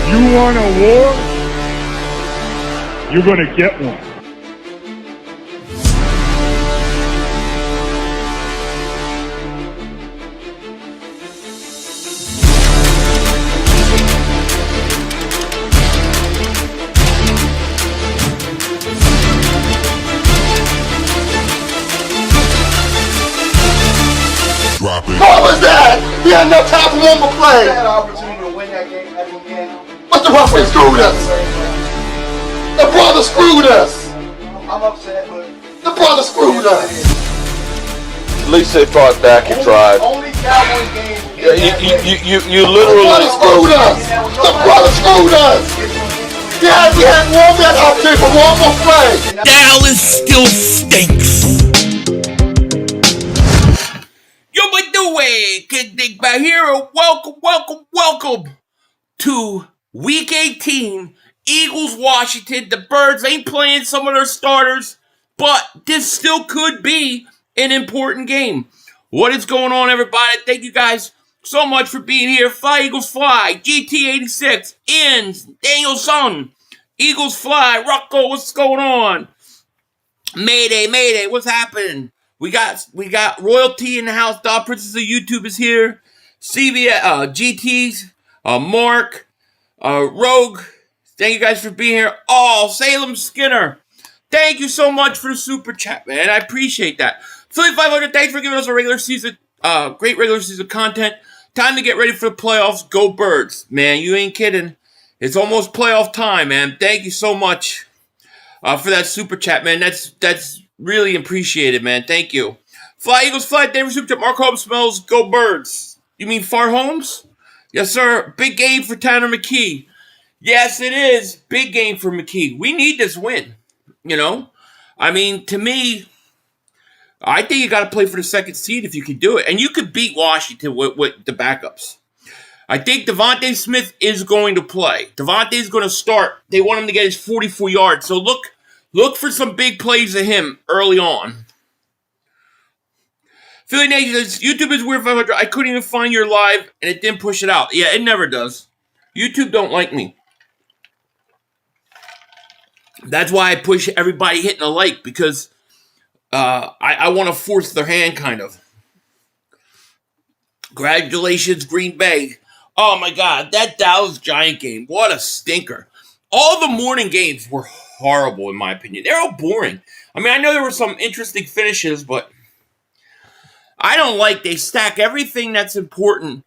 You want a war? You're going to get one. What was that? He had no time for one more play. He had an opportunity to win that game at the end. But the referee screwed us. The brother screwed us. I'm upset, but the brother screwed us. At least they fought back and tried. Only Cowboys game. You The literally. brother screwed us. The brother screwed us. We had one man opportunity for one more play. Dallas still stinks. Yo, but do it, Kid Dick by here. Welcome to Week 18, Eagles, Washington. The Birds ain't playing some of their starters, but this still could be an important game. What is going on, everybody? Thank you guys so much for being here. Fly, Eagles, fly. GT86, Inns, Danielson. Eagles, fly. Rocco, what's going on? Mayday, what's happening? We got royalty in the house. Dog Princess of YouTube is here. CBS, GTs, Mark, Rogue. Thank you guys for being here. Oh, Salem Skinner. Thank you so much for the super chat, man. I appreciate that. Philly 500, thanks for giving us a regular season, great regular season content. Time to get ready for the playoffs. Go Birds. Man, you ain't kidding. It's almost playoff time, man. Thank you so much for that super chat, man. That's really appreciated, man. Thank you. Fly Eagles, fly. David Super Chat. Mark Holmes smells. Go Birds. You mean Far Holmes? Yes, sir. Big game for Tanner McKee. Yes, it is. Big game for McKee. We need this win. You know? I mean, to me, I think you got to play for the second seed if you can do it. And you could beat Washington with the backups. I think Devontae Smith is going to play. Devontae's going to start. They want him to get his 44 yards. So look for some big plays of him early on. Philly Nation says, YouTube is weird 500. I couldn't even find your live, and it didn't push it out. Yeah, it never does. YouTube don't like me. That's why I push everybody hitting a like, because I want to force their hand, kind of. Congratulations, Green Bay. Oh, my God. That Dallas Giant game. What a stinker. All the morning games were horrible, in my opinion. They're all boring. I mean, I know there were some interesting finishes, but I don't like they stack everything that's important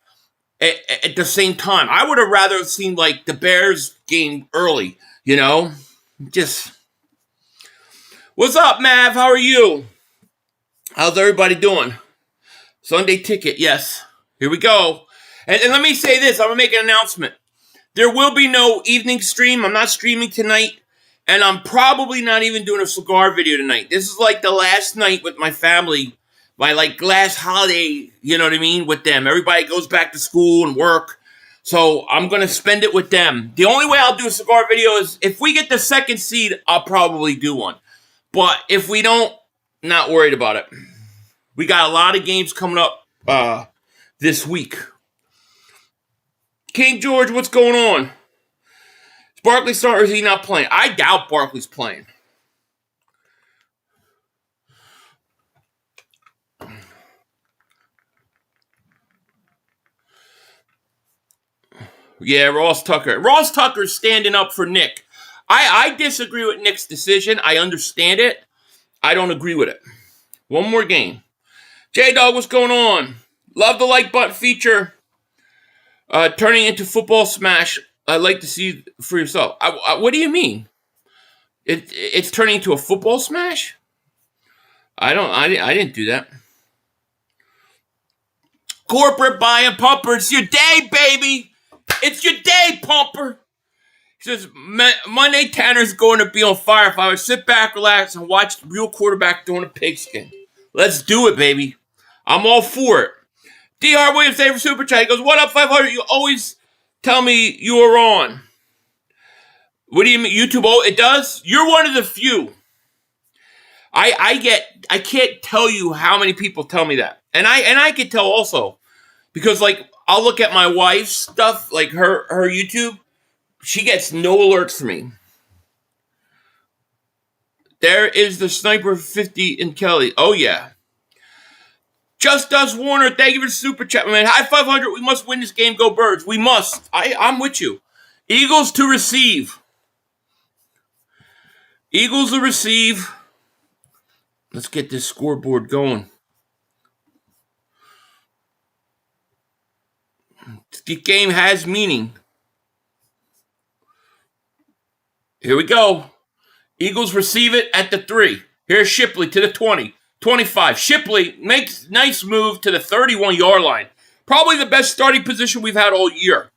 at the same time. I would have rather seen, like, the Bears game early, you know? Just, what's up, Mav? How are you? How's everybody doing? Sunday ticket, yes. Here we go. And let me say this. I'm going to make an announcement. There will be no evening stream. I'm not streaming tonight. And I'm probably not even doing a cigar video tonight. This is like the last night with my family. My like last holiday, you know what I mean, with them. Everybody goes back to school and work. So I'm going to spend it with them. The only way I'll do a cigar video is if we get the second seed, I'll probably do one. But if we don't, not worried about it. We got a lot of games coming up this week. King George, what's going on? Is Barkley starting or is he not playing? I doubt Barkley's playing. Yeah, Ross Tucker. Ross Tucker's standing up for Nick. I disagree with Nick's decision. I understand it. I don't agree with it. One more game. J-Dog, what's going on? Love the like button feature. Turning into football smash. I'd like to see for yourself. What do you mean? It's turning into a football smash? I didn't do that. Corporate buying pumper. It's your day, baby. It's your day, Pumper. He says, Monday Tanner's going to be on fire. If I would sit back, relax, and watch the real quarterback doing a pigskin. Let's do it, baby. I'm all for it. D. Hart Williams, thank you for Super Chat. He goes, what up, 500? You always tell me you are on. What do you mean? YouTube, it does? You're one of the few. I can't tell you how many people tell me that. And I can tell also. Because, like, I'll look at my wife's stuff, like her YouTube, She gets no alerts from me. There is the Sniper 50 in Kelly. Oh, yeah. Just Us Warner, thank you for the super chat, man. High 500, we must win this game. Go Birds. We must. I'm with you. Eagles to receive. Eagles to receive. Let's get this scoreboard going. This game has meaning. Here we go. Eagles receive it at the 3. Here's Shipley to the 20. 25. Shipley makes nice move to the 31-yard line. Probably the best starting position we've had all year.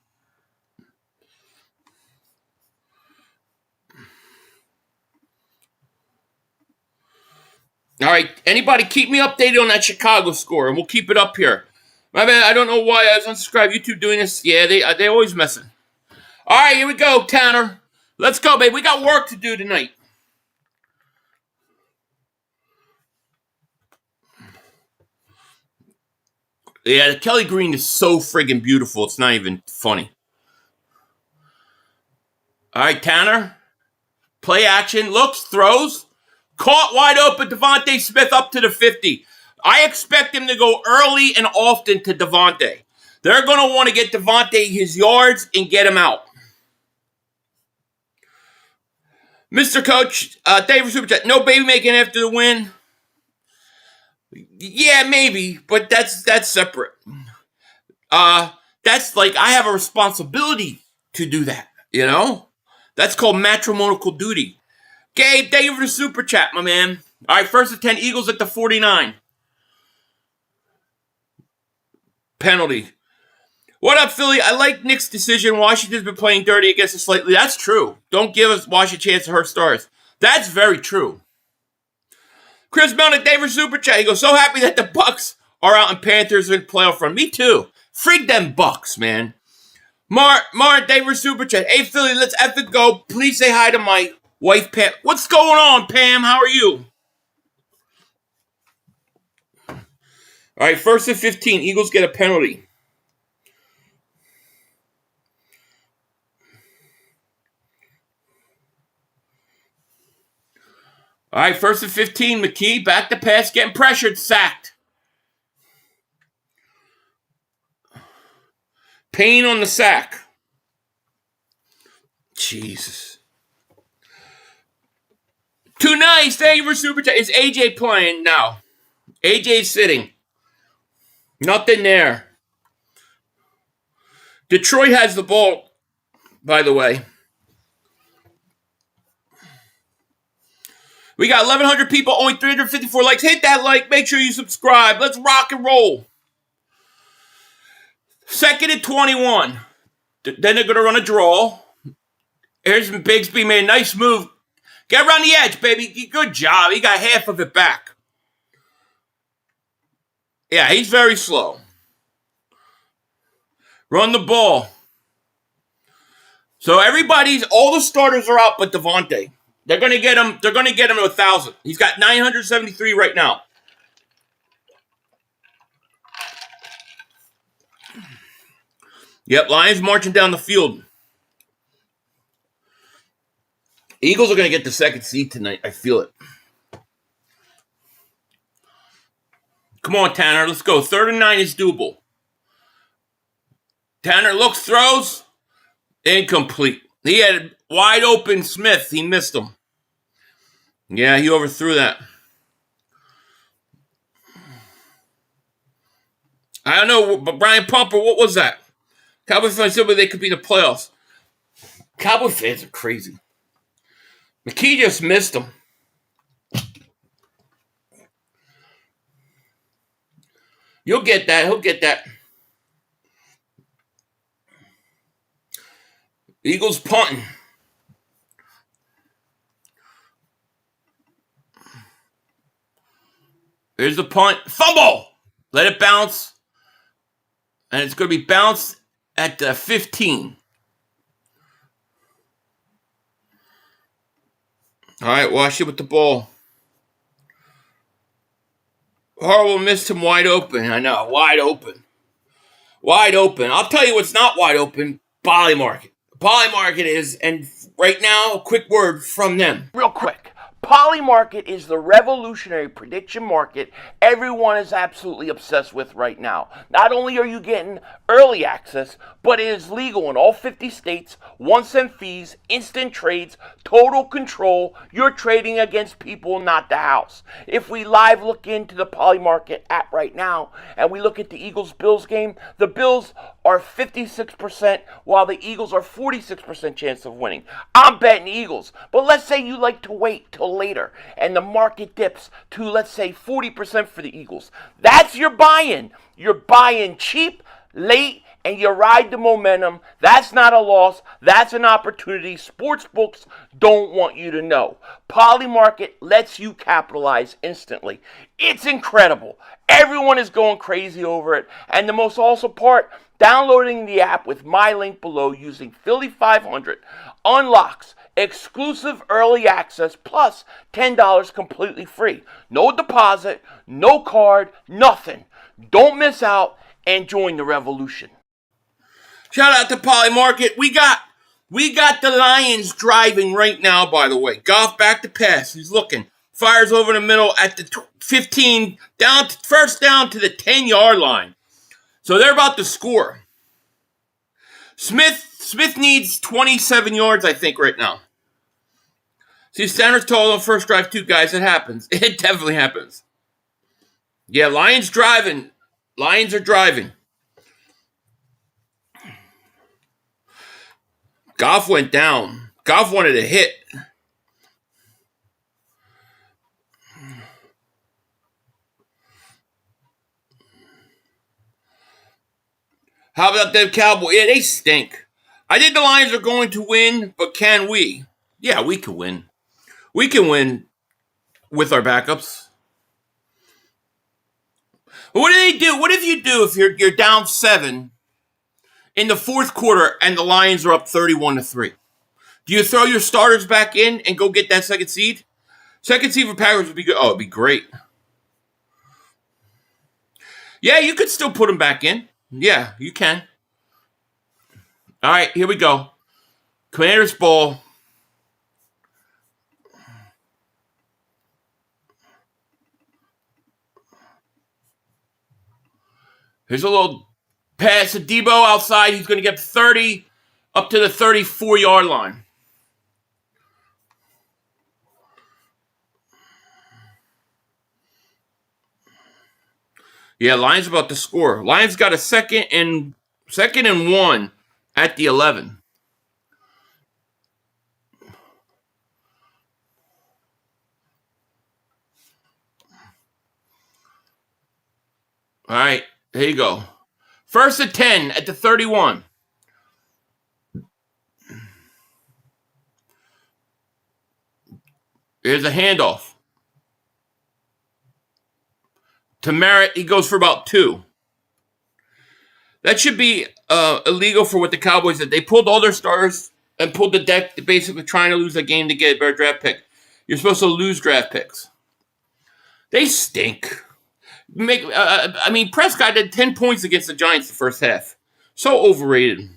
All right, anybody keep me updated on that Chicago score, and we'll keep it up here. My man, I don't know why I was unsubscribed. YouTube doing this. Yeah, they always messing. All right, here we go, Tanner. Let's go, babe. We got work to do tonight. Yeah, the Kelly Green is so friggin' beautiful. It's not even funny. All right, Tanner. Play action. Looks, throws. Caught wide open. Devontae Smith up to the 50. I expect him to go early and often to Devontae. They're going to want to get Devontae his yards and get him out. Mr. Coach, thank you for super chat. No baby making after the win. Yeah, maybe, but that's separate. That's like I have a responsibility to do that, you know? That's called matrimonial duty. Gabe, thank you for the super chat, my man. All right, 1st and 10, Eagles at the 49. Penalty. What up, Philly? I like Nick's decision. Washington's been playing dirty against us lately. That's true. Don't give us Washington a chance to hurt stars. That's very true. Chris Melnick, Dave for super chat. He goes, so happy that the Bucks are out and Panthers in playoff run. Me too. Frig them Bucks, man. Martin, Dave for super chat. Hey, Philly, let's effing go. Please say hi to my wife, Pam. What's going on, Pam? How are you? All right, 1st and 15. Eagles get a penalty. All right, 1st and 15. McKee, back to pass, getting pressured, sacked. Payne on the sack. Jesus. Too nice. Thank you for super chat. Is AJ playing? No. AJ's sitting. Nothing there. Detroit has the ball, by the way. We got 1,100 people, only 354 likes. Hit that like. Make sure you subscribe. Let's rock and roll. 2nd and 21. Then they're going to run a draw. Here's Bigsby. Made a nice move. Get around the edge, baby. Good job. He got half of it back. Yeah, he's very slow. Run the ball. So all the starters are out but Devontae. They're going to get him to 1,000. He's got 973 right now. Yep, Lions marching down the field. Eagles are going to get the 2nd seed tonight. I feel it. Come on, Tanner. Let's go. 3rd and 9 is doable. Tanner looks, throws. Incomplete. He had wide open Smith. He missed him. Yeah, he overthrew that. I don't know, but Brian Pumper, what was that? Cowboy fans said they could be in the playoffs. Cowboy fans are crazy. McKee just missed him. You'll get that. He'll get that. Eagles punting. Here's the punt. Fumble! Let it bounce. And it's going to be bounced at 15. All right, Washington with the ball. Harwell missed him wide open. I know, wide open. Wide open. I'll tell you what's not wide open. Polymarket. Polymarket is, and right now, a quick word from them. Real quick. Polymarket is the revolutionary prediction market everyone is absolutely obsessed with right now. Not only are you getting early access, but it is legal in all 50 states, 1-cent fees, instant trades, total control. You're trading against people, not the house. If we live look into the Polymarket app right now, and we look at the Eagles-Bills game, the Bills are 56%, while the Eagles are 46% chance of winning. I'm betting Eagles, but let's say you like to wait till later, and the market dips to, let's say, 40% for the Eagles. That's your buy-in. You're buying cheap, late, and you ride the momentum. That's not a loss. That's an opportunity sports books don't want you to know. Polymarket lets you capitalize instantly. It's incredible. Everyone is going crazy over it. And the most awesome part, downloading the app with my link below using Philly 500 unlocks exclusive early access plus $10 completely free. No deposit, no card, nothing. Don't miss out and join the revolution. Shout out to Polymarket. We got the Lions driving right now, by the way. Goff back to pass. He's looking. Fires over the middle at the 15, first down to the 10-yard line. So they're about to score. Smith needs 27 yards, I think, right now. See, Sanders told on first drive too, guys. It happens. It definitely happens. Yeah, Lions driving. Lions are driving. Goff went down. Goff wanted a hit. How about them Cowboys? Yeah, they stink. I think the Lions are going to win, but can we? Yeah, we can win. We can win with our backups. What do they do? What if you do if you're down 7 in the fourth quarter and the Lions are up 31-3? Do you throw your starters back in and go get that second seed? Second seed for Packers would be good. Oh, it'd be great. Yeah, you could still put them back in. Yeah, you can. All right, here we go. Commanders ball. Here's a little pass to Debo outside. He's going to get 30 up to the 34-yard line. Yeah, Lions about to score. Lions got a second and 1 at the 11. All right, here you go. First and 10 at the 31. Here's a handoff. To Merritt, he goes for about 2. That should be illegal for what the Cowboys did. They pulled all their starters and pulled the deck, basically trying to lose a game to get a better draft pick. You're supposed to lose draft picks. They stink. Prescott did 10 points against the Giants the first half. So overrated.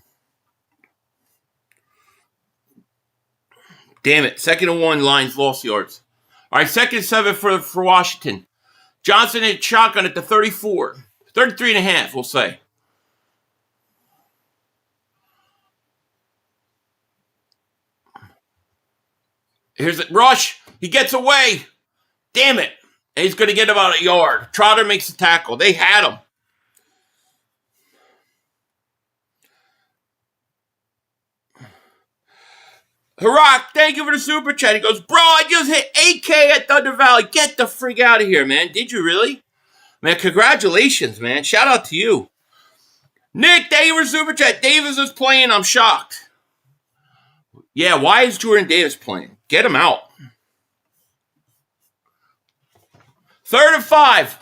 Damn it. 2nd and 1, Lions lost yards. All right, 2nd and 7 for Washington. Johnson hit shotgun at the 34. 33 and a half, we'll say. Here's a rush. He gets away. Damn it. And he's going to get about a yard. Trotter makes a tackle. They had him. Harak, thank you for the super chat. He goes, bro, I just hit 8K at Thunder Valley. Get the freak out of here, man. Did you really? Man, congratulations, man. Shout out to you. Nick, thank you for the super chat. Davis is playing. I'm shocked. Yeah, why is Jordan Davis playing? Get him out. 3rd and 5.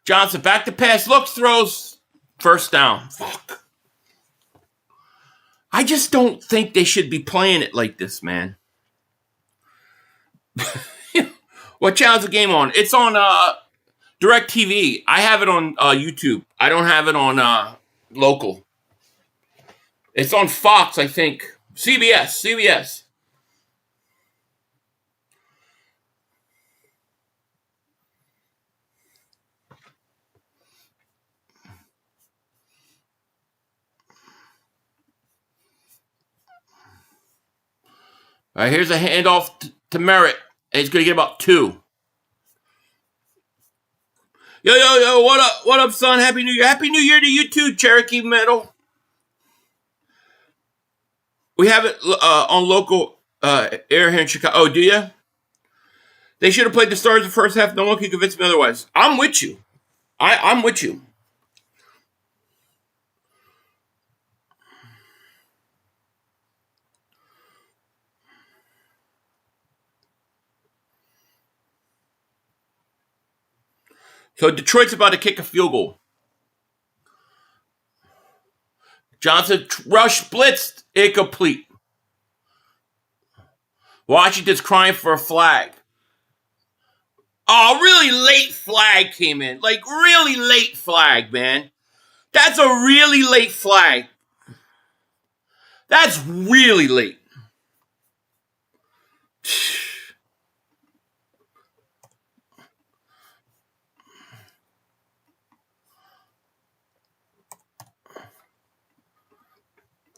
Johnson back to pass. Looks, throws. First down. Fuck. I just don't think they should be playing it like this, man. What channel's the game on? It's on DirecTV. I have it on YouTube. I don't have it on local. It's on Fox, I think. CBS. All right, here's a handoff to Merritt. And he's going to get about 2. Yo, what up, son? Happy New Year. Happy New Year to you too, Cherokee Metal. We have it on local air here in Chicago. Oh, do you? They should have played the Stars the first half. No one can convince me otherwise. I'm with you. I'm with you. So Detroit's about to kick a field goal. Johnson rush blitzed, incomplete. Washington's crying for a flag. Oh, really late flag came in. Like, really late flag, man. That's a really late flag. That's really late.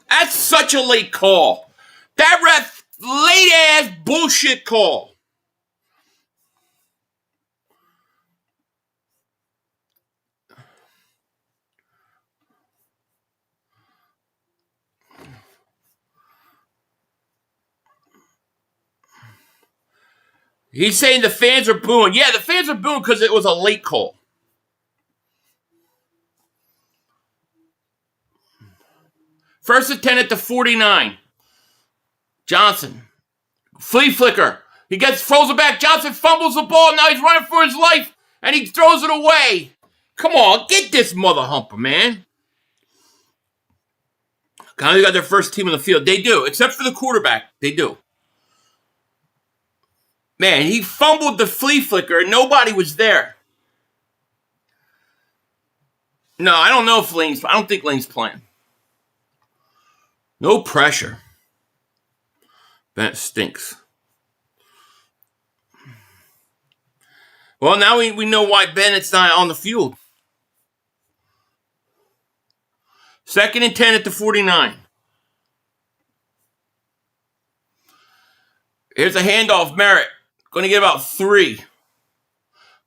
That's such a late call. That ref, late ass bullshit call. He's saying the fans are booing. Yeah, the fans are booing because it was a late call. First and 10 at the 49. Johnson. Flea flicker. He throws it back. Johnson fumbles the ball. Now he's running for his life. And he throws it away. Come on, get this mother humper, man. County got their first team on the field. They do, except for the quarterback. They do. Man, he fumbled the flea flicker and nobody was there. No, I don't know if I don't think Lane's playing. No pressure. That stinks. Well, now we know why Bennett's not on the field. Second and 10 at the 49. Here's a handoff, Merritt. Going to get about 3.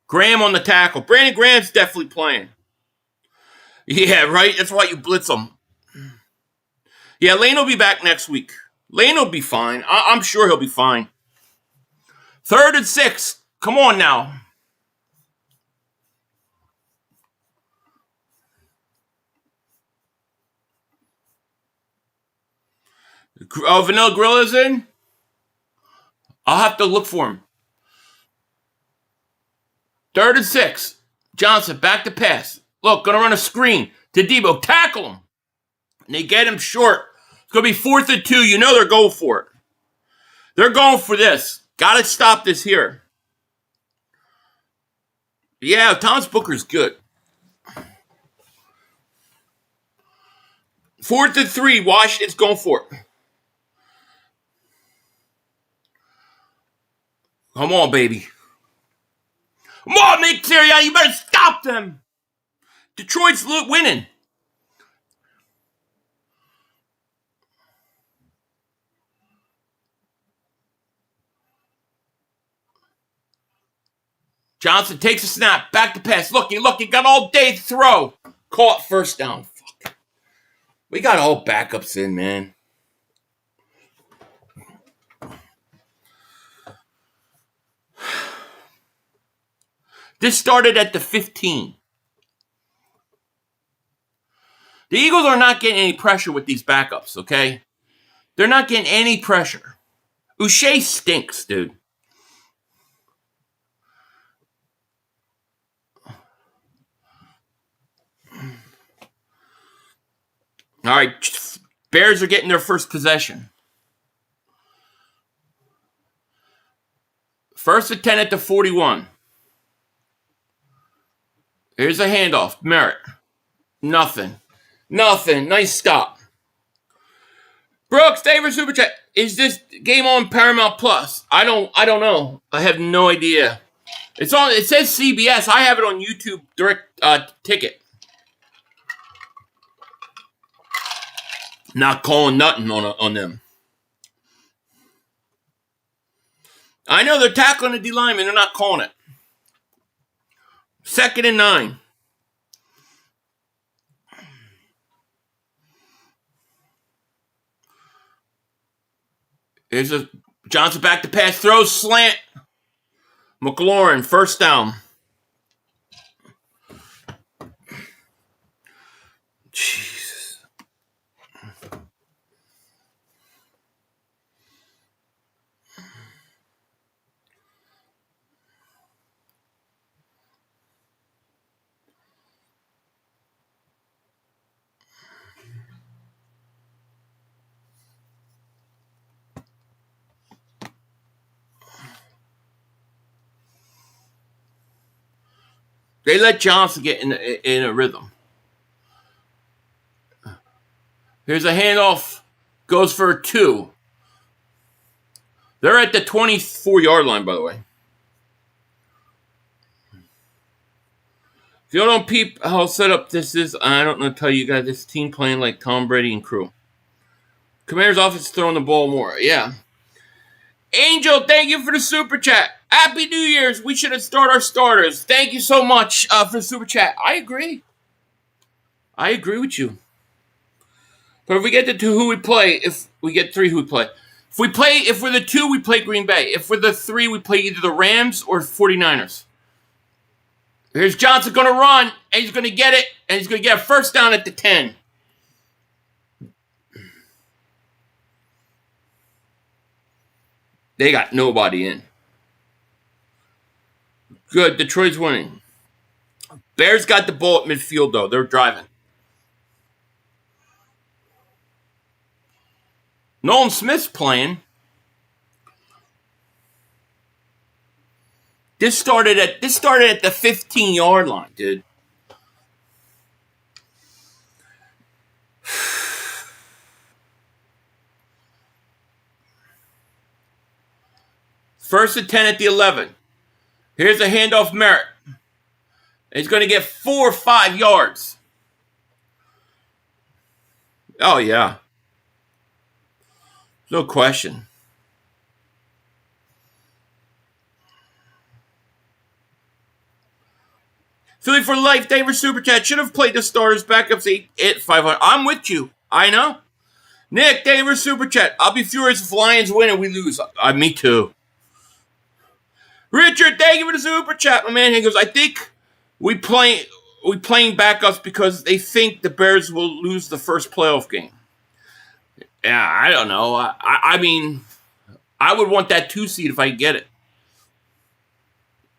Graham on the tackle. Brandon Graham's definitely playing. Yeah, right? That's why you blitz him. Yeah, Lane will be back next week. Lane will be fine. I'm sure he'll be fine. 3rd and 6. Come on now. Oh, Vanilla Gorilla's in? I'll have to look for him. 3rd and 6. Johnson, back to pass. Look, gonna run a screen to Debo. Tackle him. And they get him short. It's gonna be 4th and 2. You know they're going for it. They're going for this. Gotta stop this here. Yeah, Thomas Booker's good. 4th and 3. Washington's going for it. Come on, baby. Come on, Nick Sirianni. You better stop them. Detroit's winning. Johnson takes a snap. Back to pass. Look, he got all day to throw. Caught first down. Fuck. We got all backups in, man. This started at the 15. The Eagles are not getting any pressure with these backups, okay? They're not getting any pressure. Uche stinks, dude. All right, Bears are getting their first possession. 1st and 10 at the 41. Here's a handoff. Merritt. Nothing. Nice stop. Brooks, David Super Chat. Is this game on Paramount Plus? I don't know. I have no idea. It's on. It says CBS. I have it on YouTube direct ticket. Not calling nothing on them. I know they're tackling the D lineman. They're not calling it. 2nd and 9. Here's a Johnson back to pass. Throws slant. McLaurin, first down. Jesus. They let Johnson get in a rhythm. Here's a handoff. Goes for a 2. They're at the 24-yard line, by the way. If you don't peep how set up this is, I don't know to tell you guys, this team playing like Tom Brady and crew. Commander's offense throwing the ball more. Yeah. Angel, thank you for the super chat. Happy New Year's. We should have started our starters. Thank you so much for the super chat. I agree with you. But if we get to 2, who we play? If we get 3, who we play? If we're the 2, we play Green Bay. If we're the 3, we play either the Rams or 49ers. Here's Johnson going to run, and he's going to get it, and he's going to get a first down at the 10. They got nobody in. Good, Detroit's winning. Bears got the ball at midfield, though. They're driving. Nolan Smith's playing. This started at the 15-yard line, dude. First and 10 at the 11. Here's a handoff, Merritt. He's going to get 4 or 5 yards. Oh, yeah. No question. Philly for life, David Super Chat. Should have played the starters, backups, 500. I'm with you. I know. Nick, David Super Chat. I'll be furious if Lions win and we lose. Me too. Richard, thank you for the Super Chat, my man. He goes, I think we playing backups because they think the Bears will lose the first playoff game. Yeah, I don't know. I mean, I would want that 2 seed if I could get it.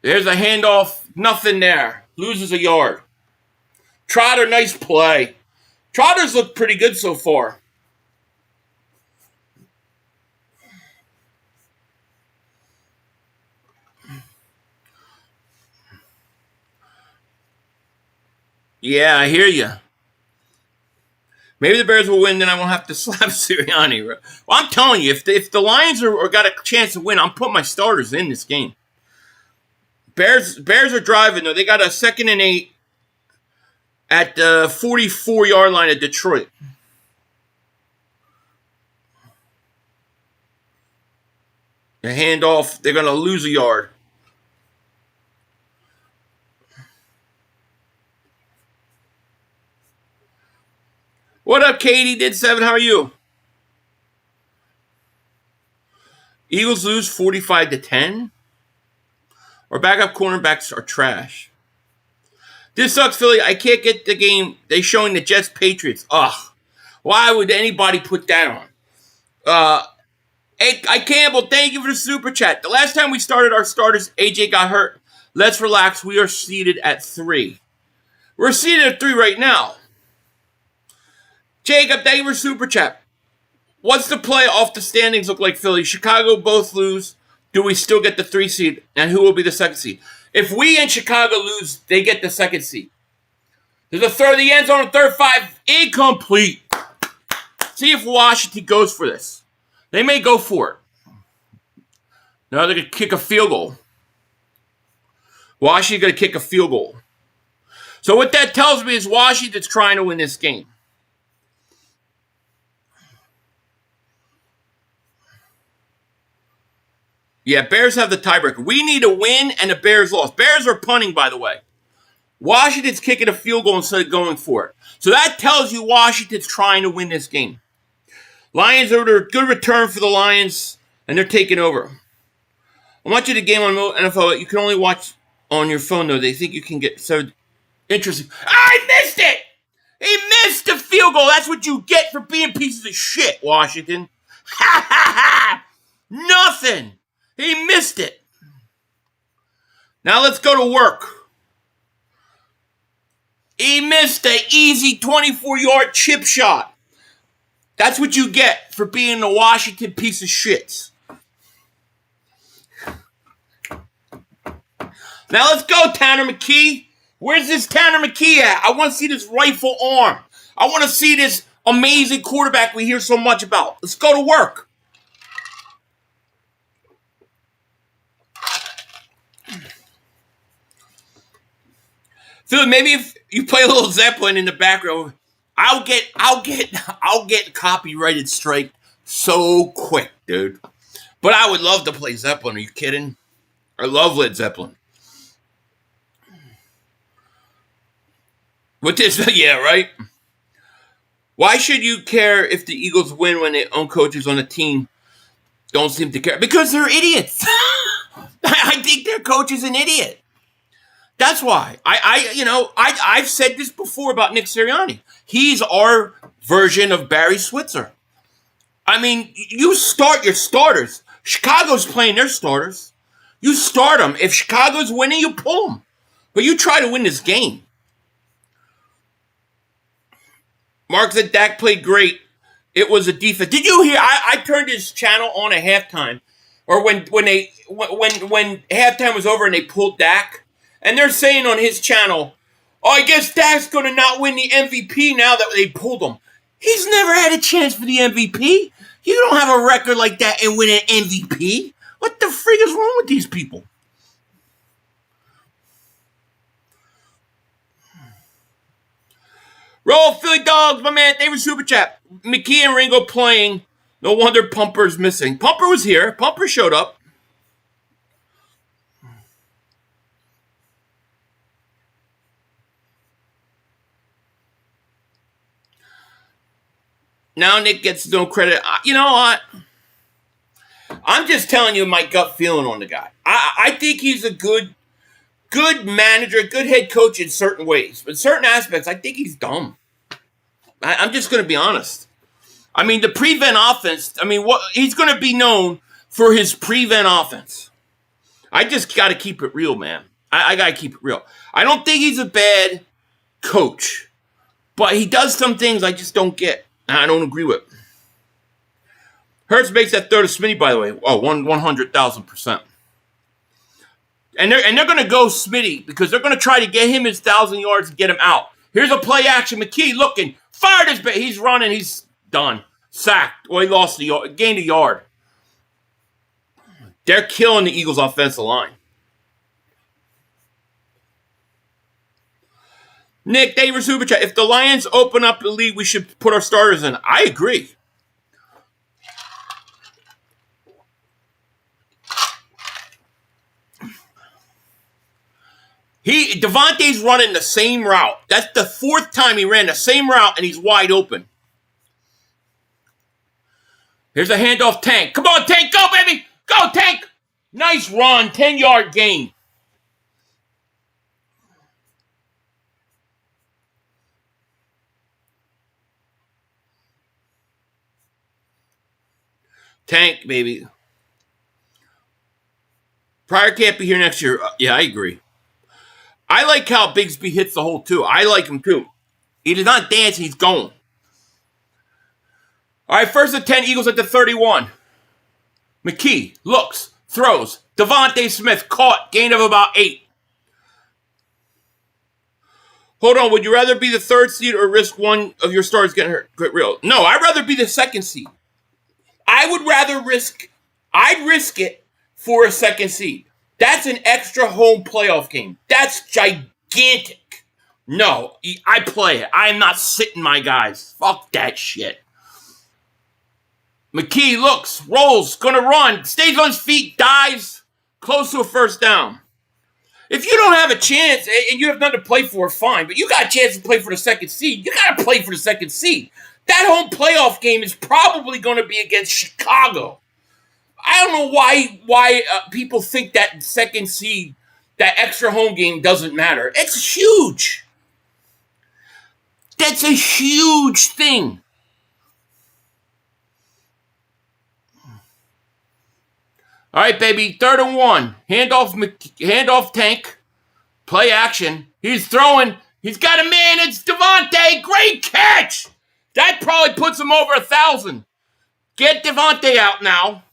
There's a handoff. Nothing there. Loses a yard. Trotter, nice play. Trotter's looked pretty good so far. Yeah, I hear you. Maybe the Bears will win, then I won't have to slap Sirianni. Well, I'm telling you, if the Lions are got a chance to win, I'm putting my starters in this game. Bears are driving, though. They got a 2nd and 8 at the 44-yard line of Detroit. The handoff, they're going to lose a yard. What up, Katie? Did 7. How are you? Eagles lose 45-10. Our backup cornerbacks are trash. This sucks, Philly. I can't get the game. They showing the Jets Patriots. Ugh. Why would anybody put that on? Hey, Campbell, thank you for the super chat. The last time we started our starters, AJ got hurt. Let's relax. We are seated at 3. We're seated at 3 right now. Jacob, thank you for super chat. What's the play off the standings look like, Philly? Chicago both lose. Do we still get the 3 seed? And who will be the 2nd seed? If we and Chicago lose, they get the second seed. There's a third of the end zone, a third 5, incomplete. See if Washington goes for this. They may go for it. Now they're going to kick a field goal. Washington's going to kick a field goal. So what that tells me is Washington's trying to win this game. Yeah, Bears have the tiebreaker. We need a win, and the Bears lost. Bears are punting, by the way. Washington's kicking a field goal instead of going for it. So that tells you Washington's trying to win this game. Lions are a good return for the Lions, and they're taking over. I want you to game on NFL. You can only watch on your phone, though. They think you can get so interesting. I missed it! He missed the field goal. That's what you get for being pieces of shit, Washington. Ha ha ha! Nothing. He missed it. Now let's go to work. He missed an easy 24-yard chip shot. That's what you get for being a Washington piece of shits. Now let's go, Tanner McKee. Where's this Tanner McKee at? I want to see this rifle arm. I want to see this amazing quarterback we hear so much about. Let's go to work. Phil, maybe if you play a little Zeppelin in the background, I'll get copyrighted strike so quick, dude. But I would love to play Zeppelin. Are you kidding? I love Led Zeppelin. With this, yeah, right? Why should you care if the Eagles win when their own coaches on the team don't seem to care? Because they're idiots. I think their coach is an idiot. That's why. I've said this before about Nick Sirianni. He's our version of Barry Switzer. I mean, you start your starters. Chicago's playing their starters. You start them. If Chicago's winning, you pull them. But you try to win this game. Mark said Dak played great. It was a defense. Did you hear? I turned his channel on at halftime, or when halftime was over and they pulled Dak, and they're saying on his channel, "Oh, I guess Dak's going to not win the MVP now that they pulled him." He's never had a chance for the MVP. You don't have a record like that and win an MVP. What the frig is wrong with these people? Roll Philly Dogs, my man. David Super Chat. McKee and Ringo playing. No wonder Pumper's missing. Pumper was here. Pumper showed up. Now Nick gets no credit. You know what? I'm just telling you my gut feeling on the guy. I think he's a good manager, good head coach in certain ways. But in certain aspects, I think he's dumb. I'm just going to be honest. I mean, the prevent offense, he's going to be known for his prevent offense. I just got to keep it real, man. I got to keep it real. I don't think he's a bad coach. But he does some things I just don't get. I don't agree with. Hurts makes that third of Smitty, by the way. Oh, 100,000%. And they're going to go Smitty because they're going to try to get him his 1,000 yards and get him out. Here's a play action. McKee looking. Fired his bait. He's running. He's done. Sacked. Well, he lost the yard. Gained a yard. They're killing the Eagles' offensive line. Nick, David Super Chat. If the Lions open up the league, we should put our starters in. I agree. Devontae's running the same route. That's the fourth time he ran the same route, and he's wide open. Here's a handoff, Tank. Come on, Tank. Go, baby. Go, Tank. Nice run. 10-yard gain. Tank, baby. Pryor can't be here next year. Yeah, I agree. I like how Bigsby hits the hole, too. I like him, too. He does not dance. He's going. All right, first and 10, Eagles at the 31. McKee looks, throws. Devontae Smith caught, gain of about 8. Hold on, would you rather be the third seed or risk one of your stars getting hurt? Get real. No, I'd rather be the second seed. I'd risk it for a second seed. That's an extra home playoff game. That's gigantic. No, I play it. I am not sitting my guys. Fuck that shit. McKee looks, rolls, gonna run, stays on his feet, dives, close to a first down. If you don't have a chance and you have nothing to play for, fine. But you got a chance to play for the second seed. You got to play for the second seed. That home playoff game is probably going to be against Chicago. I don't know why people think that second seed, that extra home game doesn't matter. It's huge. That's a huge thing. All right, baby. 3rd and 1. Handoff Tank. Play action. He's throwing. He's got a man. It's Devontae. Great catch. That probably puts him over 1,000. Get Devontae out now.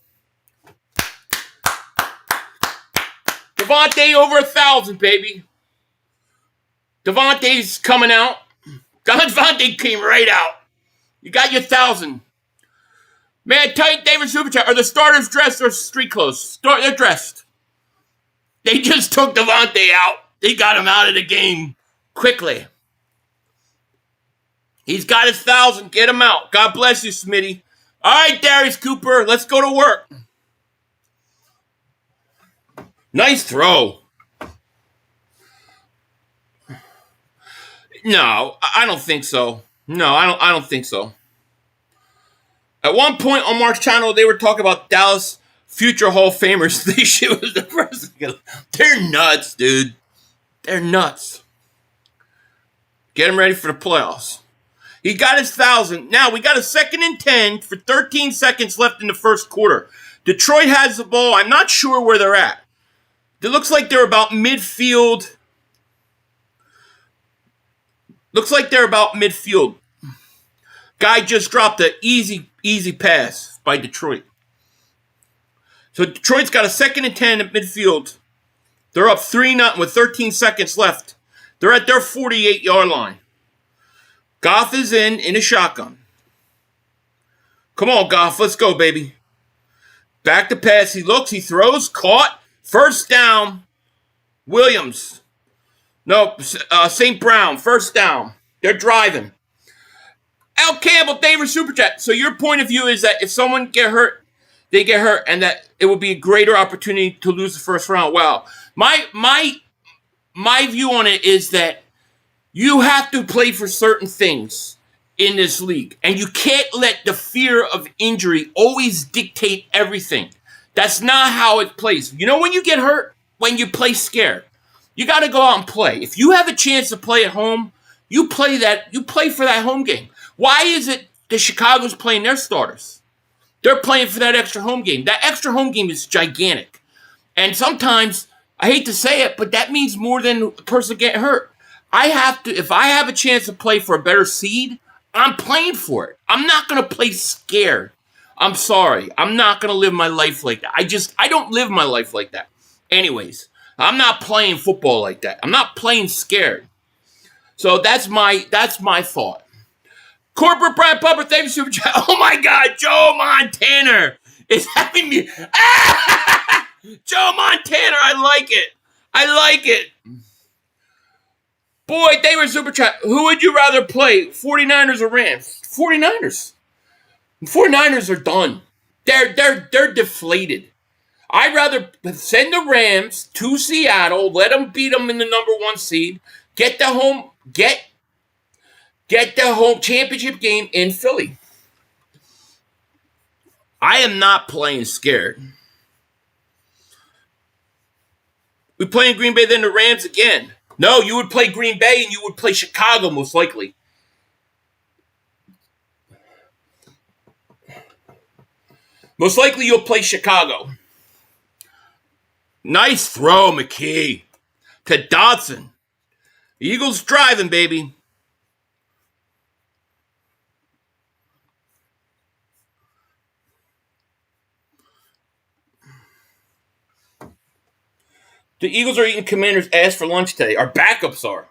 Devontae over 1,000, baby. Devontae's coming out. Devontae came right out. You got your 1,000. Man, tell you, David Superchat, are the starters dressed or street clothes? They're dressed. They just took Devontae out. They got him out of the game quickly. He's got his 1,000. Get him out. God bless you, Smitty. All right, Darius Cooper, let's go to work. Nice throw. No, I don't think so. No, I don't think so. At one point on Mark's channel, they were talking about Dallas future Hall of Famers. This shit was depressing. They're nuts, dude. They're nuts. Get him ready for the playoffs. He got his 1,000. Now, we got a 2nd and 10 for 13 seconds left in the first quarter. Detroit has the ball. I'm not sure where they're at. It looks like they're about midfield. Guy just dropped an easy pass by Detroit. So Detroit's got a 2nd and 10 at midfield. They're up 3-0 with 13 seconds left. They're at their 48-yard line. Goff is in a shotgun. Come on, Goff. Let's go, baby. Back to pass. He looks. He throws. Caught. First down. Williams. No, St. Brown. First down. They're driving. Al Campbell, David Superchat. So your point of view is that if someone get hurt, they get hurt, and that it would be a greater opportunity to lose the first round. Wow. My view on it is that you have to play for certain things in this league, and you can't let the fear of injury always dictate everything. That's not how it plays. You know when you get hurt? When you play scared. You got to go out and play. If you have a chance to play at home, you play for that home game. Why is it the Chicago's playing their starters? They're playing for that extra home game. That extra home game is gigantic. And sometimes, I hate to say it, but that means more than a person getting hurt. If I have a chance to play for a better seed, I'm playing for it. I'm not going to play scared. I'm sorry. I'm not going to live my life like that. I don't live my life like that. Anyways, I'm not playing football like that. I'm not playing scared. So that's my thought. Corporate Brad Pupper, thank you, Super Chat. Oh my God, Joe Montana is having me. Joe Montana, I like it. Boy, they were Super Chat. Who would you rather play, 49ers or Rams? 49ers. 49ers are done. They're deflated. I'd rather send the Rams to Seattle, let them beat them in the number 1 seed, get the home championship game in Philly. I am not playing scared. We play in Green Bay, then the Rams again. No, you would play Green Bay and you would play Chicago most likely. Most likely you'll play Chicago. Nice throw, McKee. To Dotson. The Eagles driving, baby. The Eagles are eating Commander's ass for lunch today. Our backups are.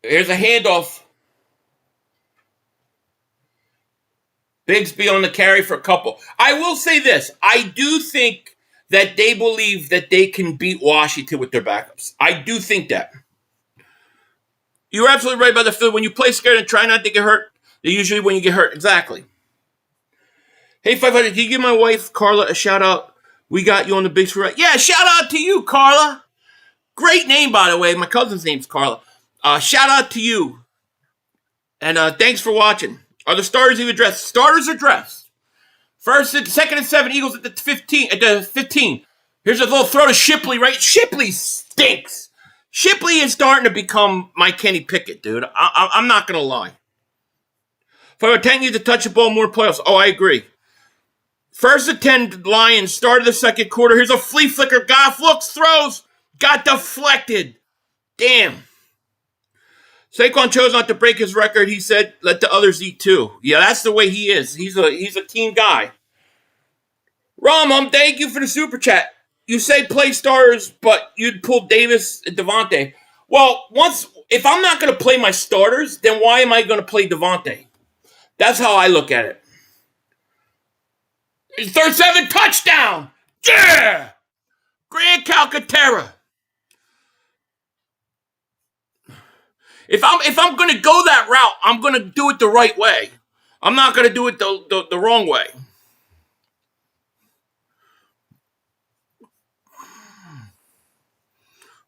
Here's a handoff. Bigsby on the carry for a couple. I will say this. I do think that they believe that they can beat Washington with their backups. I do think that. You're absolutely right about the field. When you play scared and try not to get hurt, they usually when you get hurt. Exactly. Hey, 500, can you give my wife, Carla, a shout out? We got you on the big screen. Yeah, shout out to you, Carla. Great name, by the way. My cousin's name's Carla. Shout out to you. And thanks for watching. Are the starters even dressed? Starters are dressed. First, second, and 7 Eagles at the 15. At the 15. Here's a little throw to Shipley. Right, Shipley stinks. Shipley is starting to become my Kenny Pickett, dude. I'm not gonna lie. For a 10 needs to touch the ball more playoffs. Oh, I agree. First and 10 Lions. Started the second quarter. Here's a flea flicker. Goff looks, throws, got deflected. Damn. Saquon chose not to break his record. He said, let the others eat too. Yeah, that's the way he is. He's a team guy. Rom, thank you for the super chat. You say play starters, but you'd pull Davis and Devontae. Well, if I'm not going to play my starters, then why am I going to play Devontae? That's how I look at it. Third 7 touchdown. Yeah! Grand Calcaterra. If I'm going to go that route, I'm going to do it the right way. I'm not going to do it the wrong way.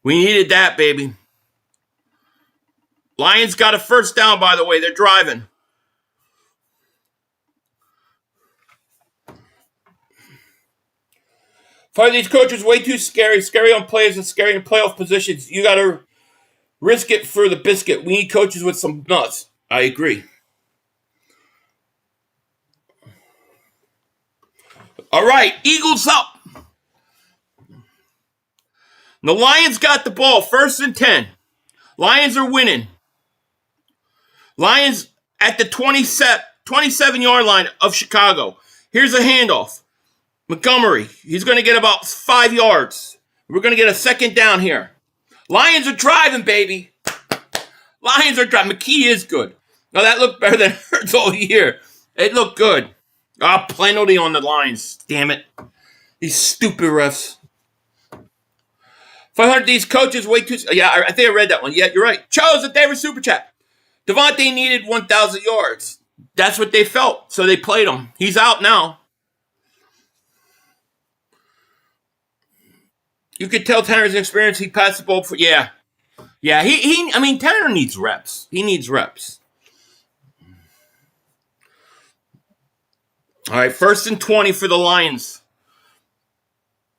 We needed that, baby. Lions got a first down, by the way. They're driving. Find these coaches way too scary. Scary on plays and scary in playoff positions. You got to risk it for the biscuit. We need coaches with some nuts. I agree. All right, Eagles up. The Lions got the ball. First and 10. Lions are winning. Lions at the 27-yard line of Chicago. Here's a handoff. Montgomery. He's going to get about 5 yards. We're going to get a second down here. Lions are driving, baby. Lions are driving. McKee is good. Now, that looked better than Hurts all year. It looked good. Penalty on the Lions. Damn it. These stupid refs. 500, these coaches way too... Yeah, I think I read that one. Yeah, you're right. Charles, if they were super chat. Devontae needed 1,000 yards. That's what they felt, so they played him. He's out now. You could tell Tanner's experience. He passed the ball for... Yeah. Yeah, I mean, Tanner needs reps. He needs reps. All right, first and 20 for the Lions.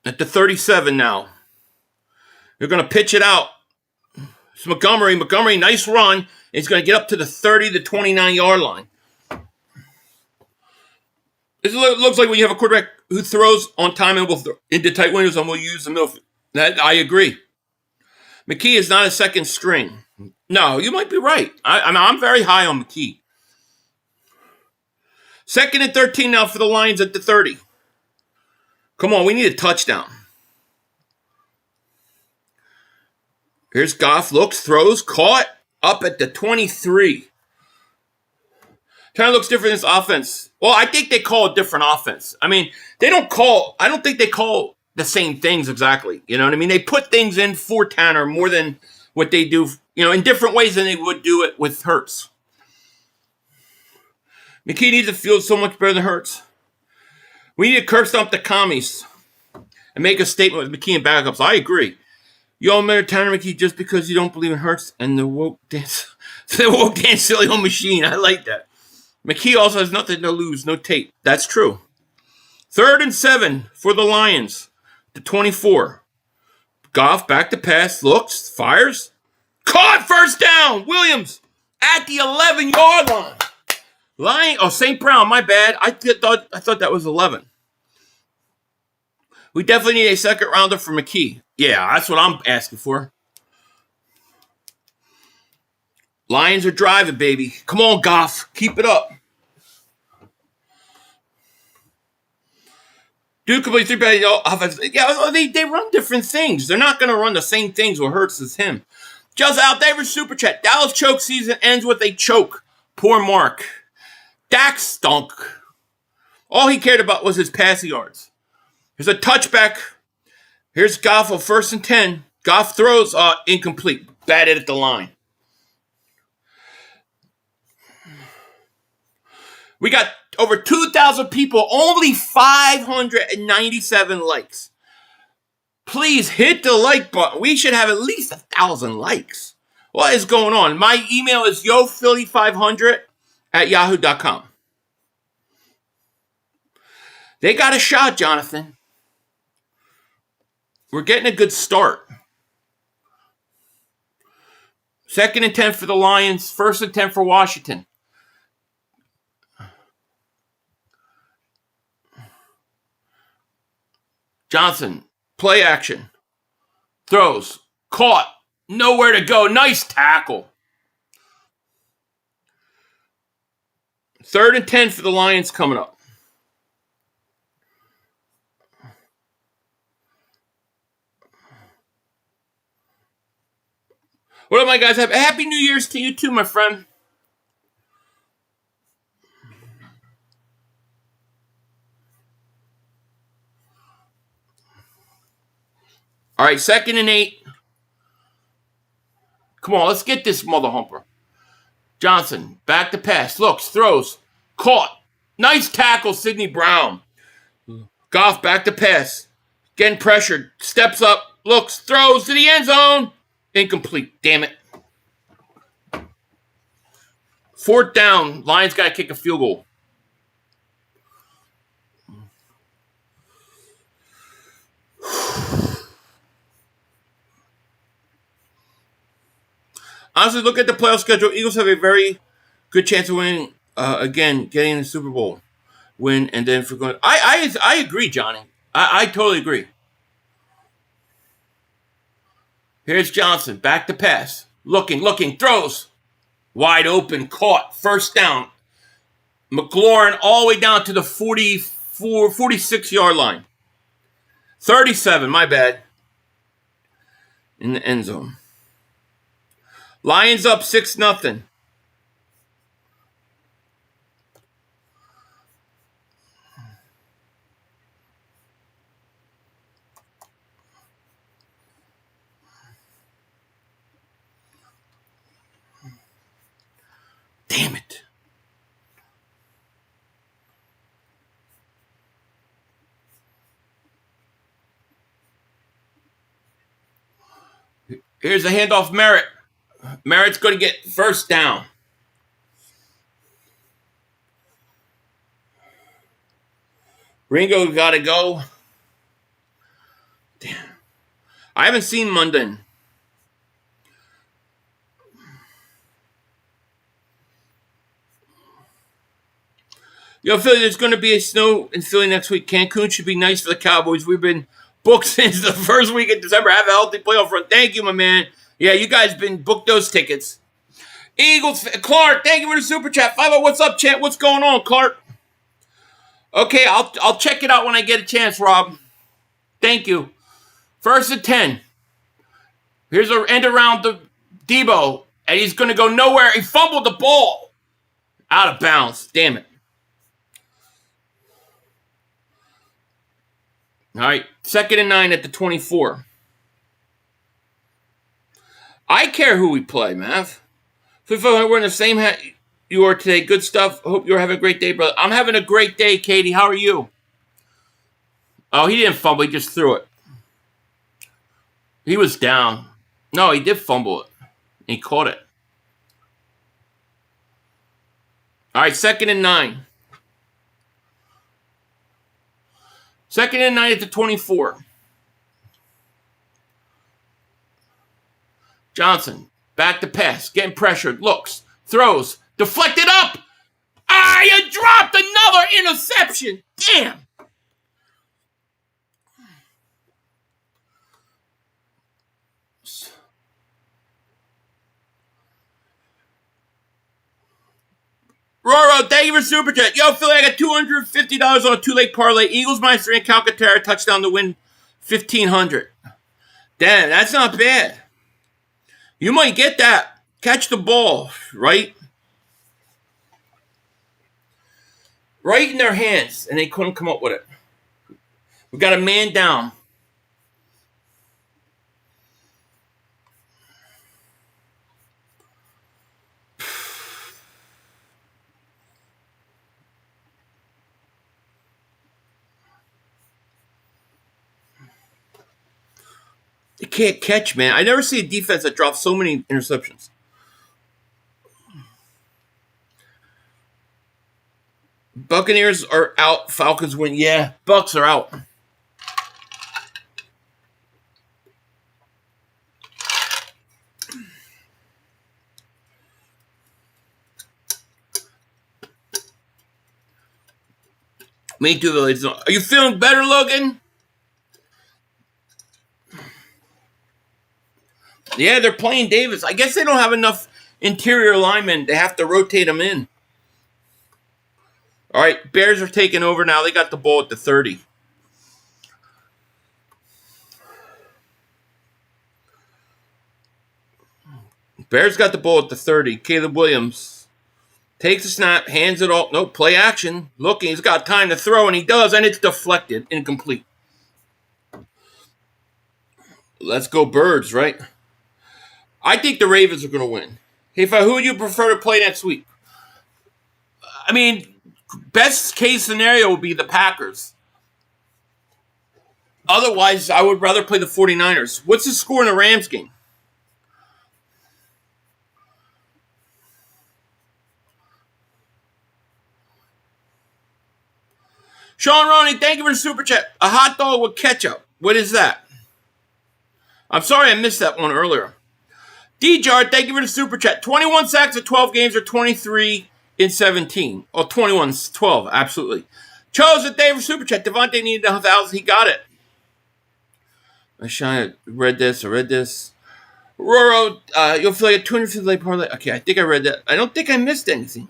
At the 37 now. They're going to pitch it out. It's Montgomery. Montgomery, nice run. He's going to get up to the 30 to 29-yard line. This looks like when you have a quarterback who throws on time and will into tight windows and will use the middle. That I agree. McKee is not a second string. No, you might be right. I'm very high on McKee. Second and 13 now for the Lions at the 30. Come on, we need a touchdown. Here's Goff, looks, throws, caught, up at the 23. Kind of looks different in this offense. Well, I think they call a different offense. I mean, I don't think they call the same things exactly. You know what I mean? They put things in for Tanner more than what they do, in different ways than they would do it with Hurts. McKee needs to feel so much better than Hurts. We need to curb stomp the commies and make a statement with McKee and backups. I agree. You all marry Tanner McKee just because you don't believe in Hurts and the woke dance silly old machine. I like that. McKee also has nothing to lose, no tape. That's true. 3rd and 7 for the Lions. The 24. Goff back to pass, looks, fires. Caught, first down. Williams at the 11-yard line. St. Brown, my bad. I thought that was 11. We definitely need a second rounder for McKee. Yeah, that's what I'm asking for. Lions are driving, baby. Come on, Goff. Keep it up. Duke completes 3 bad offense. Yeah, they run different things. They're not going to run the same things with Hurts as him. Just out there super chat. Dallas choke season ends with a choke. Poor Mark. Dak stunk. All he cared about was his passing yards. Here's a touchback. Here's Goff on 1st and 10. Goff throws incomplete. Batted at the line. We got over 2,000 people. Only 597 likes. Please hit the like button. We should have at least 1,000 likes. What is going on? My email is yophilly500@yahoo.com. They got a shot, Jonathan. We're getting a good start. 2nd and 10 for the Lions. 1st and 10 for Washington. Johnson, play action. Throws. Caught. Nowhere to go. Nice tackle. 3rd and 10 for the Lions coming up. What up, my guys? Happy New Year's to you too, my friend. All right, 2nd and 8. Come on, let's get this mother humper. Johnson, back to pass. Looks, throws. Caught. Nice tackle, Sidney Brown. Goff, back to pass. Getting pressured. Steps up. Looks, throws to the end zone. Incomplete. Damn it. 4th down. Lions got to kick a field goal. Honestly, look at the playoff schedule. Eagles have a very good chance of winning, again, getting the Super Bowl win, and then for going. I agree, Johnny. I totally agree. Here's Johnson, back to pass. Looking, throws. Wide open, caught, 1st down. McLaurin all the way down to the 46-yard line. 37, my bad. In the end zone. Lions up 6-0. Damn it. Here's a handoff, Merritt. Merritt's going to get 1st down. Ringo got to go. Damn. I haven't seen Munden. Yo, Philly, there's going to be a snow in Philly next week. Cancun should be nice for the Cowboys. We've been booked since the 1st week of December. Have a healthy playoff run. Thank you, my man. Yeah, you guys been booked those tickets. Eagles, Clark, thank you for the super chat. 50, what's up, chat? What's going on, Clark? Okay, I'll check it out when I get a chance, Rob. Thank you. 1st and 10. Here's an end around the Debo, and he's going to go nowhere. He fumbled the ball. Out of bounds. Damn it. All right, 2nd and 9 at the 24. I care who we play, Mav. We're in the same hat you are today. Good stuff. Hope you're having a great day, brother. I'm having a great day, Katie. How are you? Oh, he didn't fumble. He just threw it. He was down. No, he did fumble it. He caught it. All right, 2nd and 9. 2nd and 9 at the 24. Johnson, back to pass, getting pressured, looks, throws, deflected up. Ah, you dropped another interception. Damn. Roro, thank you for Super Chat. Yo, Philly, I got $250 on a 2-leg parlay. Eagles minus 3 and Calcaterra touchdown to win $1,500. Damn, that's not bad. You might get that. Catch the ball, right? Right in their hands, and they couldn't come up with it. We got a man down. They can't catch, man. I never see a defense that drops so many interceptions. Buccaneers are out. Falcons win. Yeah, Bucks are out. Me too, ladies. Are you feeling better, Logan? Yeah, they're playing Davis. I guess they don't have enough interior linemen. They have to rotate them in. All right, Bears are taking over now. They got the ball at the 30. Bears got the ball at the 30. Caleb Williams takes a snap, hands it off. No, play action. Looking, he's got time to throw, and he does, and it's deflected. Incomplete. Let's go Birds, right? I think the Ravens are going to win. Hey, who would you prefer to play next week? I mean, best case scenario would be the Packers. Otherwise, I would rather play the 49ers. What's the score in the Rams game? Sean Roney, thank you for the super chat. A hot dog with ketchup. What is that? I'm sorry I missed that one earlier. D-Jar, thank you for the super chat. 21 sacks in 12 games or 23 in 17. Oh, 21, 12, absolutely. Chose it, thank you for super chat. Devontae needed 1,000. He got it. I read this. Roro, you'll feel like a 250 late parlay. Okay, I think I read that. I don't think I missed anything.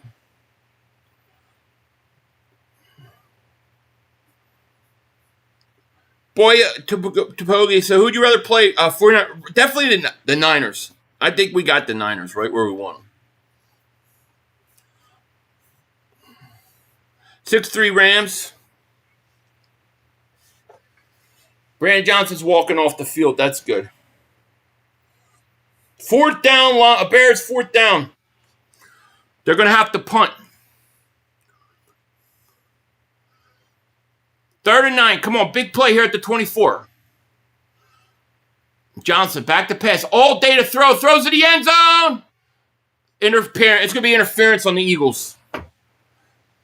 Boy, Topogi, so who'd you rather play? 49, definitely the Niners. I think we got the Niners right where we want them. 6-3 Rams. Brandon Johnson's walking off the field. That's good. Fourth down, Bears fourth down. They're going to have to punt. 3rd and 9. Come on, big play here at the 24. Johnson back to pass. All day to throw. Throws to the end zone. Interference. It's going to be interference on the Eagles.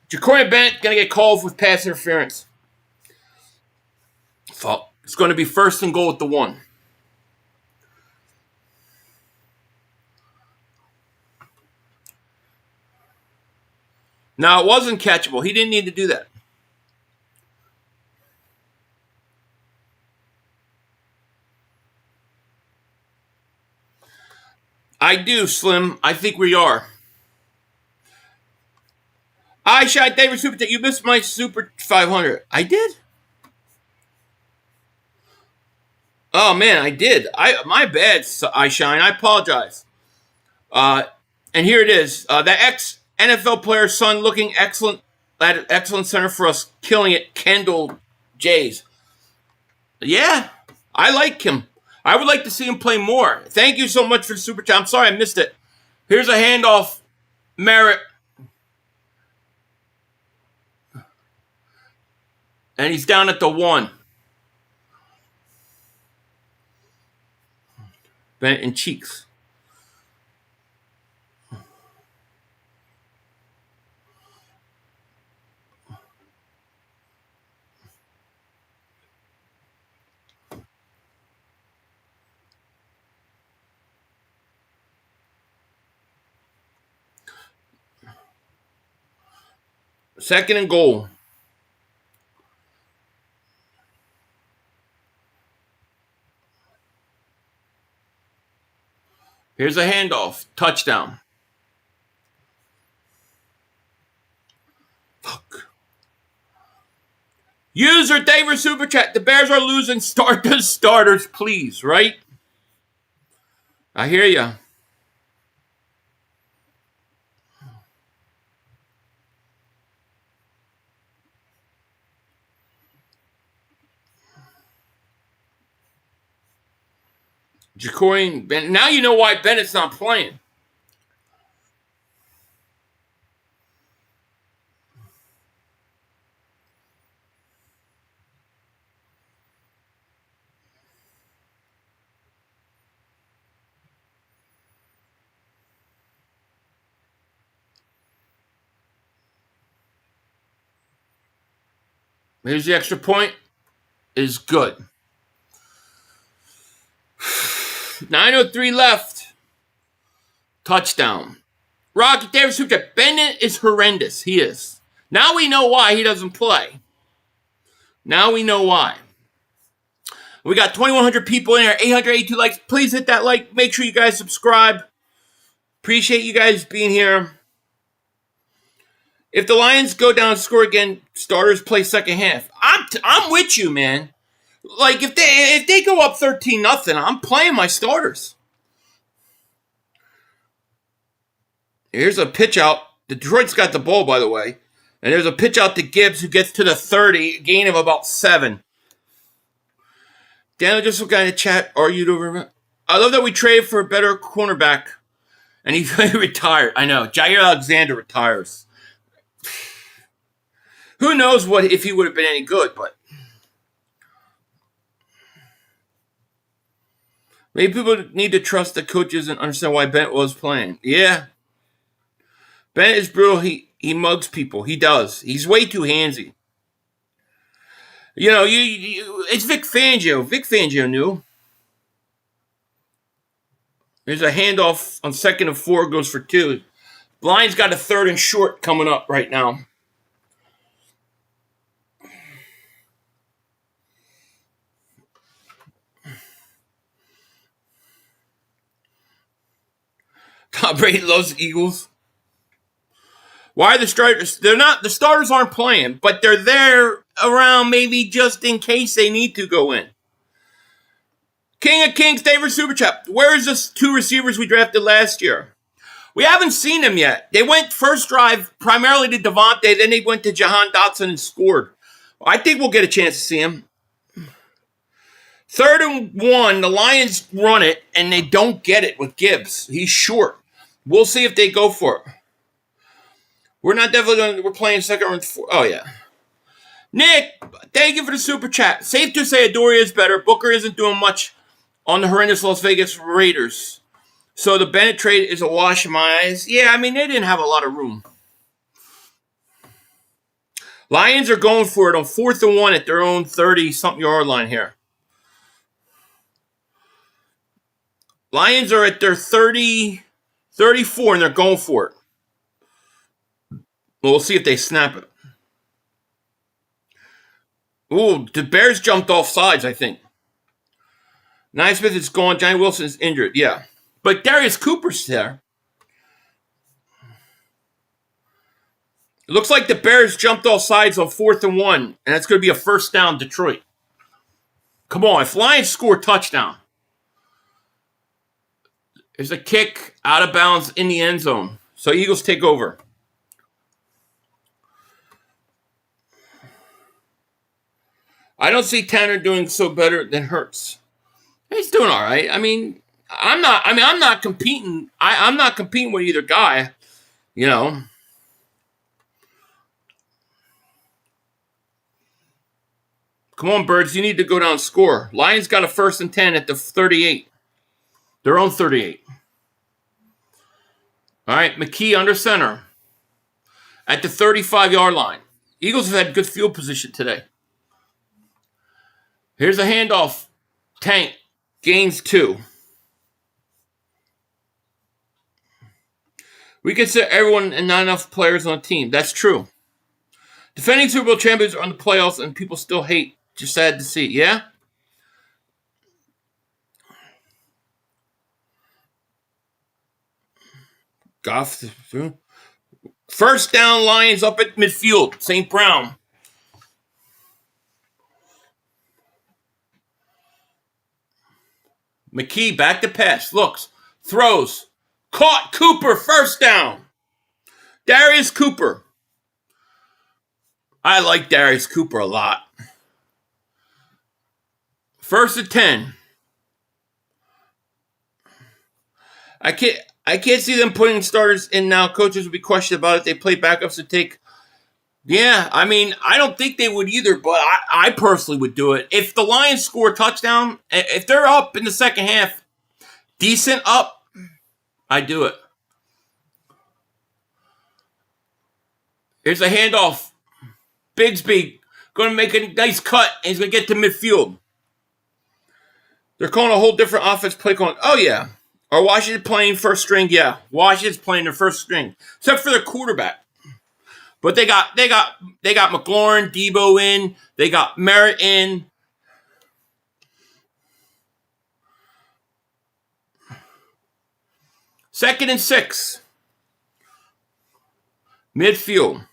Jacory Bennett going to get called with pass interference. It's going to be 1st and goal at the 1. No, it wasn't catchable. He didn't need to do that. I do, Slim. I think we are. I shot David Super. You missed my Super 500. I did? Oh, man, I did. My bad, I Shine. I apologize. And here it is. The ex-NFL player's son looking excellent at excellent center for us. Killing it. Kendall Jays. Yeah, I like him. I would like to see him play more. Thank you so much for the super chat. I'm sorry I missed it. Here's a handoff. Merritt. And he's down at the 1. Bennett and Cheeks. Second and goal. Here's a handoff. Touchdown. Fuck. User David Super Chat. The Bears are losing. Start the starters, please, right? I hear ya. Jacorian Bennett. Now you know why Bennett's not playing. Here's the extra point. Is good. 9:03 left. Touchdown. Rocky Davis Hooker. Bennett is horrendous. He is. Now we know why he doesn't play. Now we know why. We got 2,100 people in here, 882 likes. Please hit that like. Make sure you guys subscribe. Appreciate you guys being here. If the Lions go down and score again, starters play second half. I'm with you, man. Like if they go up 13-0, I'm playing my starters. Here's a pitch out. Detroit's got the ball, by the way. And there's a pitch out to Gibbs, who gets to the 30, gain of about 7. Daniel just got in the chat, argued over. I love that we traded for a better cornerback. And he retired. I know. Jair Alexander retires. Who knows what if he would have been any good, but maybe people need to trust the coaches and understand why Bennett was playing. Yeah. Bennett is brutal. He mugs people. He does. He's way too handsy. You know, it's Vic Fangio. Vic Fangio knew. There's a handoff on 2nd and 4, goes for 2. Lions got a 3rd and short coming up right now. Tom Brady loves the Eagles. Why are the starters? The starters aren't playing, but they're there around maybe just in case they need to go in. King of Kings, favorite Super Chat. Where's the 2 receivers we drafted last year? We haven't seen them yet. They went first drive primarily to Devontae, then they went to Jahan Dotson and scored. I think we'll get a chance to see him. 3rd and 1, the Lions run it, and they don't get it with Gibbs. He's short. We'll see if they go for it. We're playing 2nd and 4. Oh, yeah. Nick, thank you for the Super Chat. Safe to say Adoria is better. Booker isn't doing much on the horrendous Las Vegas Raiders. So the Bennett trade is a wash in my eyes. Yeah, I mean, they didn't have a lot of room. Lions are going for it on 4th and 1 at their own 30-something yard line here. Lions are at their 30, 34, and they're going for it. Well, we'll see if they snap it. Ooh, the Bears jumped off sides, I think. Naismith is gone. Johnny Wilson is injured. Yeah. But Darius Cooper's there. It looks like the Bears jumped off sides on 4th and 1, and that's going to be a first down, Detroit. Come on, if Lions score a touchdown. There's a kick out of bounds in the end zone. So Eagles take over. I don't see Tanner doing so better than Hurts. He's doing all right. I'm not competing. I'm not competing with either guy. You know. Come on, Birds. You need to go down and score. Lions got a 1st and 10 at the 38. Their own 38. All right, McKee under center at the 35-yard line. Eagles have had good field position today. Here's a handoff. Tank gains 2. We consider everyone and not enough players on the team. That's true. Defending Super Bowl champions are in the playoffs and people still hate. Just sad to see. Yeah? Goff. First down, Lions up at midfield. St. Brown. McKee back to pass. Looks. Throws. Caught. Cooper. First down. Darius Cooper. I like Darius Cooper a lot. First and 10. I can't see them putting starters in now. Coaches would be questioned about it. They play backups to take. Yeah, I mean, I don't think they would either, but I personally would do it. If the Lions score a touchdown, if they're up in the second half, decent up, I do it. Here's a handoff. Bigsby going to make a nice cut, and he's going to get to midfield. They're calling a whole different offense play calling. Oh, yeah. Are Washington playing first string? Yeah. Washington's playing their first string, except for their quarterback. But they got McLaurin, Debo in. They got Merritt in. Second and 6. Midfield.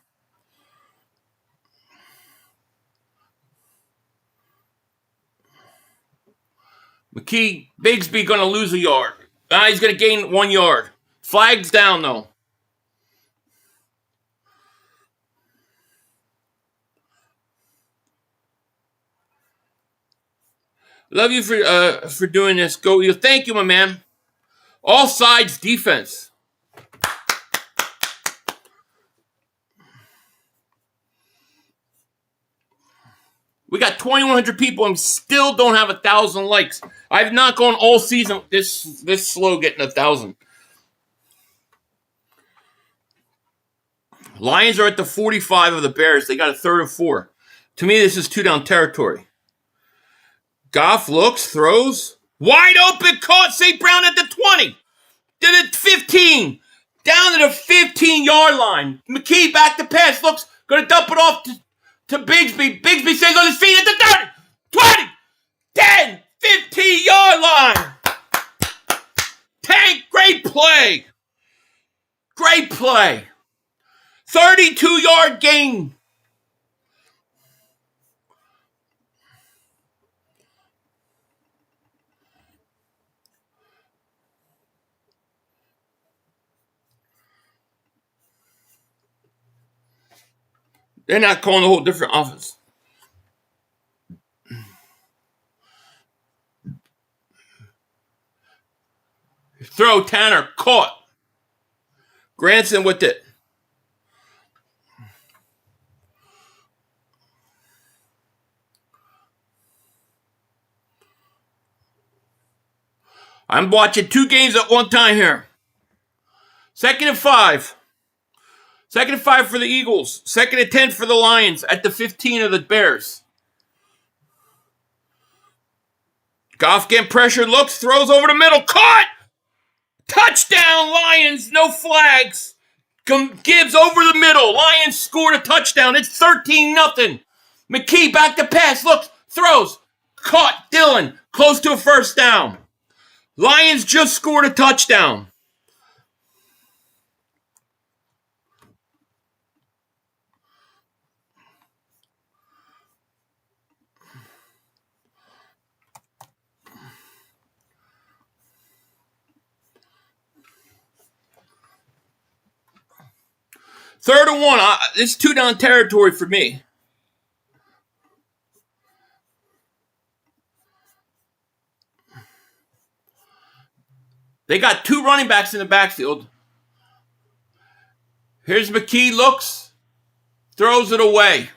McKee, Bigsby going to lose a yard. He's going to gain 1 yard. Flag's down, though. Love you for doing this. Go you. Thank you, my man. All sides defense. We got 2,100 people and still don't have 1,000 likes. I've not gone all season this slow getting 1,000. Lions are at the 45 of the Bears. They got a 3rd and 4. To me, this is 2-down territory. Goff looks, throws. Wide open, caught St. Brown at the 20. To the 15. Down to the 15-yard line. McKee back to pass. Looks, going to dump it off to Bigsby. Bigsby stays on his feet at the 30. 20. 10. 15-yard line. Tank, great play. Great play. 32-yard gain. They're not calling a whole different offense. Throw, Tanner, caught. Granson with it. I'm watching 2 games at one time here. 2nd and 5. 2nd and 5 for the Eagles. 2nd and 10 for the Lions at the 15 of the Bears. Goff getting pressured, looks, throws over the middle, caught! Touchdown, Lions, no flags. Gibbs over the middle. Lions scored a touchdown. It's 13-0. McKee back to pass, looks, throws, caught Dillon, close to a first down. Lions just scored a touchdown. Third and 1. It's 2-down territory for me. They got 2 running backs in the backfield. Here's McKee, looks, throws it away.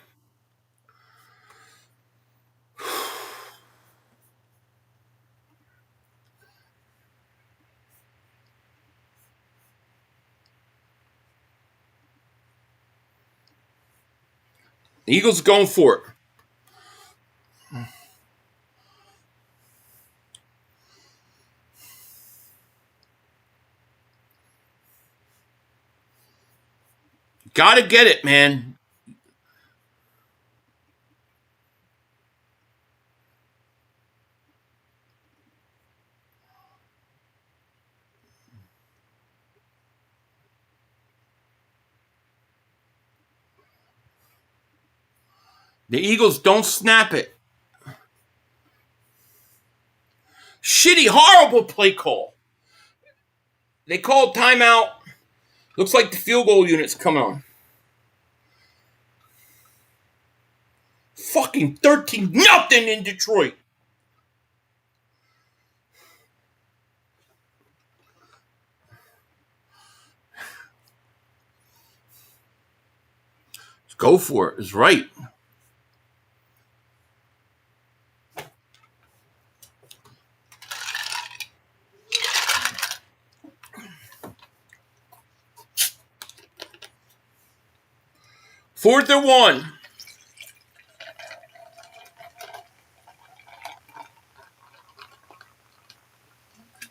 The Eagles going for it. Gotta get it, man. The Eagles don't snap it. Shitty, horrible play call. They called timeout. Looks like the field goal unit's coming on. Fucking 13-0 in Detroit. Let's go for it. It's right. Fourth and 1.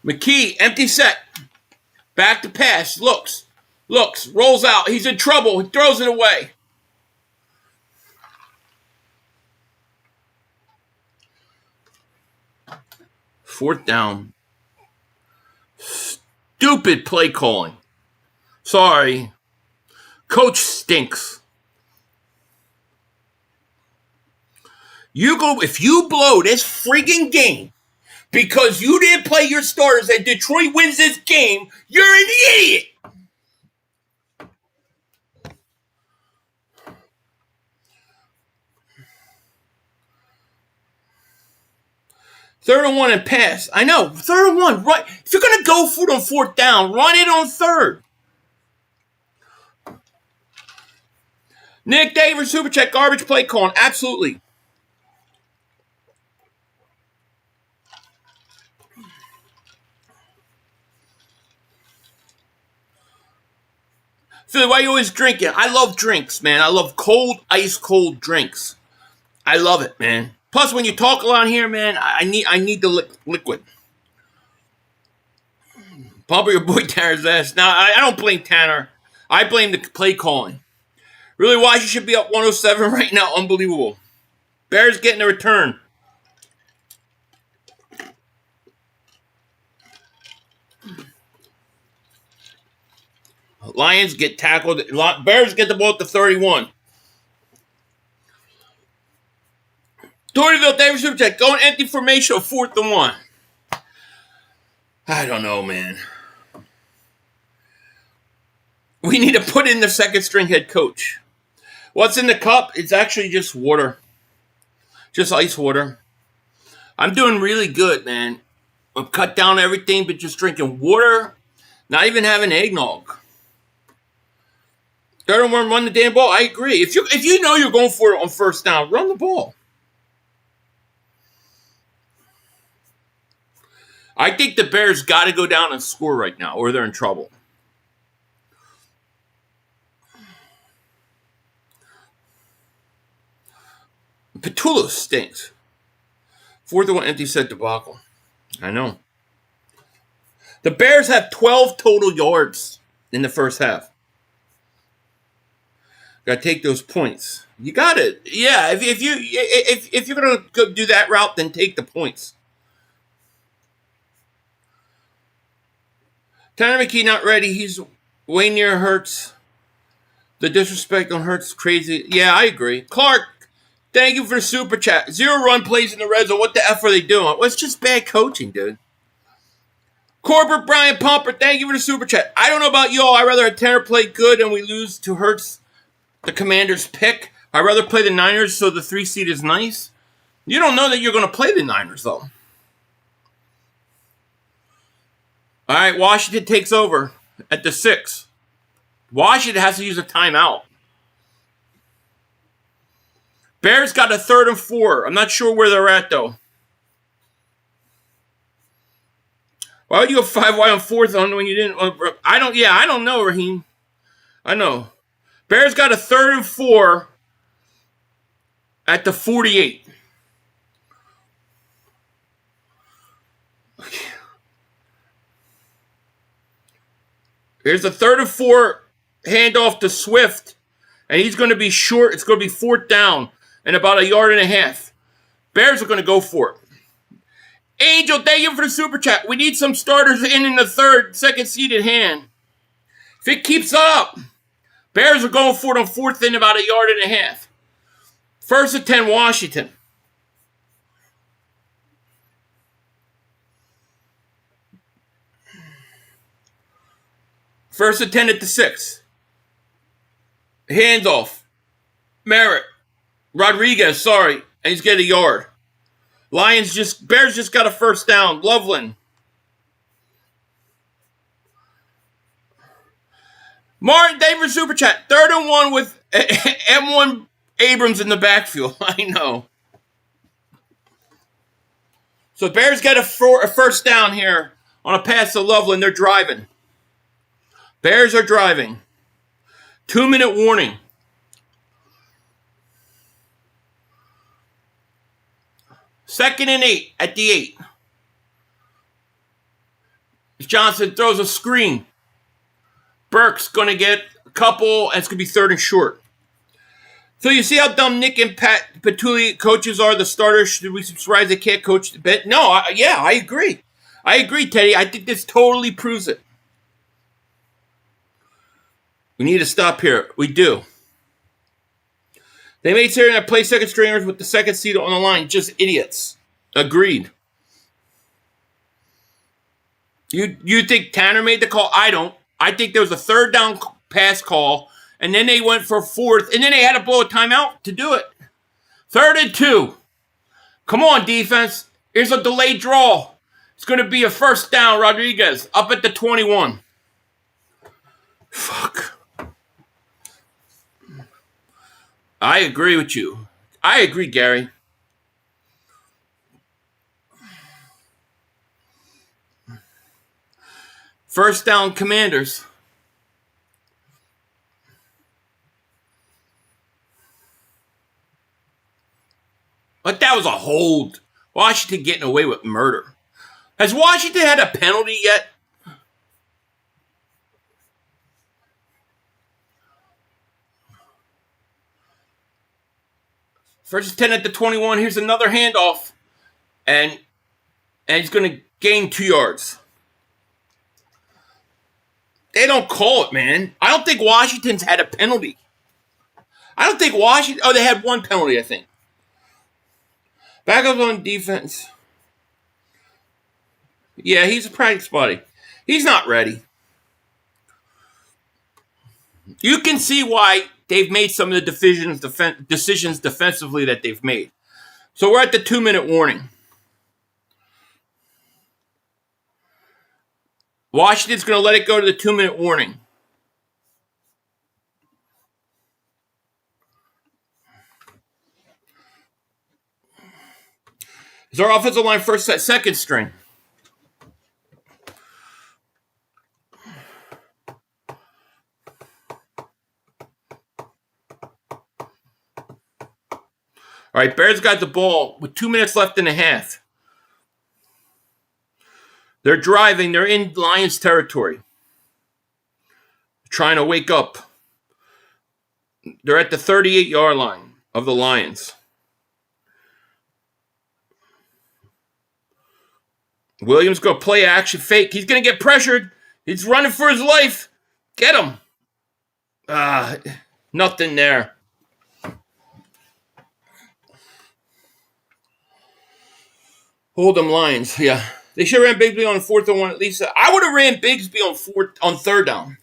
McKee, empty set. Back to pass. Looks, rolls out. He's in trouble. He throws it away. Fourth down. Stupid play calling. Sorry. Coach stinks. If you blow this freaking game because you didn't play your starters and Detroit wins this game, you're an idiot. Third and 1 and pass. I know. Third and 1. Right. If you're going to go for it on fourth down, run it on third. Nick Davis, Super Chat, garbage play calling. Absolutely. Philly, why are you always drinking? I love drinks, man. I love cold, ice cold drinks. I love it, man. Plus, when you talk a lot here, man, I need the liquid. Pump your boy Tanner's ass. Now, I don't blame Tanner. I blame the play calling. Really, Washington should be up 107 right now. Unbelievable. Bears getting a return. Lions get tackled. Bears get the ball at the 31. Dohertyville, Davis Super Chat, going empty formation, 4th and 1. I don't know, man. We need to put in the second string head coach. What's in the cup? It's actually just water. Just ice water. I'm doing really good, man. I've cut down everything but just drinking water. Not even having eggnog. Third and 1, run the damn ball. I agree. If you know you're going for it on first down, run the ball. I think the Bears got to go down and score right now, or they're in trouble. Petula stinks. 4th and 1 empty set debacle. I know. The Bears have 12 total yards in the first half. Got to take those points. You got it. Yeah, if you're gonna go do that route, then take the points. Tanner McKee not ready. He's way near Hurts. The disrespect on Hurts is crazy. Yeah, I agree. Clark, thank you for the super chat. 0 run plays in the red zone. What the F are they doing? Well, it's just bad coaching, dude. Corbett Brian Pumper, thank you for the super chat. I don't know about y'all. I'd rather a Tanner play good and we lose to Hurts, the Commanders' pick. I'd rather play the Niners so the 3 seed is nice. You don't know that you're going to play the Niners, though. All right, Washington takes over at the 6. Washington has to use a timeout. Bears got a 3rd and 4. I'm not sure where they're at, though. Why would you go 5 wide on 4th on when you didn't? I don't know, Raheem. I know. Bears got a 3rd and 4 at the 48. Here's a 3rd and 4 handoff to Swift, and he's going to be short. It's going to be 4th down and about 1.5 yards. Bears are going to go for it. Angel, thank you for the super chat. We need some starters in the second seeded hand. If it keeps up, Bears are going for it on 4th and about 1.5 yards. 1st and 10, Washington. First and 10 at the 6. Handoff. Merritt. Rodriguez, sorry. And he's getting a yard. Bears just got a first down. Loveland. Martin, thank you for Super Chat. 3rd and 1 with M1 Abrams in the backfield. I know. So Bears got a first down here on a pass to Loveland. They're driving. Bears are driving. 2-minute warning. 2nd and 8 at the 8. Johnson throws a screen. Burke's going to get a couple, and it's going to be 3rd and short. So you see how dumb Nick and Pat Patulli coaches are, the starters? Should we be surprised they can't coach the bench? No, I agree. I agree, Teddy. I think this totally proves it. We need to stop here. We do. They made certain that play second stringers with the second seed on the line. Just idiots. Agreed. You think Tanner made the call? I don't. I think there was a 3rd down pass call, and then they went for 4th, and then they had to blow a timeout to do it. 3rd and 2. Come on, defense. Here's a delayed draw. It's going to be a first down, Rodriguez, up at the 21. Fuck. I agree with you. I agree, Gary. First down, Commanders. But that was a hold. Washington getting away with murder. Has Washington had a penalty yet? First and 10 at the 21. Here's another handoff. And he's going to gain 2 yards. They don't call it, man. I don't think Washington's had a penalty. I don't think Washington... Oh, they had 1 penalty, I think. Back up on defense. Yeah, he's a practice buddy. He's not ready. You can see why they've made some of the decisions defensively that they've made. So we're at the 2-minute warning. Washington's going to let it go to the 2-minute warning. Is our offensive line second string? All right, Bears got the ball with 2 minutes left in the half. They're driving. They're in Lions territory. They're trying to wake up. They're at the 38-yard line of the Lions. Williams go play action fake. He's going to get pressured. He's running for his life. Get him. Nothing there. Hold them Lions. Yeah. They should have ran Bigsby on 4th and 1 at least. I would have ran Bigsby on 3rd down.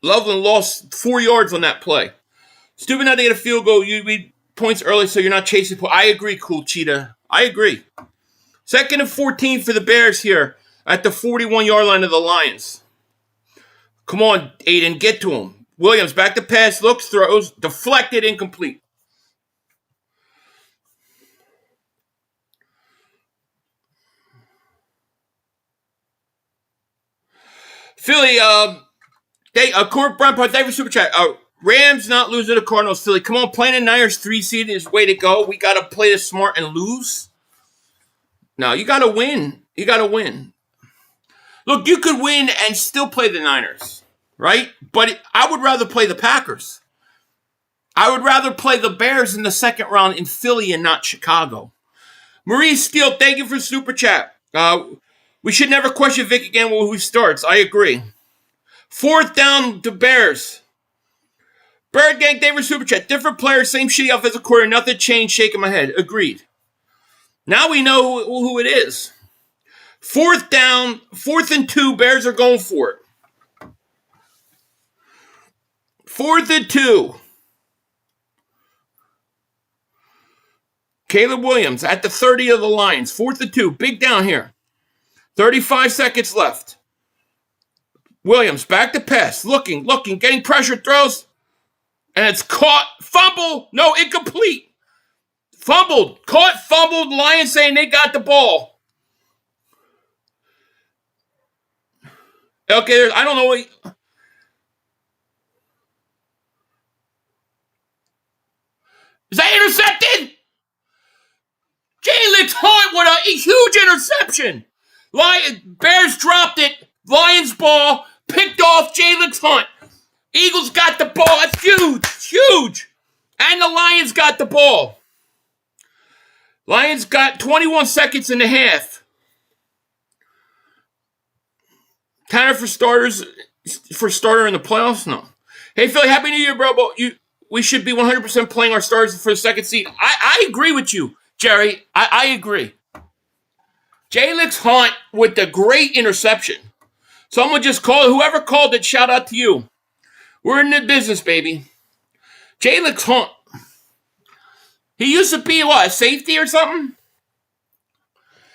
Loveland lost 4 yards on that play. Stupid not to get a field goal. You read points early so you're not chasing points. I agree, Cool Cheetah. I agree. 2nd and 14 for the Bears here at the 41-yard line of the Lions. Come on, Aiden, get to him. Williams back to pass, looks, throws, deflected, incomplete. Philly, Court Brunpart, thank you for Super Chat. Rams not losing to Cardinals. Philly, come on, playing the Niners 3 seed is way to go. We got to play this smart and lose. No, you got to win. You got to win. Look, you could win and still play the Niners, right? But I would rather play the Packers. I would rather play the Bears in the 2nd round in Philly and not Chicago. Marie Steele, thank you for Super Chat. We should never question Vic again when he starts. I agree. 4th down to Bears. Bird Gang, David Super Chat. Different players, same shitty offensive quarter. Nothing changed. Shaking my head. Agreed. Now we know who it is. 4th down, 4th and 2. Bears are going for it. 4th and 2. Caleb Williams at the 30 of the Lions. 4th and 2. Big down here. 35 seconds left. Williams back to pass. Looking, getting pressure, throws. And it's caught. Fumble. No, incomplete. Fumbled. Caught, fumbled. Lions saying they got the ball. Okay, I don't know what... Is that intercepted? Jalen Hunt with a huge interception. Bears dropped it. Lions ball. Picked off Jalen Hunt. Eagles got the ball. That's huge. Huge. And the Lions got the ball. Lions got 21 seconds in the half. Counter for starters. For starter in the playoffs? No. Hey, Philly, Happy New Year, bro. We should be 100% playing our starters for the second seed. I agree with you, Jerry. I agree. Jalen Hunt with the great interception. Someone just called. Whoever called it, shout out to you. We're in the business, baby. Jalen Hunt. He used to be, what, a safety or something?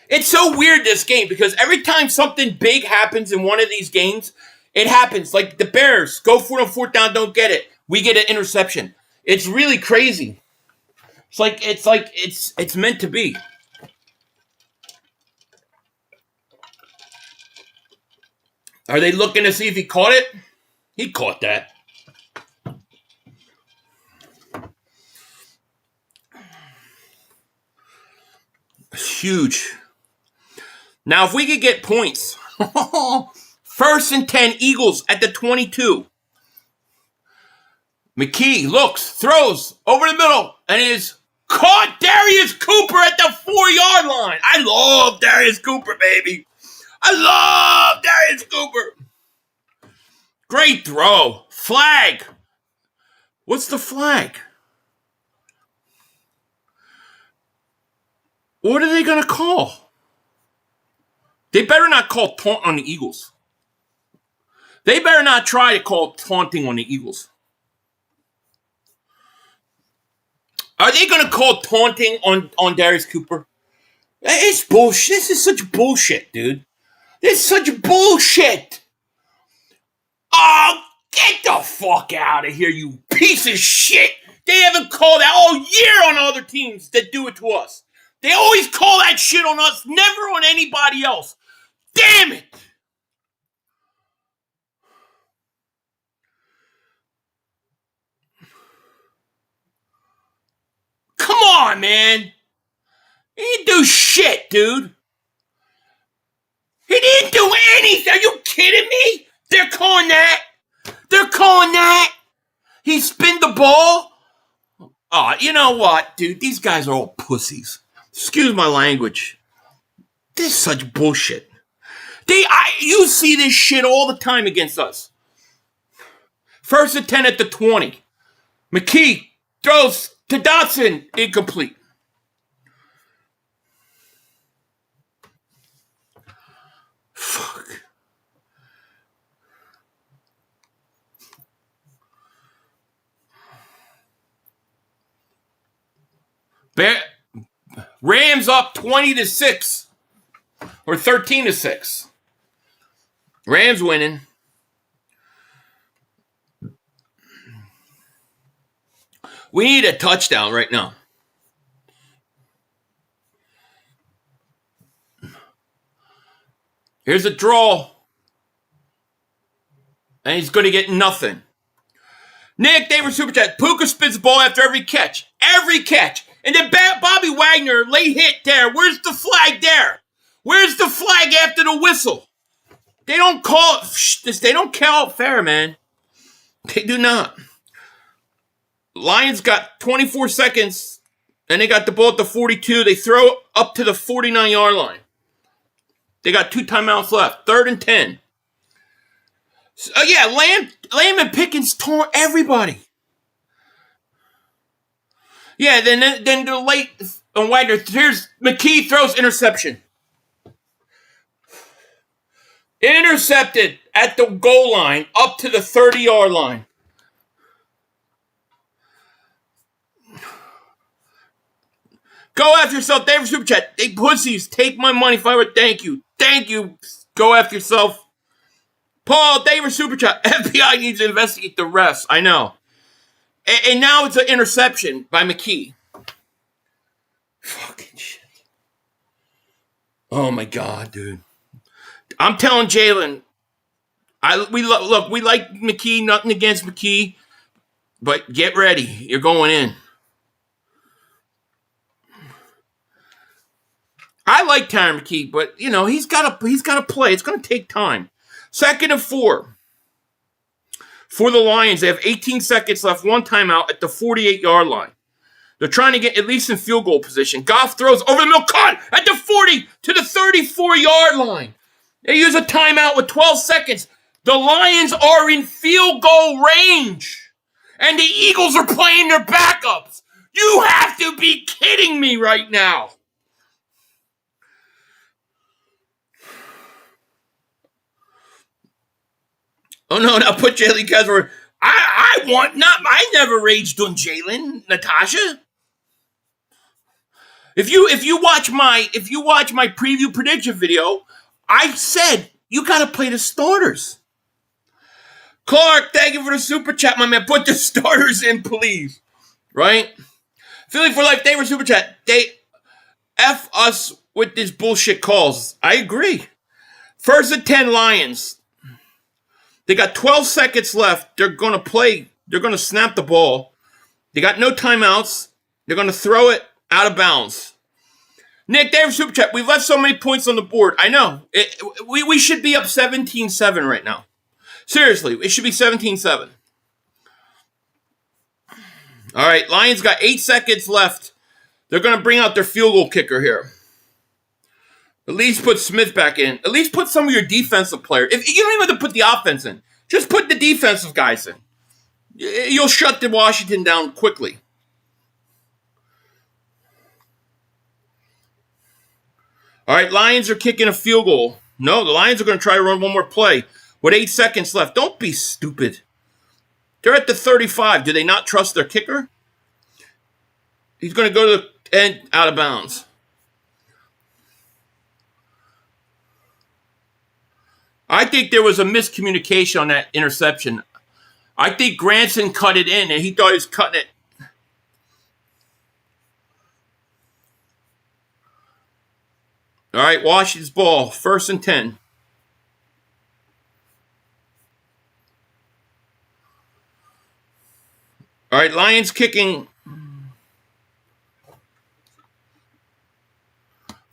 It's so weird, this game, because every time something big happens in one of these games, it happens. Like the Bears, go for it on 4th down, don't get it. We get an interception. It's really crazy. It's meant to be. Are they looking to see if he caught it? He caught that. Huge. Now, if we could get points. 1st and 10, Eagles at the 22. McKee looks, throws over the middle, and is caught. Darius Cooper at the 4-yard line. I love Darius Cooper, baby. I love Darius Cooper. Great throw. Flag. What's the flag? What are they going to call? They better not call taunt on the Eagles. They better not try to call taunting on the Eagles. Are they going to call taunting on Darius Cooper? It's bullshit. This is such bullshit, dude. This is such bullshit. Oh, get the fuck out of here, you piece of shit. They haven't called that all year on other teams that do it to us. They always call that shit on us, never on anybody else. Damn it. Come on, man. He didn't do shit, dude. He didn't do anything. Are you kidding me? They're calling that. They're calling that. He spinned the ball. Oh, you know what, dude? These guys are all pussies. Excuse my language. This is such bullshit. You see this shit all the time against us. 1st and 10 at the 20. McKee throws to Dotson. Incomplete. Fuck. Rams up 20-6 or 13-6. Rams winning. We need a touchdown right now. Here's a draw. And he's going to get nothing. Nick, David Super Chat. Puka spins the ball after every catch. Every catch. And then Bobby Wagner, late hit there. Where's the flag there? Where's the flag after the whistle? They don't call it. They don't call it fair, man. They do not. Lions got 24 seconds, and they got the ball at the 42. They throw up to the 49-yard line. They got 2 timeouts left. 3rd and 10. So, yeah, Lamb and Pickens tore everybody. Yeah, then the late and Wagner. Here's McKee throws interception. Intercepted at the goal line up to the 30-yard line. Go after yourself, David Super Chat. They pussies. Take my money if I were. Thank you. Thank you. Go after yourself. Paul, David Super Chat. FBI needs to investigate the refs. I know. And now it's an interception by McKee. Fucking shit. Oh my God, dude. I'm telling Jalen. We like McKee. Nothing against McKee, but get ready. You're going in. I like Tyron McKee, but he's got to play. It's going to take time. 2nd and 4 for the Lions. They have 18 seconds left. One timeout at the 48-yard line. They're trying to get at least in field goal position. Goff throws over the middle, caught at the 40 to the 34-yard line. They use a timeout with 12 seconds. The Lions are in field goal range, and the Eagles are playing their backups. You have to be kidding me right now. Oh no! Now put Jalen Casper. I never raged on Jalen, Natasha. If you watch my preview prediction video, I said you got to play the starters. Clark, thank you for the super chat, my man. Put the starters in, please. Right? Philly for life. They were super chat. They F us with this bullshit calls. I agree. 1st and 10 Lions. They got 12 seconds left. They're going to play. They're going to snap the ball. They got no timeouts. They're going to throw it out of bounds. Nick, David Super Chat. We've left so many points on the board. I know. We should be up 17-7 right now. Seriously, it should be 17-7. All right, Lions got 8 seconds left. They're going to bring out their field goal kicker here. At least put Smith back in. At least put some of your defensive players. If you don't even have to put the offense in, just put the defensive guys in. You'll shut the Washington down quickly. All right, Lions are kicking a field goal. No, the Lions are going to try to run one more play with 8 seconds left. Don't be stupid. They're at the 35. Do they not trust their kicker? He's going to go to the end out of bounds. I think there was a miscommunication on that interception. I think Granson cut it in, and he thought he was cutting it. All right, Washington's ball. 1st and 10. All right, Lions kicking.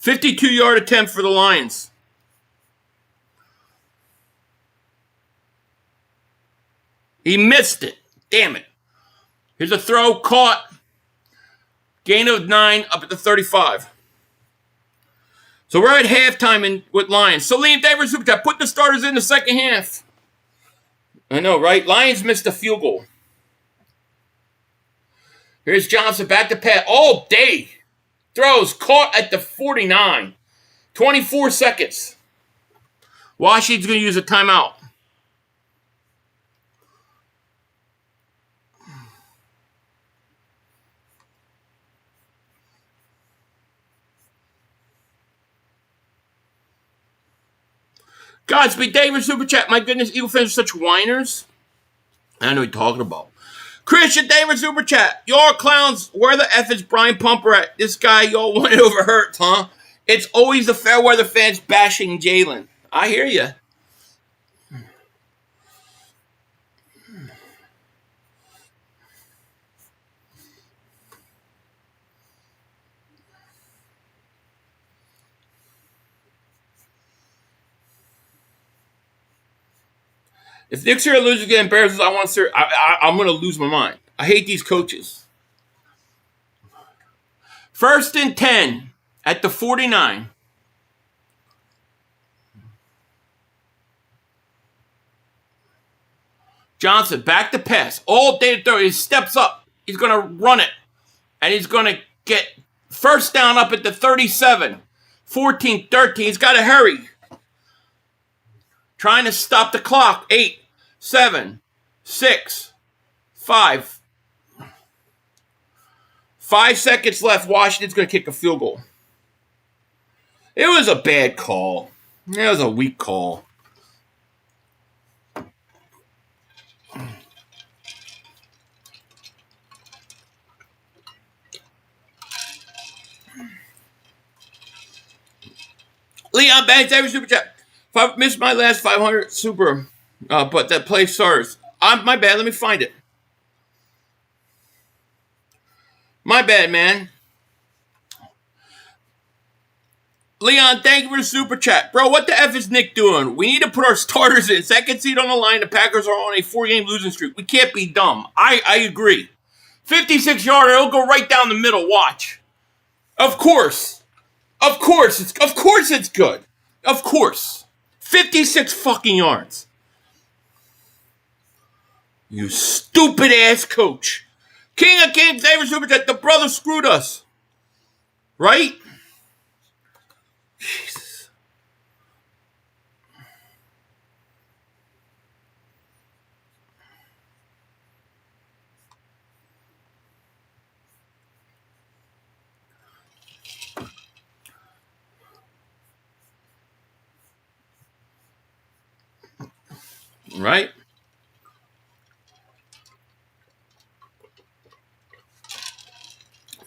52-yard attempt for the Lions. He missed it. Damn it. Here's a throw, caught. Gain of 9 up at the 35. So we're at halftime with Lions. Salim Davis, put the starters in the second half. I know, right? Lions missed a field goal. Here's Johnson back to pass all day. Throws caught at the 49. 24 seconds. Washington's going to use a timeout. Godspeed, David Super Chat. My goodness, Eagle fans are such whiners. I know what you're talking about. Christian David Super Chat. Y'all clowns, where the F is Brian Pumper at? This guy y'all wanted over Hurts, huh? It's always the fair weather fans bashing Jalen. I hear you. If Knicks are losing against Bears, I'm going to lose my mind. I hate these coaches. 1st and 10 at the 49. Johnson back to pass. All day to throw. He steps up. He's going to run it. And he's going to get first down up at the 37. 14, 13. He's got to hurry. Trying to stop the clock. 8, 7, 6, 5. 5 seconds left. Washington's going to kick a field goal. It was a bad call. It was a weak call. Leon Banks, every super chat. If I missed my last 500 super, but that play starters. My bad. Let me find it. My bad, man. Leon, thank you for the super chat. Bro, what the F is Nick doing? We need to put our starters in. Second seed on the line. The Packers are on a 4-game losing streak. We can't be dumb. I agree. 56-yarder. It'll go right down the middle. Watch. Of course. Of course it's good. Of course. 56 fucking yards. You stupid ass coach. King of Kings, David Super Chat, the brother screwed us. Right? Jesus. Right?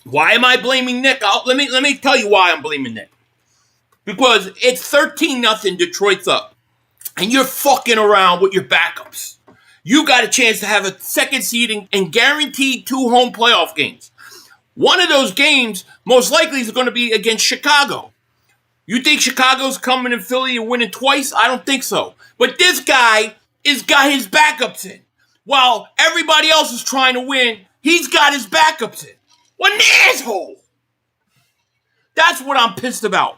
Why am I blaming Nick? Let me tell you why I'm blaming Nick. Because it's 13-0, Detroit's up. And you're fucking around with your backups. You got a chance to have a second seed and guaranteed 2 home playoff games. One of those games, most likely, is going to be against Chicago. You think Chicago's coming in Philly and winning twice? I don't think so. But this guy has got his backups in. While everybody else is trying to win, he's got his backups in. What an asshole! That's what I'm pissed about.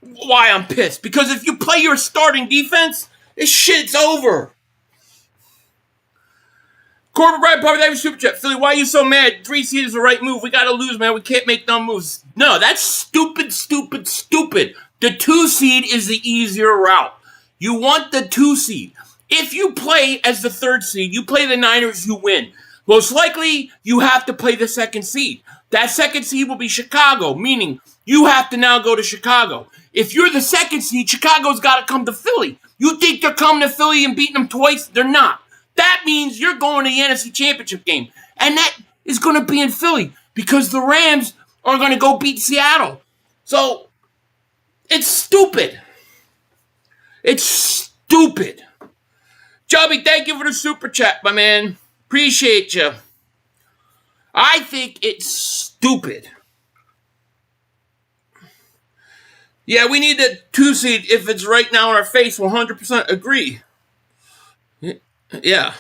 Why I'm pissed. Because if you play your starting defense, this shit's over. Corbin Brad, Papa David Super Chat. Philly, why are you so mad? 3 seed is the right move. We gotta lose, man. We can't make dumb moves. No, that's stupid. The 2 seed is the easier route. You want the 2 seed. If you play as the 3rd seed, you play the Niners, you win. Most likely, you have to play the 2nd seed. That 2nd seed will be Chicago, meaning you have to now go to Chicago. If you're the 2nd seed, Chicago's got to come to Philly. You think they're coming to Philly and beating them twice? They're not. That means you're going to the NFC Championship game. And that is going to be in Philly because the Rams are going to go beat Seattle. So, it's stupid. It's stupid. Chubby, thank you for the super chat, my man. Appreciate you. I think it's stupid. Yeah, we need the 2 seed if it's right now in our face. 100% agree. Yeah.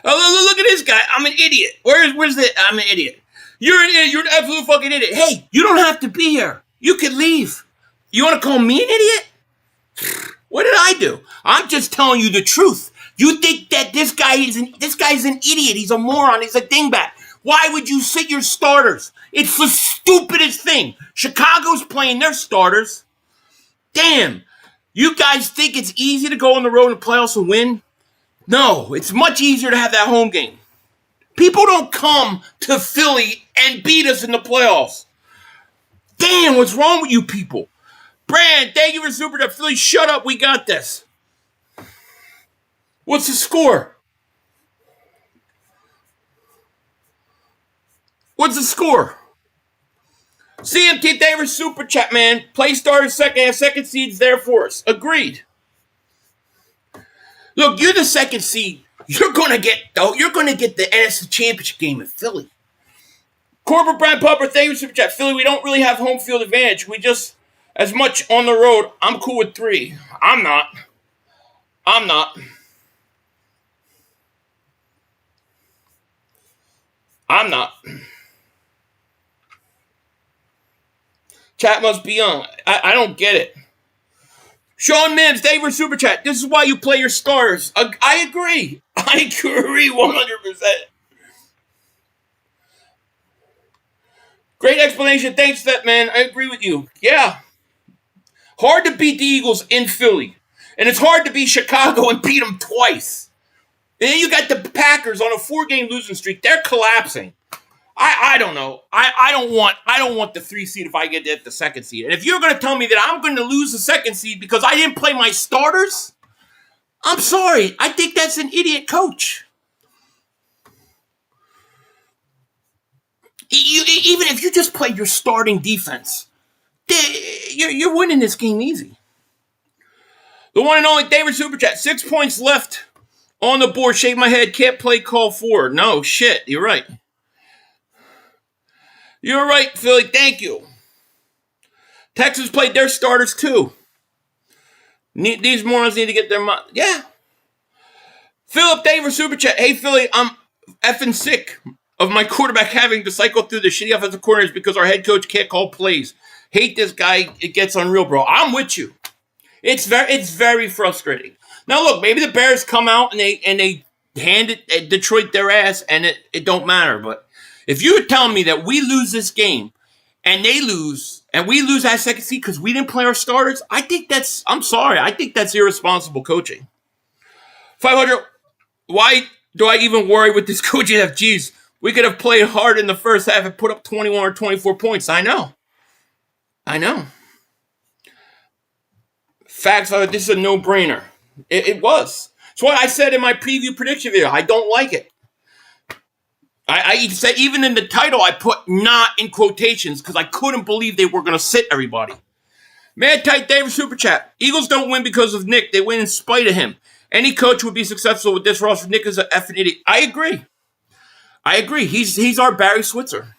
Oh, look at this guy. I'm an idiot. Where's the... I'm an idiot. You're an idiot. You're an absolute fucking idiot. Hey, you don't have to be here. You can leave. You want to call me an idiot? What did I do? I'm just telling you the truth. You think that this guy's an idiot. He's a moron. He's a dingbat. Why would you sit your starters? It's the stupidest thing. Chicago's playing their starters. Damn. You guys think it's easy to go on the road and playoffs and win? No, it's much easier to have that home game. People don't come to Philly and beat us in the playoffs. Damn, what's wrong with you people? Brand, thank you for super chat. Philly, shut up. We got this. What's the score? What's the score? CMT, thank you for super chat, man. Play starter second seed's there for us. Agreed. Look, you're the 2nd seed. You're gonna get the NFC Championship game in Philly. Corbett Brand Pupper, thank you for super chat. Philly, we don't really have home field advantage. We just as much on the road. I'm cool with 3. I'm not. Chat must be on. I don't get it. Sean Mims, thank you for super chat. This is why you play your starters. I agree. I agree 100%. Great explanation. Thanks for that, man. I agree with you. Yeah. Hard to beat the Eagles in Philly. And it's hard to beat Chicago and beat them twice. And then you got the Packers on a 4-game losing streak. They're collapsing. I don't know. I don't want the 3 seed if I get the 2nd seed. And if you're going to tell me that I'm going to lose the 2nd seed because I didn't play my starters, I'm sorry. I think that's an idiot coach. Even if you just play your starting defense, you're winning this game easy. The one and only David Super Chat, 6 points left on the board. Shake my head. Can't play call 4. No, shit. You're right. You're right, Philly. Thank you. Texas played their starters too. These morons need to get their money. Yeah. Philip Davis Super Chat. Hey, Philly, I'm effing sick of my quarterback having to cycle through the shitty offensive corners because our head coach can't call plays. Hate this guy. It gets unreal, bro. I'm with you. It's very frustrating. Now, look, maybe the Bears come out and they hand it Detroit their ass and it don't matter, but if you're telling me that we lose this game and they lose and we lose that 2nd seed because we didn't play our starters, I'm sorry. I think that's irresponsible coaching. 500, why do I even worry with this coaching FGs? We could have played hard in the first half and put up 21 or 24 points. I know. Facts are this is a no-brainer. It was. That's why I said in my preview prediction video, I don't like it. I said even in the title, I put not in quotations because I couldn't believe they were going to sit everybody. Mad Tight David Super Chat. Eagles don't win because of Nick. They win in spite of him. Any coach would be successful with this roster. Nick is an effing idiot. I agree. He's our Barry Switzer.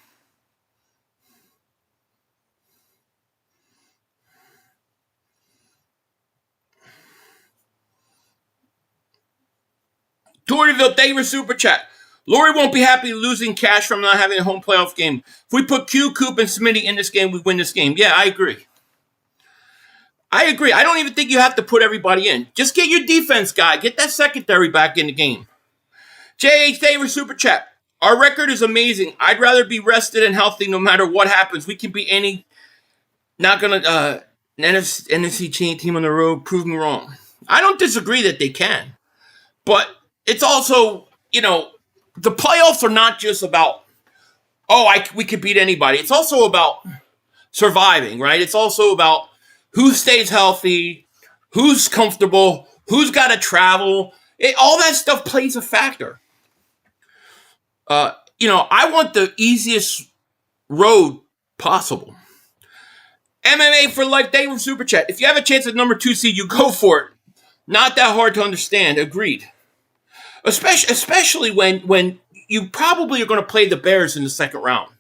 Tortyville David Super Chat. Lori won't be happy losing cash from not having a home playoff game. If we put Q, Coop, and Smitty in this game, we win this game. Yeah, I agree. I don't even think you have to put everybody in. Just get your defense guy. Get that secondary back in the game. JH David Super Chat. Our record is amazing. I'd rather be rested and healthy no matter what happens. We can beat any, not going to, NFC team on the road. Prove me wrong. I don't disagree that they can. But it's also, the playoffs are not just about, we could beat anybody. It's also about surviving, right? It's also about who stays healthy, who's comfortable, who's got to travel. All that stuff plays a factor. I want the easiest road possible. MMA for life, David Super Chat. If you have a chance at number 2 seed, you go for it. Not that hard to understand. Agreed. Especially when you probably are going to play the Bears in the 2nd round.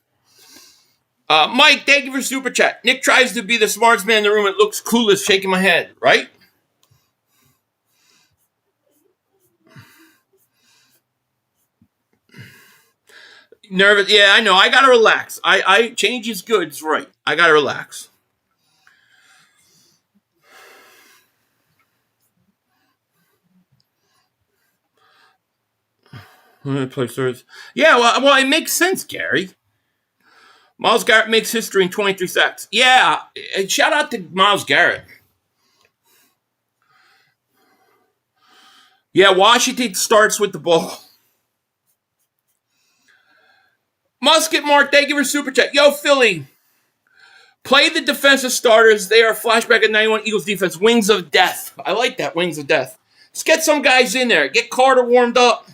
Mike, thank you for Super Chat. Nick tries to be the smartest man in the room. It looks coolest shaking my head, right? Nervous. Yeah, I know. I got to relax. Change is good. It's right. I got to relax. Yeah, well, it makes sense, Gary. Myles Garrett makes history in 23 sacks. Yeah, shout out to Myles Garrett. Yeah, Washington starts with the ball. Musket Mark, thank you for Super Chat. Yo, Philly, play the defensive starters. They are flashback at 91 Eagles defense. Wings of death. I like that, wings of death. Let's get some guys in there. Get Carter warmed up.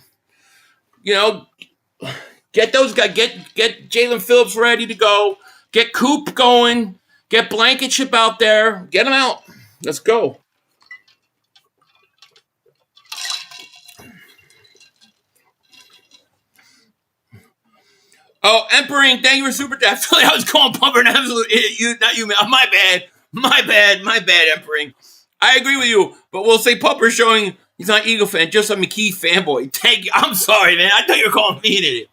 Get those guys. Get Jalen Phillips ready to go. Get Coop going. Get Blankenship out there. Get them out. Let's go. Oh, Emperor, thank you for Super Chat. I feel like I was calling Pumper an absolute idiot. Not you, man. My bad, Emperor. I agree with you, but we'll say Pumper showing he's not an Eagle fan, just a McKee fanboy. Thank you. I'm sorry, man. I thought you were calling me an idiot.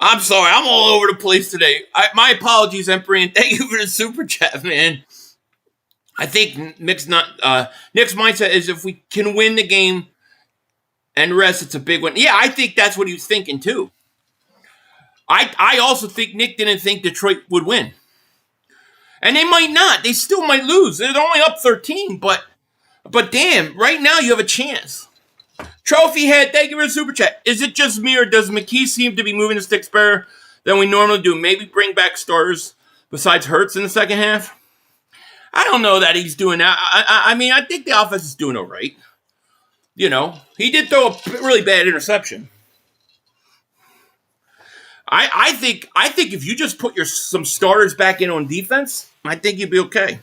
I'm sorry. I'm all over the place today. My apologies, Emperor. Thank you for the Super Chat, man. I think Nick's mindset is if we can win the game and rest, it's a big one. Yeah, I think that's what he was thinking, too. I also think Nick didn't think Detroit would win. And they might not. They still might lose. They're only up 13, but damn, right now you have a chance. Trophy Head, thank you for the super chat. Is it just me or does McKee seem to be moving the sticks better than we normally do? Maybe bring back starters besides Hurts in the second half? I don't know that he's doing that. I mean, I think the offense is doing all right. You know, he did throw a really bad interception. I think if you just put some starters back in on defense, I think you'd be okay.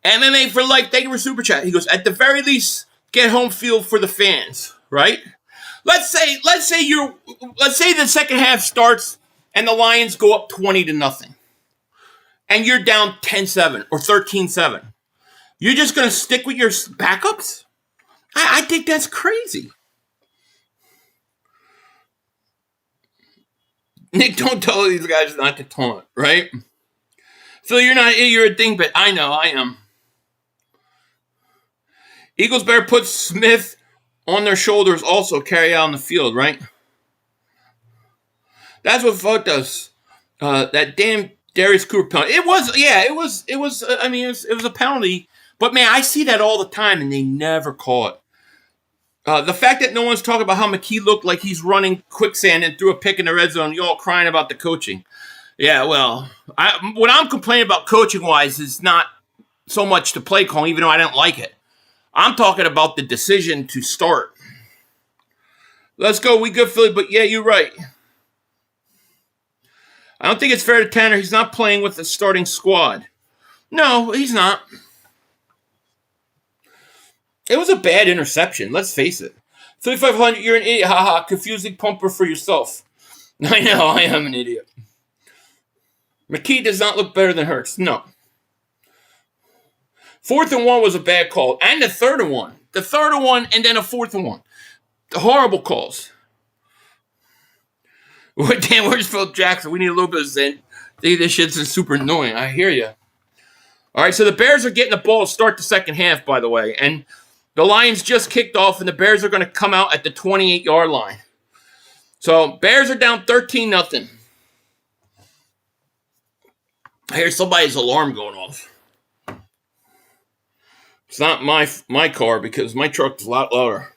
MMA for life, thank you for super chat. He goes, at the very least, get home field for the fans, right? Let's say the second half starts and the Lions go up 20-0. And you're down 10-7 or 13-7. You're just going to stick with your backups? I think that's crazy. Nick, don't tell these guys not to taunt, right? Phil, you're a dingbat. I know, I am. Eagles better put Smith on their shoulders also, carry out on the field, right? That's what Fuck does. That damn Darius Cooper penalty. It was a penalty. But man, I see that all the time and they never call it. The fact that no one's talking about how McKee looked like he's running quicksand and threw a pick in the red zone, you all crying about the coaching. Yeah, well, what I'm complaining about coaching-wise is not so much the play calling, even though I didn't like it. I'm talking about the decision to start. Let's go. We good, Philly, but yeah, you're right. I don't think it's fair to Tanner. He's not playing with the starting squad. No, he's not. It was a bad interception. Let's face it. 3,500, you're an idiot. Haha, confusing pumper for yourself. I know, I am an idiot. McKee does not look better than Hurts. No. 4th and 1 was a bad call. And the 3rd and 1. The 3rd and 1 and then a 4th and 1. The horrible calls. Damn, where's Phil Jackson? We need a little bit of zen. This shit's super annoying. I hear you. All right, so the Bears are getting the ball to start the second half, by the way. And the Lions just kicked off, and the Bears are going to come out at the 28-yard line. So, Bears are down 13-0. I hear somebody's alarm going off. It's not my car because my truck is a lot louder.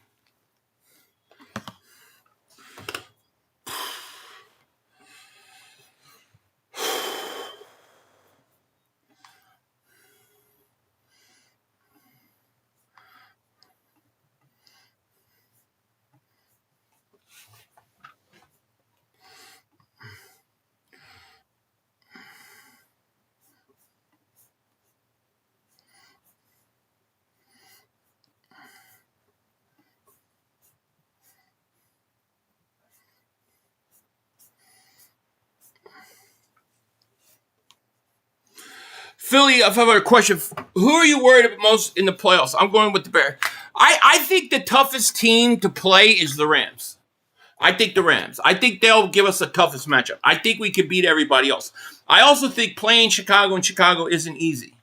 Philly, if I have a question, who are you worried about most in the playoffs? I'm going with the Bears. I think the toughest team to play is the Rams. I think the Rams. I think they'll give us the toughest matchup. I think we can beat everybody else. I also think playing Chicago in Chicago isn't easy.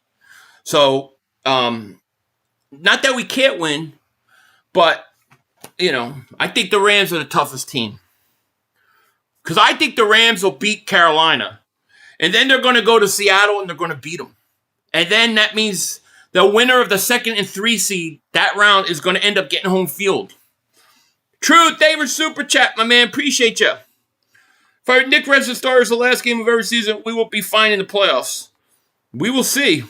So, not that we can't win, but, I think the Rams are the toughest team. Because I think the Rams will beat Carolina. And then they're going to go to Seattle and they're going to beat them. And then that means the winner of the 2nd and 3 seed, that round, is going to end up getting home field. True, David Super Chat, my man. Appreciate you. If Nick Redson starters the last game of every season, we will be fine in the playoffs. We will see.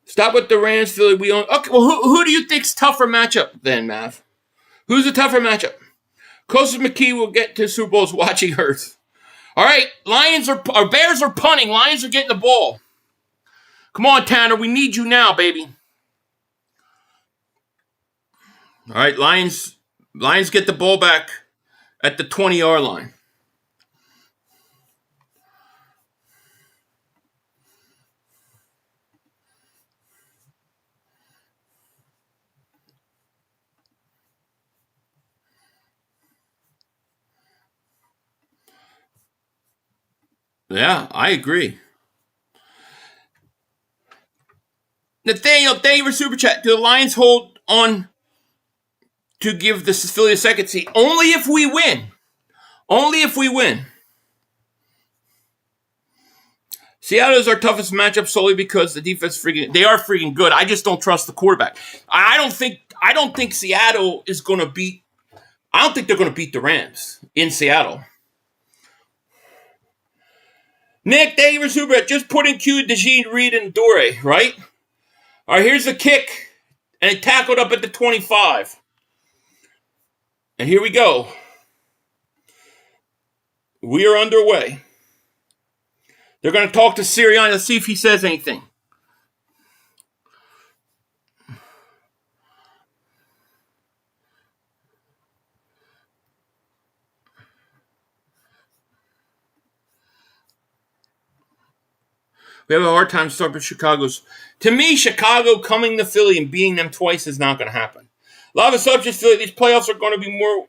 Stop with the Rams, Philly. Okay, well, who do you think's tougher matchup then, Mav? Who's the tougher matchup? Closest McKee will get to Super Bowls watching Hurts. All right, Bears are punting. Lions are getting the ball. Come on, Tanner. We need you now, baby. All right, Lions get the ball back at the 20-yard line. Yeah, I agree. Nathaniel, thank you for Super Chat. Do the Lions hold on to give the Philly a second seat? Only if we win. Only if we win. Seattle is our toughest matchup solely because the defense they are freaking good. I just don't trust the quarterback. I don't think Seattle is going to beat. I don't think they're going to beat the Rams in Seattle. Nick, thank you for Super Chat. Just put in Q, DeJean, Reed, and Dore, right? All right, here's the kick. And it tackled up at the 25. And here we go. We are underway. They're going to talk to Sirianni. Let's see if he says anything. We have a hard time starting with Chicago's. To me, Chicago coming to Philly and beating them twice is not going to happen. A lot of assumptions feel like these playoffs are going to be more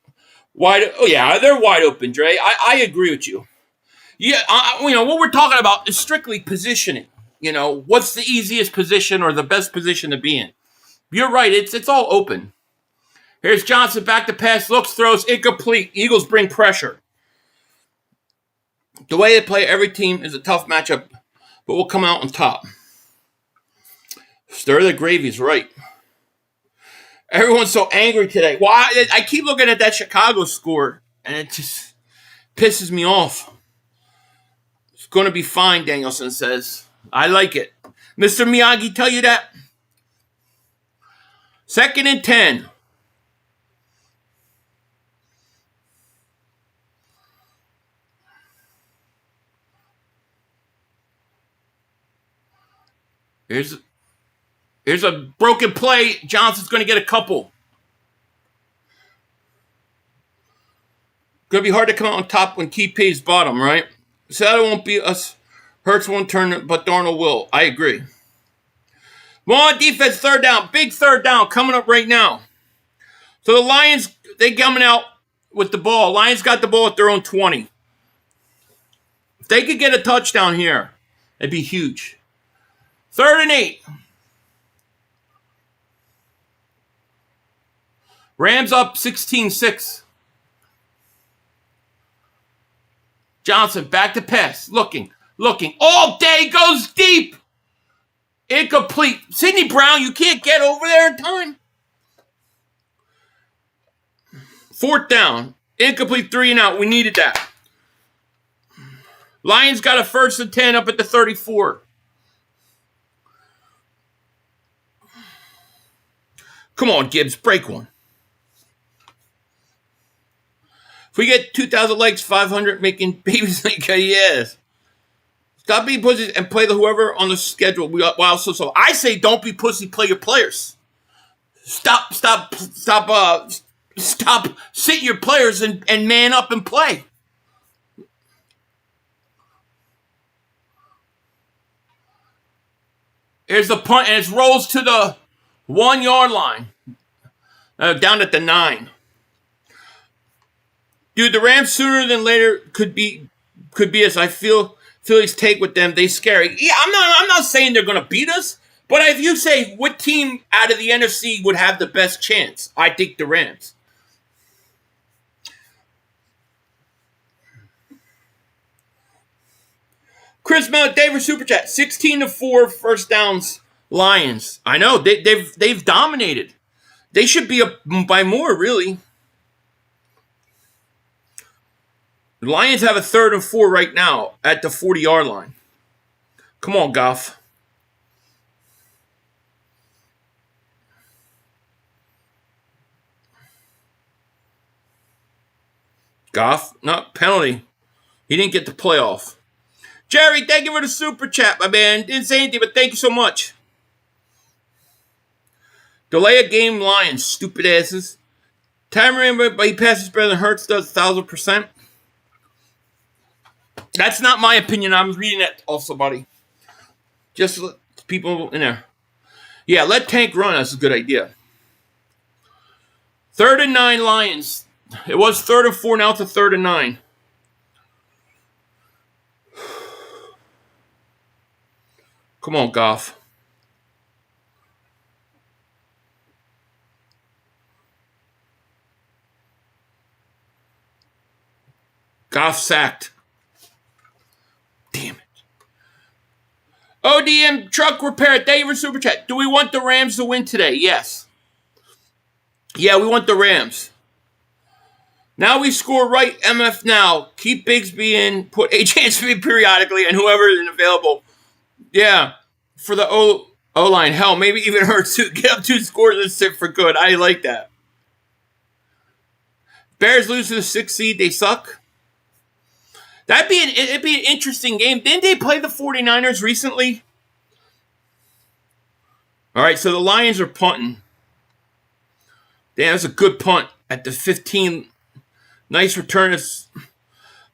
wide. Oh, yeah, they're wide open, Dre. I agree with you. Yeah, what we're talking about is strictly positioning. What's the easiest position or the best position to be in? You're right. It's all open. Here's Johnson back to pass, looks, throws, incomplete. Eagles bring pressure. The way they play every team is a tough matchup, but we'll come out on top. Stir the gravy's right. Everyone's so angry today. Well, I keep looking at that Chicago score, and it just pisses me off. It's going to be fine, Danielson says. I like it. Mr. Miyagi tell you that? 2nd and 10. Here's a broken play. Johnson's going to get a couple. Going to be hard to come out on top when KP's bottom, right? Seattle won't beat us. Hurts won't turn, but Darnold will. I agree. Well, on defense, 3rd down. Big 3rd down coming up right now. So the Lions, they coming out with the ball. Lions got the ball at their own 20. If they could get a touchdown here, it'd be huge. 3rd and 8. Rams up 16-6. Johnson back to pass. Looking. All day goes deep. Incomplete. Sidney Brown, you can't get over there in time. 4th down. Incomplete 3 and out. We needed that. Lions got a 1st and 10 up at the 34. Come on, Gibbs. Break one. If we get 2,000 likes, 500 making babies like yes. Stop being pussy and play whoever on the schedule. So I say don't be pussy, play your players. Stop sitting your players and man up and play. Here's the punt, and it rolls to the 1-yard line. Down at the 9. Dude, the Rams sooner than later could be as I feel Philly's take with them. They scary. Yeah, I'm not saying they're gonna beat us, but if you say what team out of the NFC would have the best chance, I think the Rams. Chris Miller, David Super Chat, 16-4 1st downs Lions. I know they've dominated. They should be up by more, really. The Lions have a 3rd and 4 right now at the 40-yard line. Come on, Goff. Goff, not penalty. He didn't get the playoff. Jerry, thank you for the super chat, my man. Didn't say anything, but thank you so much. Delay a game, Lions, stupid asses. Tyron, but he passes better than Hurts does, 1,000%. That's not my opinion. I'm reading that off somebody. Just people in there. Yeah, let Tank run. That's a good idea. 3rd and 9 Lions. It was 3rd and 4. Now it's a 3rd and 9. Come on, Goff. Goff sacked. Damn it. ODM truck repair. Thank you for super chat. Do we want the Rams to win today? Yes. Yeah, we want the Rams. Now we score right, MF now. Keep Bigsby in. Put HHB periodically and whoever is available. Yeah. For the O-line. Hell, maybe even Hurts to get up 2 scores and sit for good. I like that. Bears lose to the 6th seed. They suck. It'd be an interesting game. Didn't they play the 49ers recently? All right, so the Lions are punting. Damn, that's a good punt at the 15. Nice return.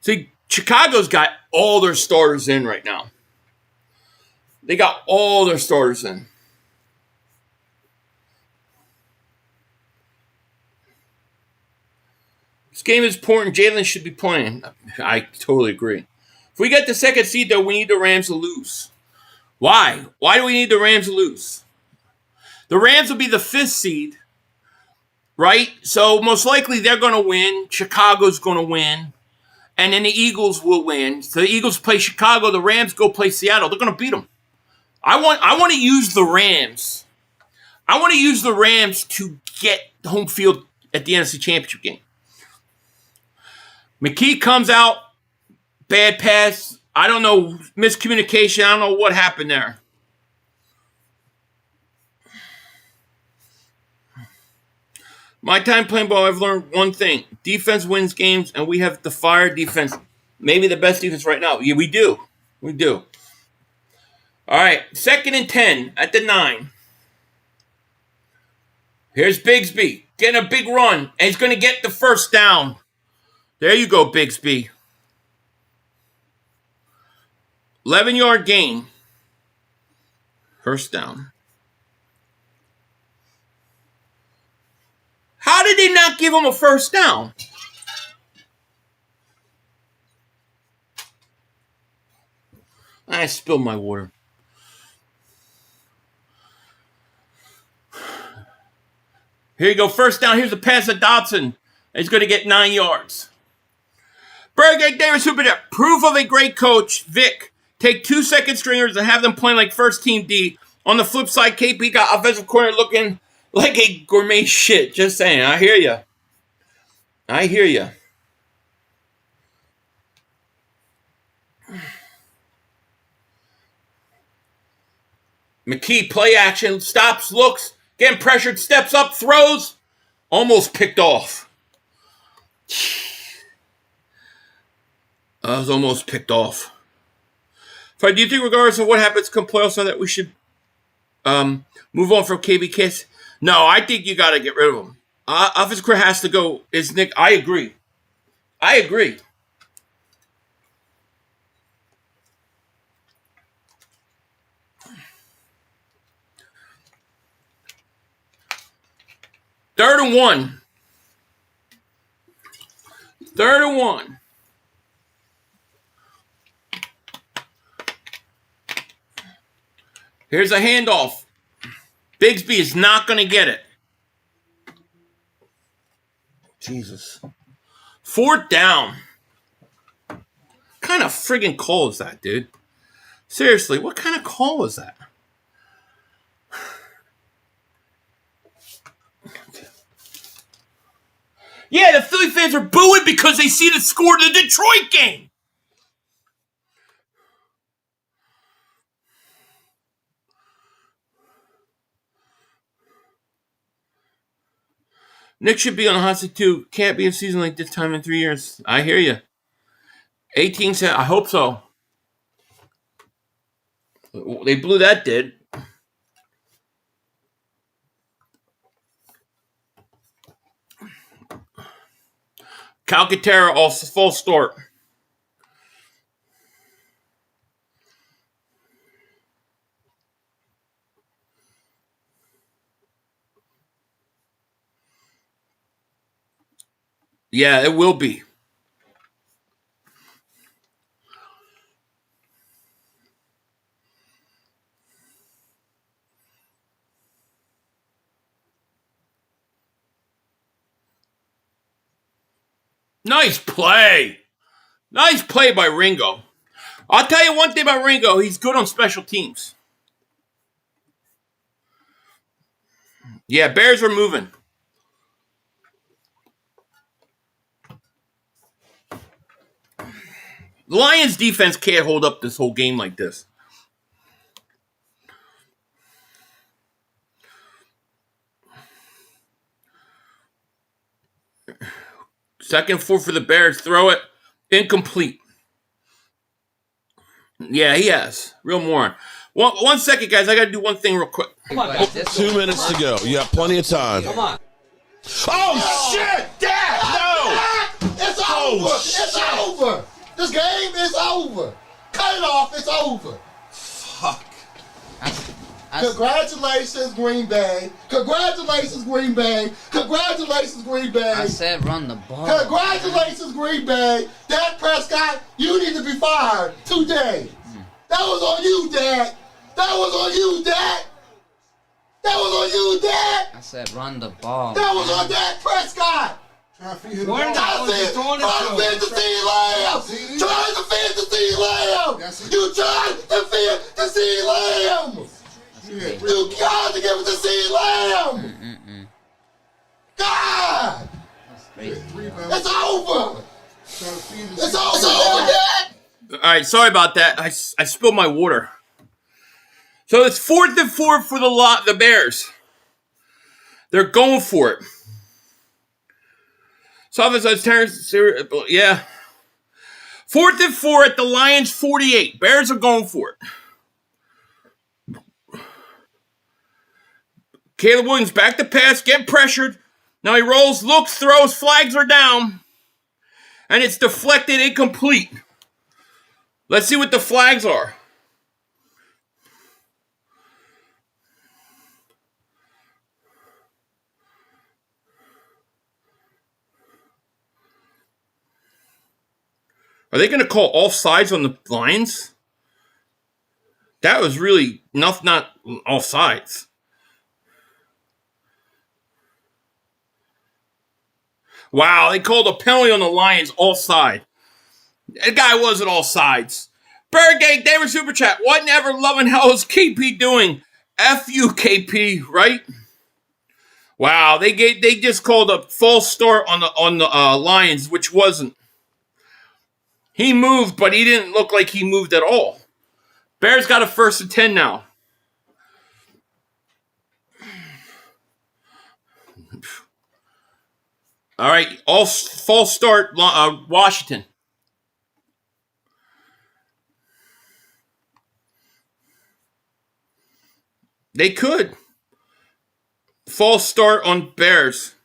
See, Chicago's got all their starters in right now. They got all their starters in. This game is important. Jalen should be playing. I totally agree. If we get the 2nd seed, though, we need the Rams to lose. Why? Why do we need the Rams to lose? The Rams will be the 5th seed, right? So most likely they're going to win. Chicago's going to win. And then the Eagles will win. So the Eagles play Chicago. The Rams go play Seattle. They're going to beat them. I want to use the Rams. I want to use the Rams to get home field at the NFC Championship game. McKee comes out, bad pass. I don't know, miscommunication. I don't know what happened there. My time playing ball, I've learned one thing. Defense wins games, and we have the fire defense. Maybe the best defense right now. Yeah, we do. We do. All right, 2nd and 10 at the 9. Here's Bigsby getting a big run, and he's going to get the first down. There you go, Bigsby. 11-yard gain. First down. How did they not give him a first down? I spilled my water. Here you go, first down. Here's a pass to Dotson. He's going to get 9 yards. Bergate Davis Hooper, proof of a great coach, Vic. Take 2 second stringers and have them playing like first team D. On the flip side, KP got offensive corner looking like a gourmet shit. Just saying. I hear you. I hear you. McKee, play action, stops, looks, getting pressured, steps up, throws, almost picked off. I was almost picked off. Fred, do you think regardless of what happens come playoffs that we should move on from KB Kiss? No, I think you got to get rid of him. Offensive career has to go. Is Nick? I agree. I agree. Third and 1. 3rd and 1. Here's a handoff. Bigsby is not going to get it. Jesus. 4th down. What kind of friggin' call is that, dude? Seriously, what kind of call is that? Yeah, the Philly fans are booing because they see the score of the Detroit game. Nick should be on the hot seat too. Can't be a season like this time in 3 years. I hear you. 18 said, I hope so. They blew that, did. Calcaterra off full start. Yeah, it will be. Nice play. Nice play by Ringo. I'll tell you one thing about Ringo. He's good on special teams. Yeah, Bears are moving. The Lions defense can't hold up this whole game like this. Second 4 for the Bears. Throw it. Incomplete. Yeah, he has. Real moron. One second, guys. I got to do one thing real quick. 2 minutes to go. You have plenty of time. Come on. Oh, shit! Dad! No! It's over! It's over! This game is over! Cut it off! It's over! Fuck. Congratulations, Green Bay! Congratulations, Green Bay! Congratulations, Green Bay! I said run the ball. Congratulations, Green Bay! Dak Prescott, you need to be fired today! That was on you, Dak! That was on you, Dak! That was on you, Dak! I said run the ball. That was on Dak Prescott! Trying to feed the CeeDee Lamb! Trying to feed the CeeDee Lamb! You tried to feed the CeeDee Lamb! You got to give it to CeeDee Lamb! God! It's over! It's over, Dad! All right, sorry about that. I spilled my water. So it's 4th and 4 for the Bears. They're going for it. So Terrence, yeah. 4th and 4 at the Lions 48. Bears are going for it. Caleb Williams back to pass, get pressured. Now he rolls, looks, throws, flags are down. And it's deflected, incomplete. Let's see what the flags are. Are they going to call offsides on the Lions? That was really not offsides. Wow, they called a penalty on the Lions offside. That guy wasn't offsides. Birdgate, David Super Chat. What in ever loving hell is KP doing? F you, KP, right? Wow, they just called a false start on the Lions, which wasn't. He moved, but he didn't look like he moved at all. Bears got a 1st and 10 now. All right, all false start, Washington. They could. False start on Bears.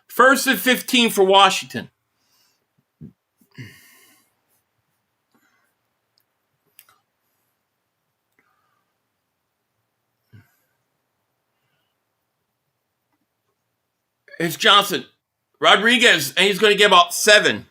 First and 15 for Washington. It's Johnson. Rodriguez, and he's going to get about 7.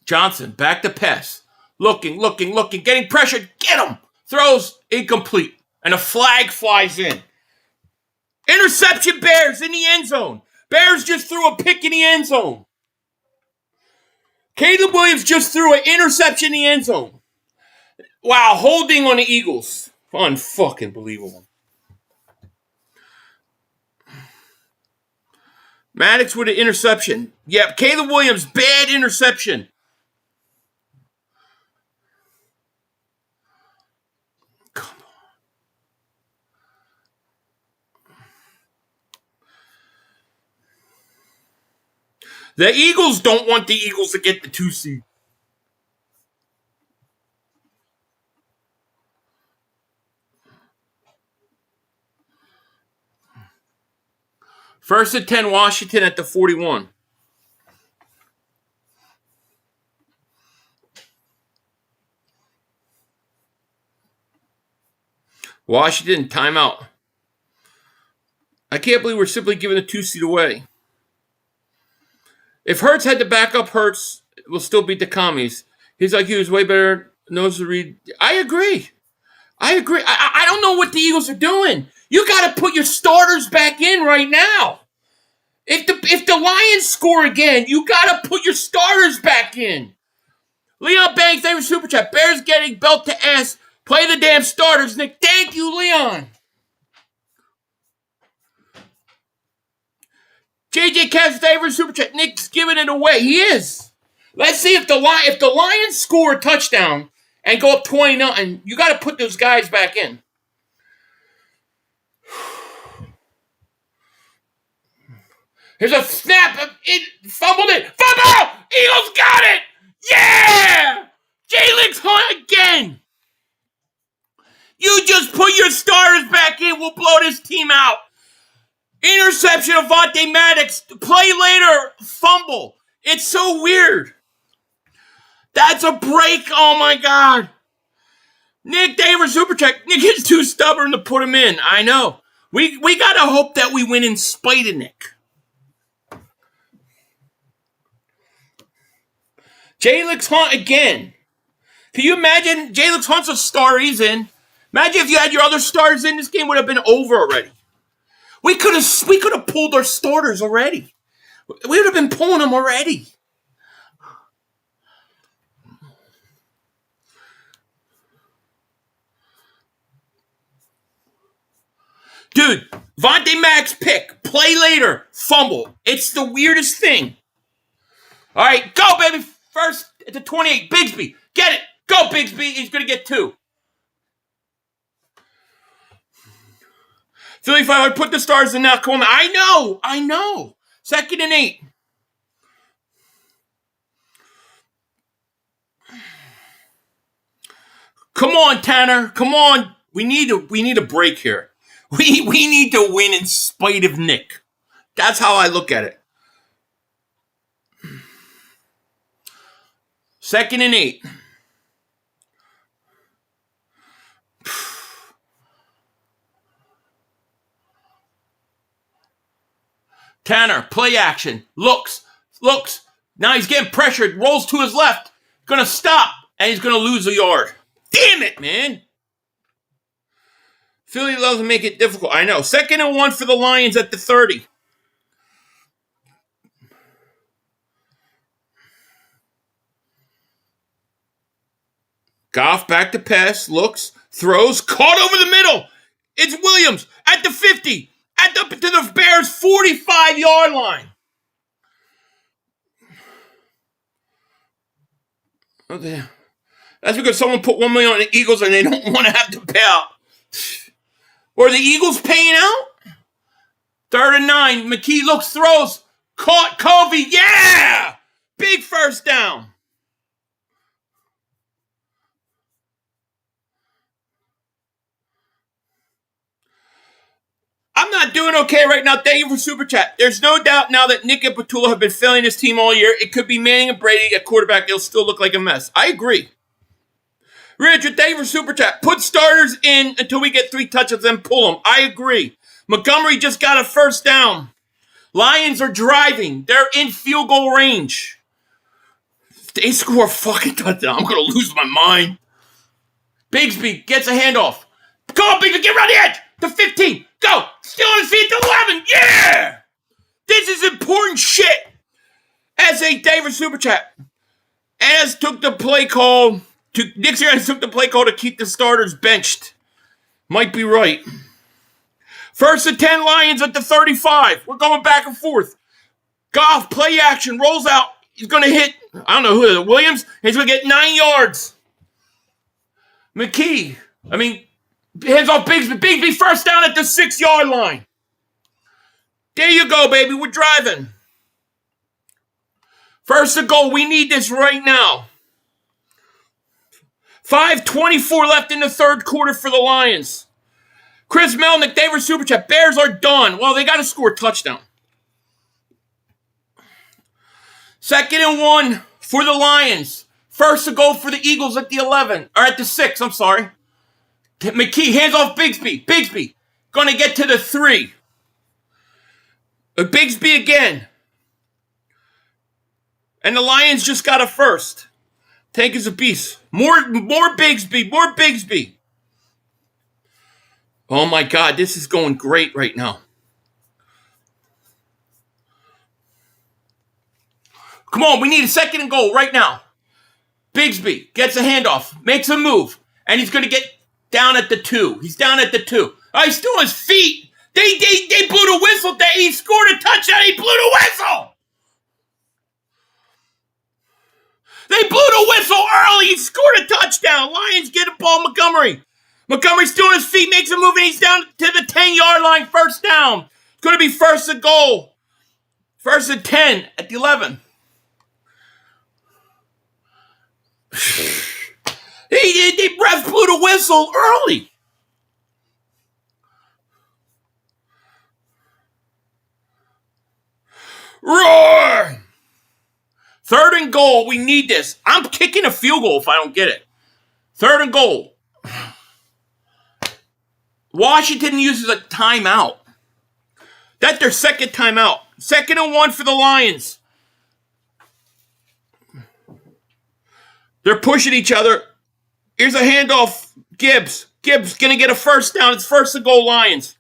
Johnson, back to pass. Looking, getting pressured. Get him! Throws, incomplete. And a flag flies in. Interception, Bears in the end zone. Bears just threw a pick in the end zone. Caleb Williams just threw an interception in the end zone. Wow, holding on the Eagles. Unfucking believable. Maddox with an interception. Yep, Caleb Williams, bad interception. Come on. The Eagles don't want the Eagles to get the 2 seed. First and 10, Washington at the 41. Washington, timeout. I can't believe we're simply giving the 2 seed away. If Hurts had to back up Hurts, we'll still beat the commies. He's like, he was way better, knows to read. I agree. I don't know what the Eagles are doing. You got to put your starters back in right now. If the Lions score again, you got to put your starters back in. Leon Banks, they were super chat. Bears getting belt to ass. Play the damn starters, Nick. Thank you, Leon. JJ Cass, they were super chat. Nick's giving it away. He is. Let's see if the Lions score a touchdown and go up 20-0. You got to put those guys back in. Here's a snap. It fumbled it. Fumble! Eagles got it! Yeah! Jalen Hunt again. You just put your starters back in. We'll blow this team out. Interception of Vontae Maddox. Play later. Fumble. It's so weird. That's a break. Oh, my God. Nick Davis Supercheck. Nick is too stubborn to put him in. I know. We got to hope that we win in spite of Nick. Jalen Hunt again. Can you imagine? Jalen Hunt's a star. He's in. Imagine if you had your other stars in. This game would have been over already. We could have pulled our starters already. We would have been pulling them already. Dude, Vontae Max pick. Play later. Fumble. It's the weirdest thing. All right, go, baby. First at the 28. Bigsby. Get it. Go, Bigsby. He's going to get 2. Philly 500, put the stars in now. Come on. I know. 2nd and 8. Come on, Tanner. Come on. We need a break here. We need to win in spite of Nick. That's how I look at it. 2nd and 8. Tanner, play action. Looks. Now he's getting pressured. Rolls to his left. Gonna stop. And he's gonna lose a yard. Damn it, man. Philly loves to make it difficult. I know. 2nd and 1 for the Lions at the 30. Goff back to pass. Looks. Throws. Caught over the middle. It's Williams at the 50. To the Bears' 45-yard line. Okay. That's because someone put $1 million on the Eagles and they don't want to have to pay out. Or the Eagles paying out? 3rd and 9. McKee looks, throws. Caught Covey. Yeah! Big first down. I'm not doing okay right now. Thank you for Super Chat. There's no doubt now that Nick and Petula have been failing his team all year. It could be Manning and Brady at quarterback. It'll still look like a mess. I agree. Richard, thank you for Super Chat. Put starters in until we get 3 touches, then pull them. I agree. Montgomery just got a first down. Lions are driving. They're in field goal range. If they score a fucking touchdown, I'm going to lose my mind. Bigsby gets a handoff. Come on, Bigsby, get around the edge. To 15. Go. Still on his feet to 11. Yeah. This is important shit. S.A. Davis Super Chat. As took the play call. Nick Sirianni took the play call to keep the starters benched. Might be right. 1st and 10 Lions at the 35. We're going back and forth. Goff, play action, rolls out. He's going to hit, I don't know who it is, Williams. He's going to get 9 yards. McKee, hands off Bigsby. Bigsby first down at the 6-yard line. There you go, baby. We're driving. 1st and goal. We need this right now. 5:24 left in the 3rd quarter for the Lions. Chris Melnick, they were Super Chat. Bears are done. Well, they got to score a touchdown. 2nd and 1 for the Lions. First to go for the Eagles at the 11. Or at the 6, I'm sorry. McKee, hands off Bigsby. Bigsby. Gonna get to the 3. Bigsby again. And the Lions just got a first. Tank is a beast. More Bigsby. More Bigsby. Oh my God, this is going great right now. Come on, we need a 2nd and goal right now. Bigsby gets a handoff, makes a move, and he's going to get down at the 2. He's down at the 2. Oh, he's still on his feet. They blew the whistle. He scored a touchdown. He blew the whistle. They blew the whistle early. He scored a touchdown. Lions get a ball. Montgomery. Montgomery's still on his feet, makes a move, and he's down to the 10-yard line. First down. It's going to be 1st and goal. 1st and 10 at the 11. The ref blew the whistle early. Roar! 3rd and goal. We need this. I'm kicking a field goal if I don't get it. 3rd and goal. Washington uses a timeout. That's their 2nd timeout. 2nd and 1 for the Lions. They're pushing each other. Here's a handoff. Gibbs. Gibbs going to get a first down. It's 1st and goal Lions.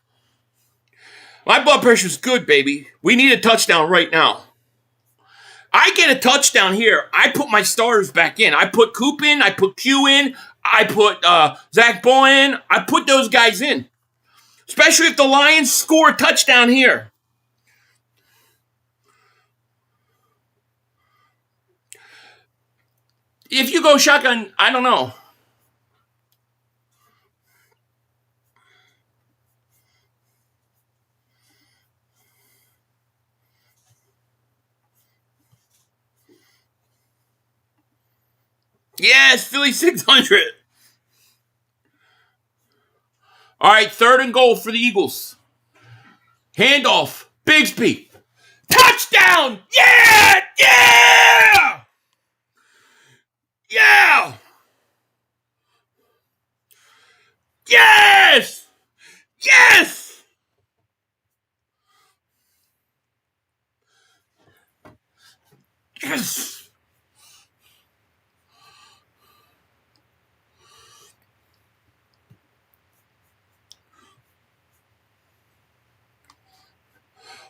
My blood pressure's good, baby. We need a touchdown right now. I get a touchdown here. I put my starters back in. I put Coop in. I put Q in. I put Zach Ball in. I put those guys in. Especially if the Lions score a touchdown here. If you go shotgun, I don't know. Yes, Philly 600. All right, 3rd and goal for the Eagles. Handoff. Bigsby. Touchdown! Yeah! Yeah! Yeah! Yes! Yes! Yes!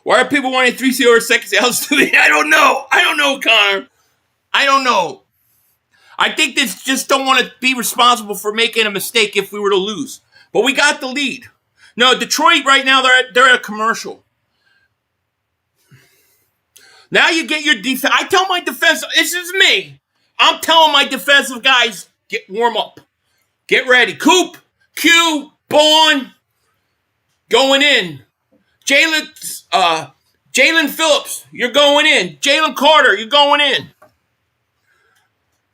Why are people wanting 3C over 2nd? I don't know. I don't know, Connor. I don't know. I think they just don't want to be responsible for making a mistake if we were to lose. But we got the lead. No, Detroit right now, they're at a commercial. Now you get your defense. I tell my defense, this is me. I'm telling my defensive guys, warm up. Get ready. Coop, Q, Bond, going in. Jalen Phillips, you're going in. Jalen Carter, you're going in.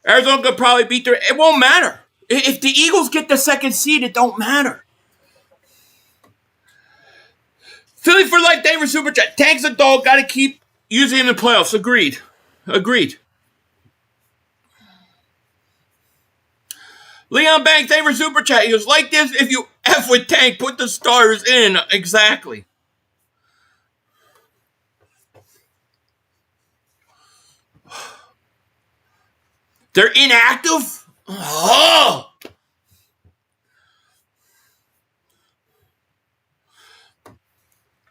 Arizona could probably beat their... It won't matter. If the Eagles get the 2nd seed, it don't matter. Philly for life, David Super Chat. Tank's a dog, got to keep using him in the playoffs. Agreed. Leon Banks, David Super Chat. He goes, like this, if you F with Tank, put the starters in. Exactly. They're inactive? Oh!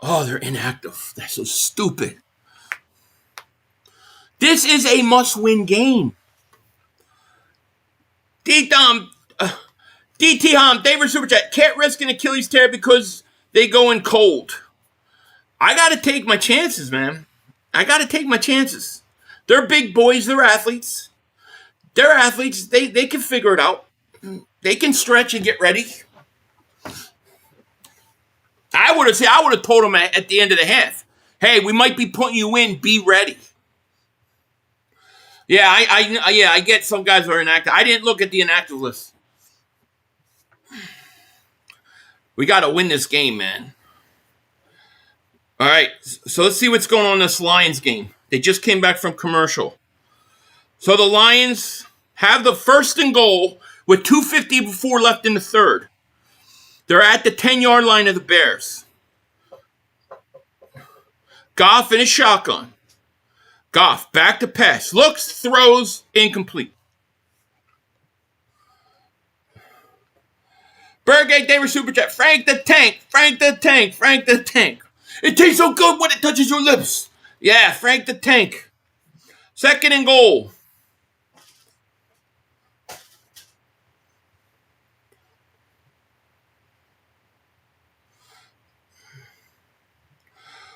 Oh, they're inactive. That's so stupid. This is a must-win game. DT David Super Chat. Can't risk an Achilles tear because they go in cold. I got to take my chances, man. I got to take my chances. They're big boys. They're athletes. They're athletes. They can figure it out. They can stretch and get ready. I would have told them at the end of the half, hey, we might be putting you in. Be ready. Yeah, I get some guys who are inactive. I didn't look at the inactive list. We got to win this game, man. All right, so let's see what's going on in this Lions game. They just came back from commercial. So the Lions have the first and goal with 2:54 left in the third. They're at the 10-yard line of the Bears. Goff in a shotgun. Goff back to pass. Looks, throws, incomplete. Burgate Damer Super Chat. Frank the Tank. Frank the Tank. Frank the Tank. It tastes so good when it touches your lips. Yeah, Frank the Tank. Second and goal.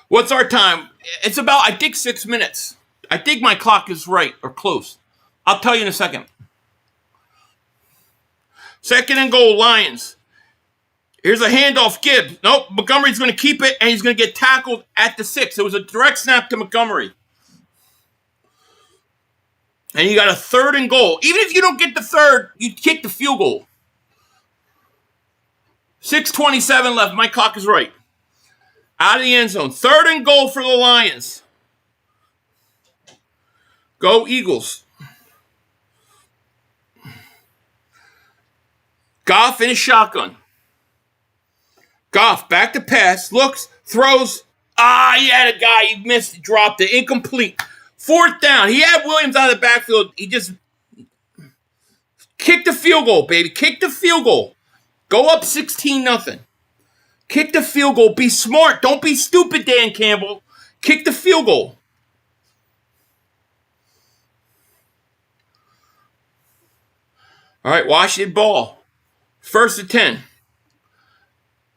What's our time? It's about, I think, 6 minutes. I think my clock is right or close. I'll tell you in a second. Second and goal, Lions. Here's a handoff, Gibbs. Nope, Montgomery's going to keep it, and he's going to get tackled at the 6. It was a direct snap to Montgomery. And you got a third and goal. Even if you don't get the third, you kick the field goal. 6:27 left. My clock is right. Out of the end zone. Third and goal for the Lions. Go Eagles. Goff in a shotgun. Goff back to pass. Looks, throws. He had a guy. He missed. Dropped it. Incomplete. Fourth down. He had Williams out of the backfield. He just kicked the field goal, baby. Kick the field goal. Go up 16-0. Kick the field goal. Be smart. Don't be stupid, Dan Campbell. Kick the field goal. All right, Washington ball. First and 10.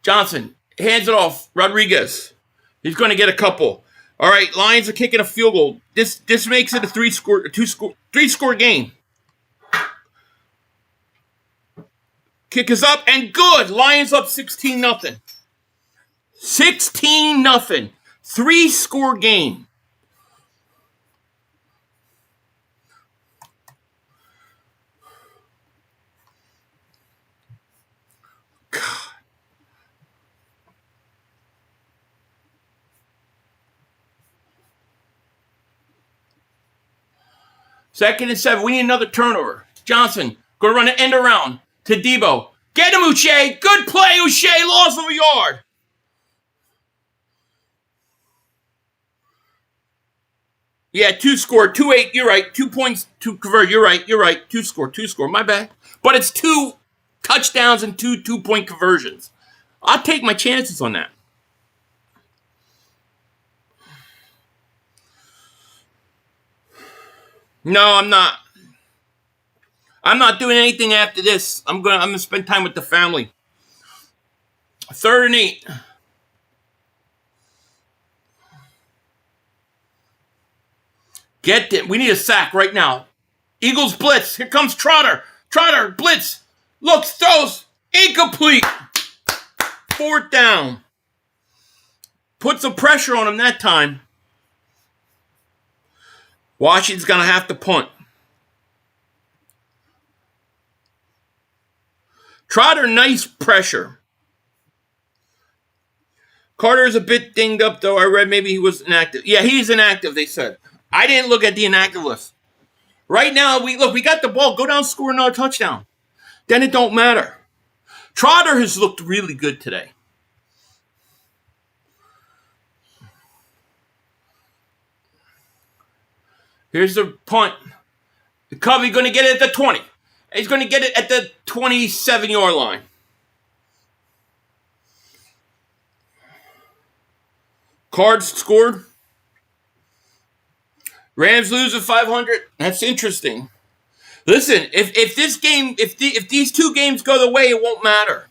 Johnson hands it off. Rodriguez. He's going to get a couple. All right, Lions are kicking a field goal. This makes it a three-score game. Kick is up and good. Lions up 16-0. 16-0. Three-score game. God. Second and 7. We need another turnover. Johnson going to run an end around to Debo. Get him, Uche. Good play, Uche. Loss of a yard. Yeah, 2-score, 2-8. You're right. 2 points to convert. You're right. 2-score. My bad. But it's 2 touchdowns and 2 2-point conversions. I'll take my chances on that. No, I'm not. I'm not doing anything after this. I'm gonna spend time with the family. 3rd and 8. Get it. We need a sack right now. Eagles blitz. Here comes Trotter. Trotter, blitz. Looks, throws. Incomplete. 4th down. Put some pressure on him that time. Washington's going to have to punt. Trotter, nice pressure. Carter's a bit dinged up, though. I read maybe he was inactive. Yeah, he's inactive, they said. I didn't look at the inactive list. Right now, we got the ball. Go down, score another touchdown. Then it don't matter. Trotter has looked really good today. Here's the punt. The Cubby going to get it at the 20. He's going to get it at the 27-yard line. Cards scored. Rams lose at 500. That's interesting. Listen, if this game, if these two games go the way, it won't matter.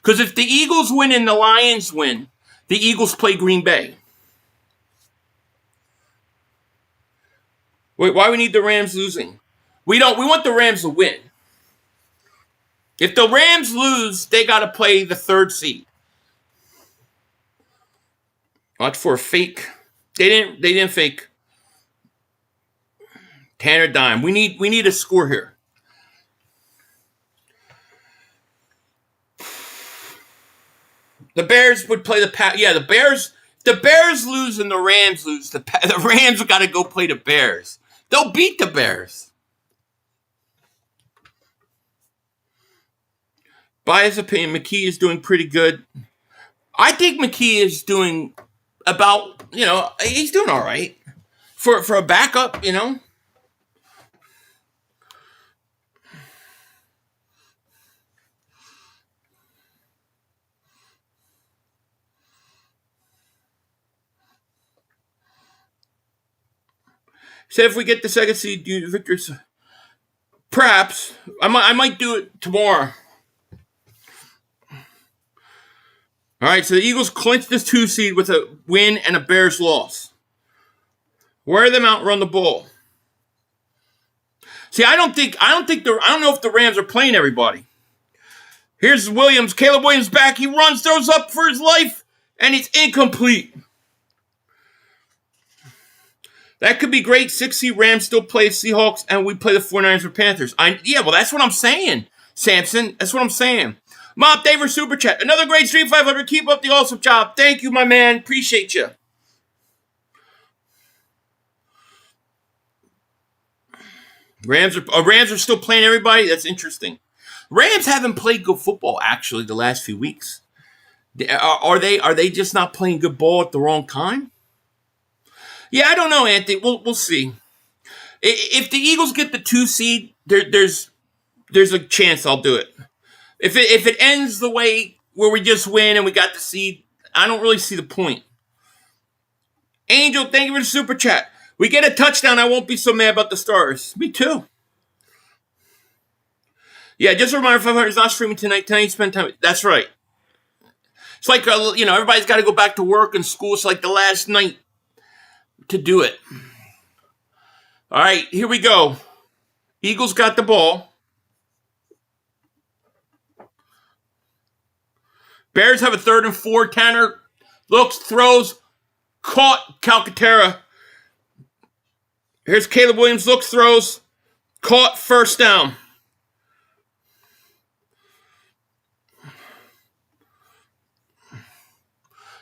Because if the Eagles win and the Lions win, the Eagles play Green Bay. Wait, why we need the Rams losing? We want the Rams to win. If the Rams lose, they got to play the 3rd seed. Watch for a fake. They didn't fake. Tanner Dime. We need a score here. The Bears would play the Pack. Yeah, the Bears. the Bears lose and the Rams lose. The Rams got to go play the Bears. They'll beat the Bears. Bias opinion, McKee is doing pretty good. I think McKee is doing about, he's doing all right. For a backup, Say if we get the second seed, Victor's. Perhaps. I might do it tomorrow. All right, so the Eagles clinched this 2 seed with a win and a Bears loss. Wear them out, run the ball. See, I don't know if the Rams are playing everybody. Here's Williams. Caleb Williams back. He runs, throws up for his life, and it's incomplete. That could be great. 6 seed Rams still play Seahawks, and we play the 49ers or Panthers. Well, that's what I'm saying, Samson. That's what I'm saying. Mop Daver Super Chat. Another great stream, 500. Keep up the awesome job. Thank you, my man. Appreciate you. Rams are still playing everybody? That's interesting. Rams haven't played good football, actually, the last few weeks. Are they just not playing good ball at the wrong time? Yeah, I don't know, Anthony. We'll see. If the Eagles get the 2 seed, there's a chance I'll do it. If it ends the way where we just win and we got the seed, I don't really see the point. Angel, thank you for the super chat. We get a touchdown, I won't be so mad about the Stars. Me too. Yeah, just a reminder, 500 is not streaming tonight. Tonight you spend time. That's right. It's like, everybody's got to go back to work and school. It's like the last night to do it. All right, here we go. Eagles got the ball. Bears have a 3rd and 4. Tanner looks, throws, caught Calcaterra. Here's Caleb Williams, looks, throws, caught, first down.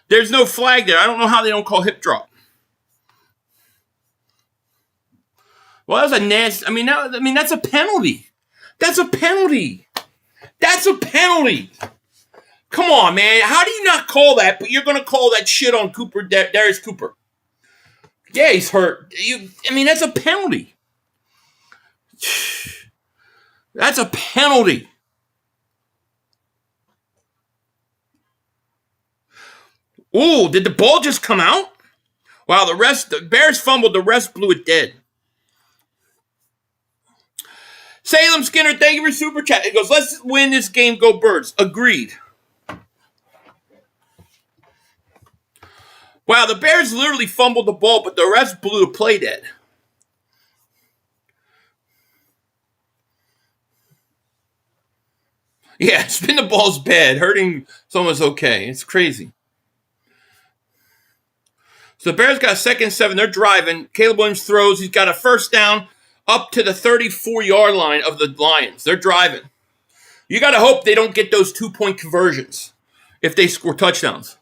There's no flag there. I don't know how they don't call hip drop. Well, that was a nasty. That's a penalty. That's a penalty. That's a penalty. Come on, man. How do you not call that, but you're going to call that shit on Cooper, Darius Cooper? Yeah, he's hurt. That's a penalty. That's a penalty. Ooh, did the ball just come out? Wow, the Bears fumbled, the rest blew it dead. Salem Skinner, thank you for super chat. It goes, let's win this game, go Birds. Agreed. Wow, the Bears literally fumbled the ball, but the rest blew the play dead. Yeah, spin the ball's bad. Hurting someone's okay. It's crazy. So the Bears got a 2nd and 7. They're driving. Caleb Williams throws. He's got a first down up to the 34-yard line of the Lions. They're driving. You got to hope they don't get those 2-point conversions if they score touchdowns.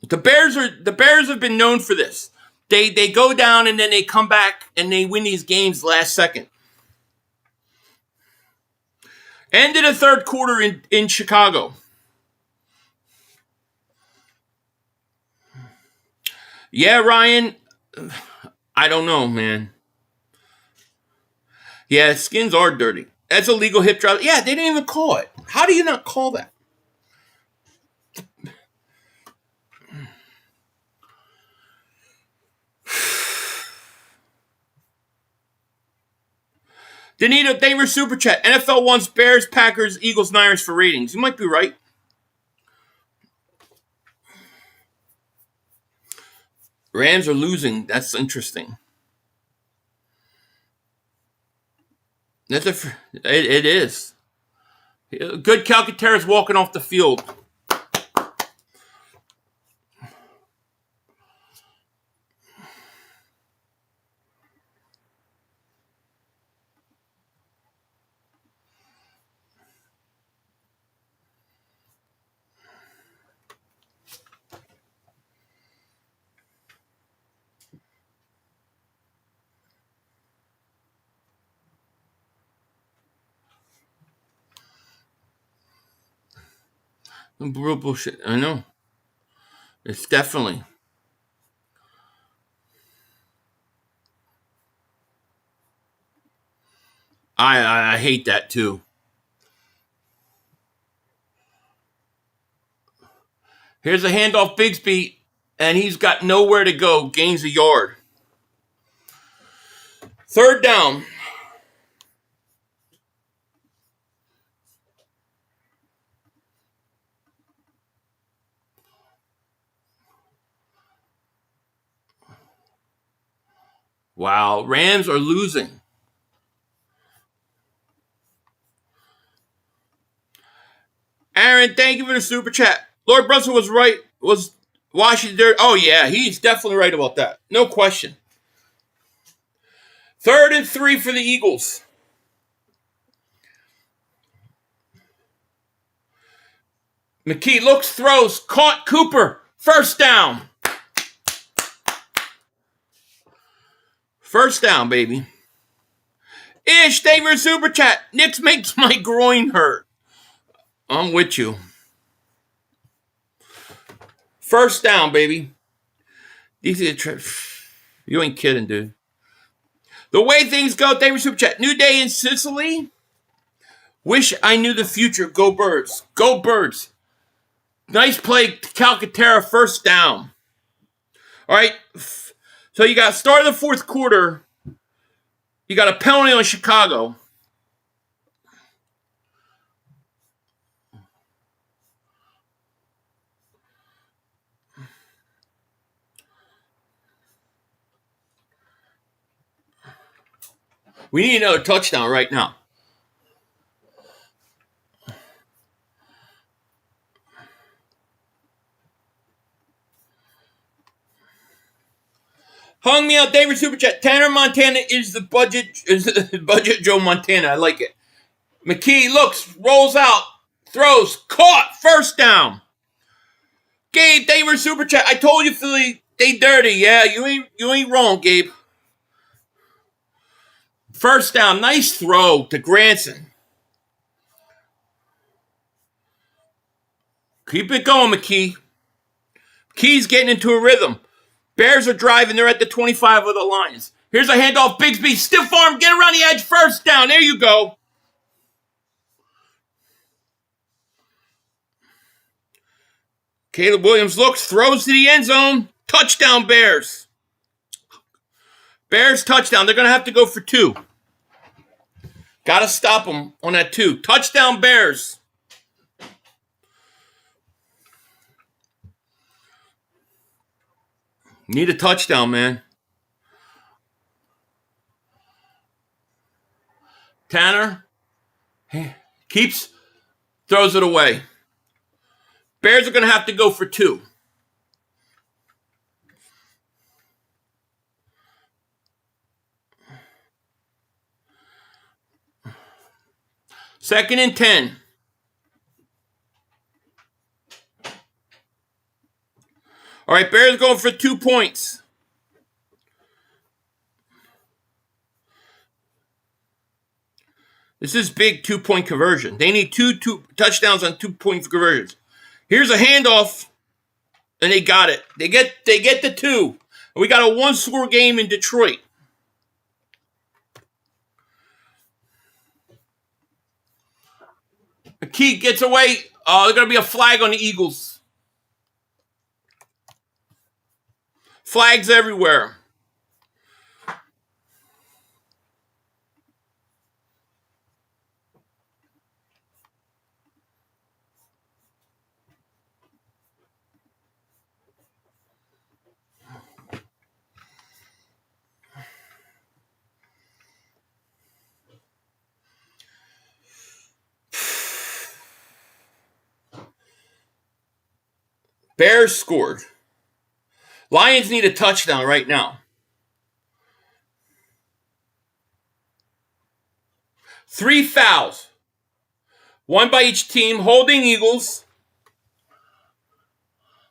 The Bears have been known for this. They go down and then they come back and they win these games last second. Ended the 3rd quarter in Chicago. Yeah, Ryan, I don't know, man. Yeah, skins are dirty. That's a legal hip drop. Yeah, they didn't even call it. How do you not call that? Danito, thank you for super chat. NFL wants Bears, Packers, Eagles, Niners for ratings. You might be right. Rams are losing. That's interesting. It is. Good Calcaterra's walking off the field. Real bullshit. I know. It's definitely. I hate that too. Here's a handoff Bigsby, and he's got nowhere to go. Gains a yard. 3rd down. Wow, Rams are losing. Aaron, thank you for the super chat. Lord Brunson was right. Was Washington? Oh yeah, he's definitely right about that. No question. 3rd and 3 for the Eagles. McKee looks, throws, caught Cooper. 1st down. 1st down, baby. Ish, thank you for the super chat. Knicks makes my groin hurt. I'm with you. 1st down, baby. You ain't kidding, dude. The way things go, thank you for super chat. New day in Sicily. Wish I knew the future. Go Birds. Go Birds. Nice play, Calcaterra. 1st down. All right. So you got start of the 4th quarter. You got a penalty on Chicago. We need another touchdown right now. Hung me out, David Super Chat. Tanner Montana is the budget Joe Montana. I like it. McKee looks, rolls out, throws, caught, 1st down. Gabe, David Super Chat. I told you Philly, they dirty. Yeah, you ain't wrong, Gabe. 1st down, nice throw to Granson. Keep it going, McKee. McKee's getting into a rhythm. Bears are driving. They're at the 25 of the Lions. Here's a handoff. Bigsby, stiff arm, get around the edge. 1st down. There you go. Caleb Williams looks, throws to the end zone. Touchdown, Bears. Bears touchdown. They're going to have to go for 2. Got to stop them on that 2. Touchdown, Bears. Need a touchdown, man. Tanner throws it away. Bears are going to have to go for 2. Second and 10. All right, Bears going for 2 points. This is big 2-point conversion. They need two touchdowns on 2-point conversions. Here's a handoff, and they got it. They get the 2. We got a 1-score game in Detroit. McKee gets away. There's going to be a flag on the Eagles. Flags everywhere. Bears scored. Lions need a touchdown right now. 3 fouls. 1 by each team. Holding Eagles.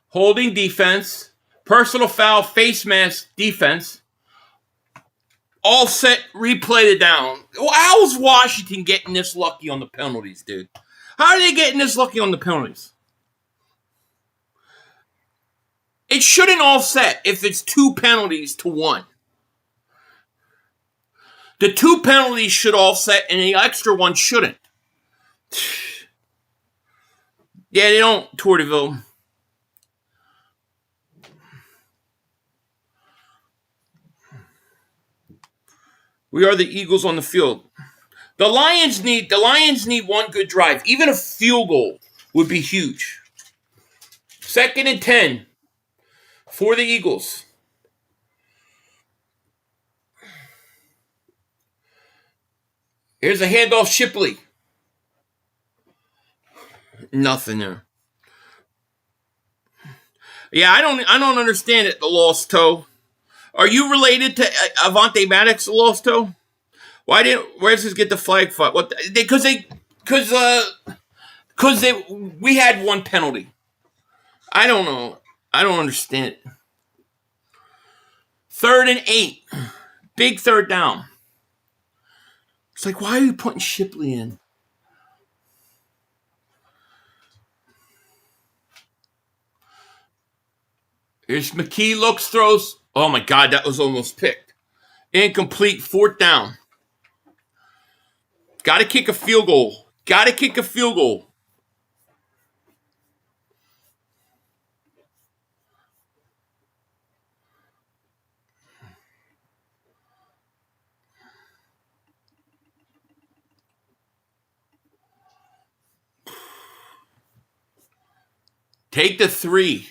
Holding defense. Personal foul, face mask, defense. All set, replay it down. How is Washington getting this lucky on the penalties, dude? How are they getting this lucky on the penalties? It shouldn't offset if it's 2 penalties to 1. The 2 penalties should offset and the extra one shouldn't. Yeah, they don't, Torteville. We are the Eagles on the field. The Lions need one good drive. Even a field goal would be huge. 2nd and 10 for the Eagles. Here's a handoff, Shipley. Nothing there. Yeah, I don't understand it. The lost toe. Are you related to Avante Maddox, the lost toe? Where's this get the flag fight? What? Because we had 1 penalty. I don't know. I don't understand it. 3rd and 8. Big 3rd down. It's like, why are you putting Shipley in? Here's McKee, looks, throws. Oh my God, that was almost picked. Incomplete, 4th down. Got to kick a field goal. Got to kick a field goal. Take the 3.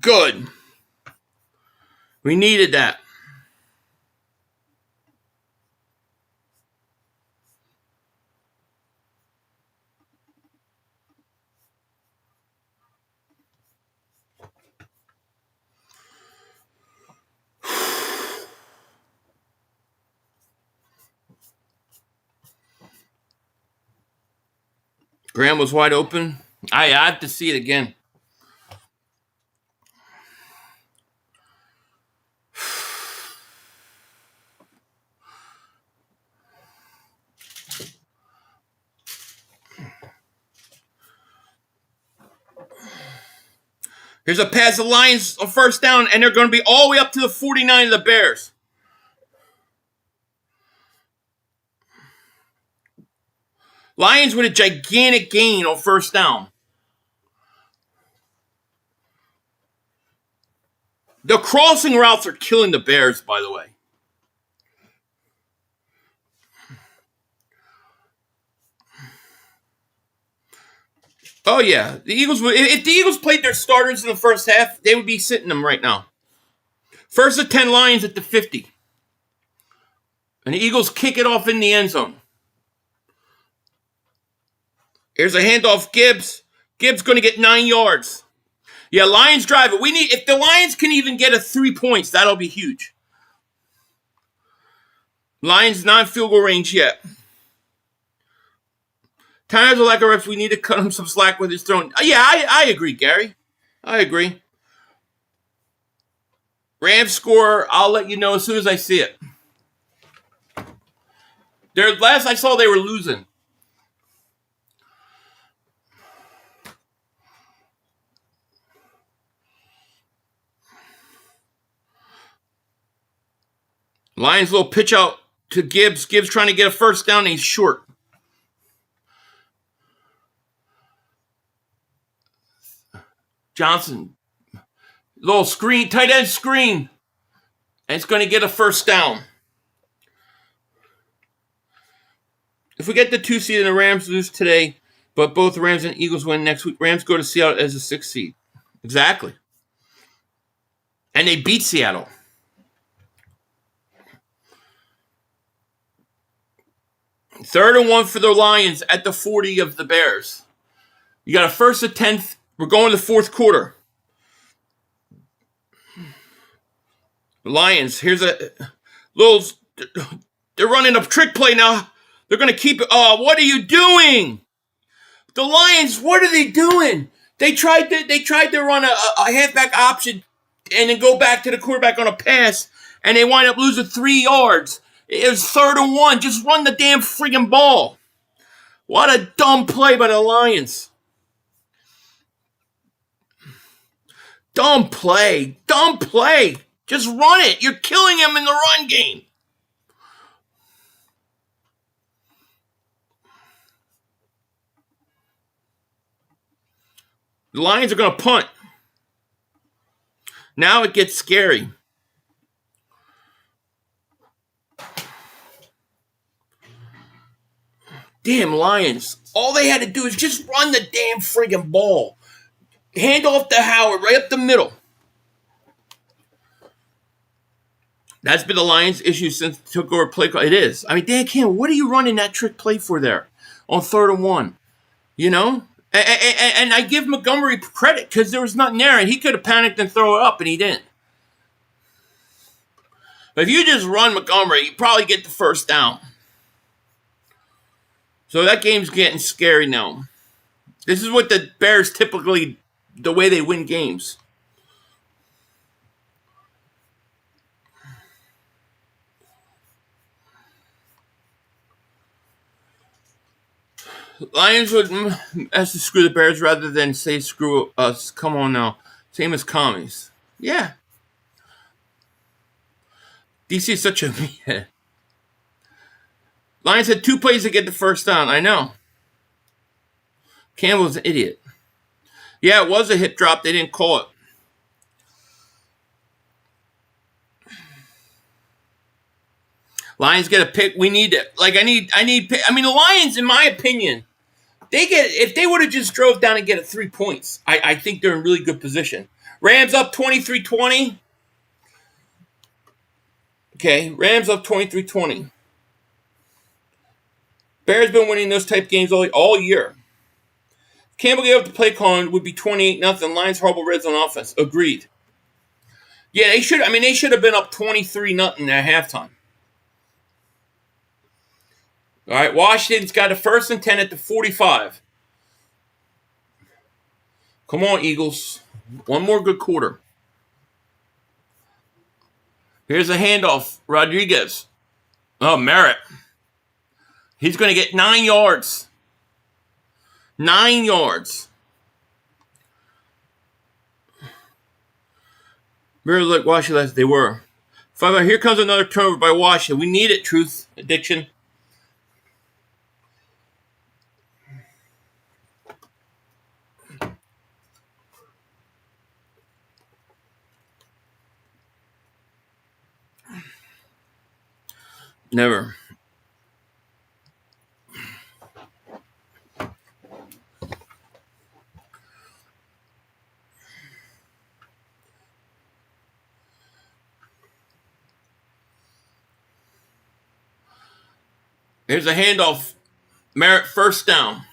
Good. We needed that. Graham was wide open. I have to see it again. Here's a pass. The Lions on 1st down, and they're going to be all the way up to the 49 of the Bears. Lions with a gigantic gain on 1st down. The crossing routes are killing the Bears, by the way. Oh, yeah. The Eagles would, if the Eagles played their starters in the first half, they would be sitting them right now. 1st and 10 Lions at the 50. And the Eagles kick it off in the end zone. Here's a handoff, Gibbs. Gibbs going to get 9 yards. Yeah, Lions drive it. If the Lions can even get a 3 points, that'll be huge. Lions not field goal range yet. Times of lack of reps, we need to cut him some slack with his throwing. Yeah, I agree, Gary. I agree. Rams score, I'll let you know as soon as I see it. Last I saw, they were losing. Lions little pitch out to Gibbs. Gibbs trying to get a 1st down, and he's short. Johnson. Little screen, tight end screen. And it's going to get a 1st down. If we get the 2 seed and the Rams lose today, but both the Rams and Eagles win next week, Rams go to Seattle as a 6th seed. Exactly. And they beat Seattle. Third and 1 for the Lions at the 40 of the Bears. You got a 1st and 10. We're going to the 4th quarter. The Lions, here's a little. They're running a trick play now. They're going to keep it. Oh, what are you doing? The Lions, what are they doing? They tried to run a halfback option and then go back to the quarterback on a pass, and they wind up losing 3 yards. It was 3rd and 1. Just run the damn friggin' ball. What a dumb play by the Lions. Dumb play. Dumb play. Just run it. You're killing him in the run game. The Lions are going to punt. Now it gets scary. Damn Lions. All they had to do is just run the damn friggin' ball. Hand off to Howard right up the middle. That's been the Lions' issue since they took over play call. It is. I mean, Dan Campbell, what are you running that trick play for there on 3rd and 1? You know? And I give Montgomery credit because there was nothing there, and he could have panicked and throw it up, and he didn't. But if you just run Montgomery, you probably get the first down. So that game's getting scary now. This is what the Bears typically, the way they win games. Lions would have to screw the Bears rather than say screw us. Come on now. Same as commies. Yeah. DC is such a... Yeah. Lions had 2 plays to get the first down. I know. Campbell's an idiot. Yeah, it was a hip drop. They didn't call it. Lions get a pick. We need it. Like, I need. I mean, the Lions, in my opinion, if they would have just drove down and get 3 points, I think they're in really good position. Rams up 23-20. Okay, Rams up 23-20. Bears been winning those type games all year. Campbell gave up the play calling would be 28-0. Lions horrible red zone offense. Agreed. Yeah, they should. I mean, they should have been up 23-0 at halftime. All right, Washington's got a 1st and 10 at the 45. Come on, Eagles. One more good quarter. Here's a handoff. Rodriguez. Oh, Merritt. He's going to get 9 yards. 9 yards. Very like Washington, they were. Here comes another turnover by Washington. We need it, Truth Addiction. Never. Here's a handoff. Merritt, 1st down.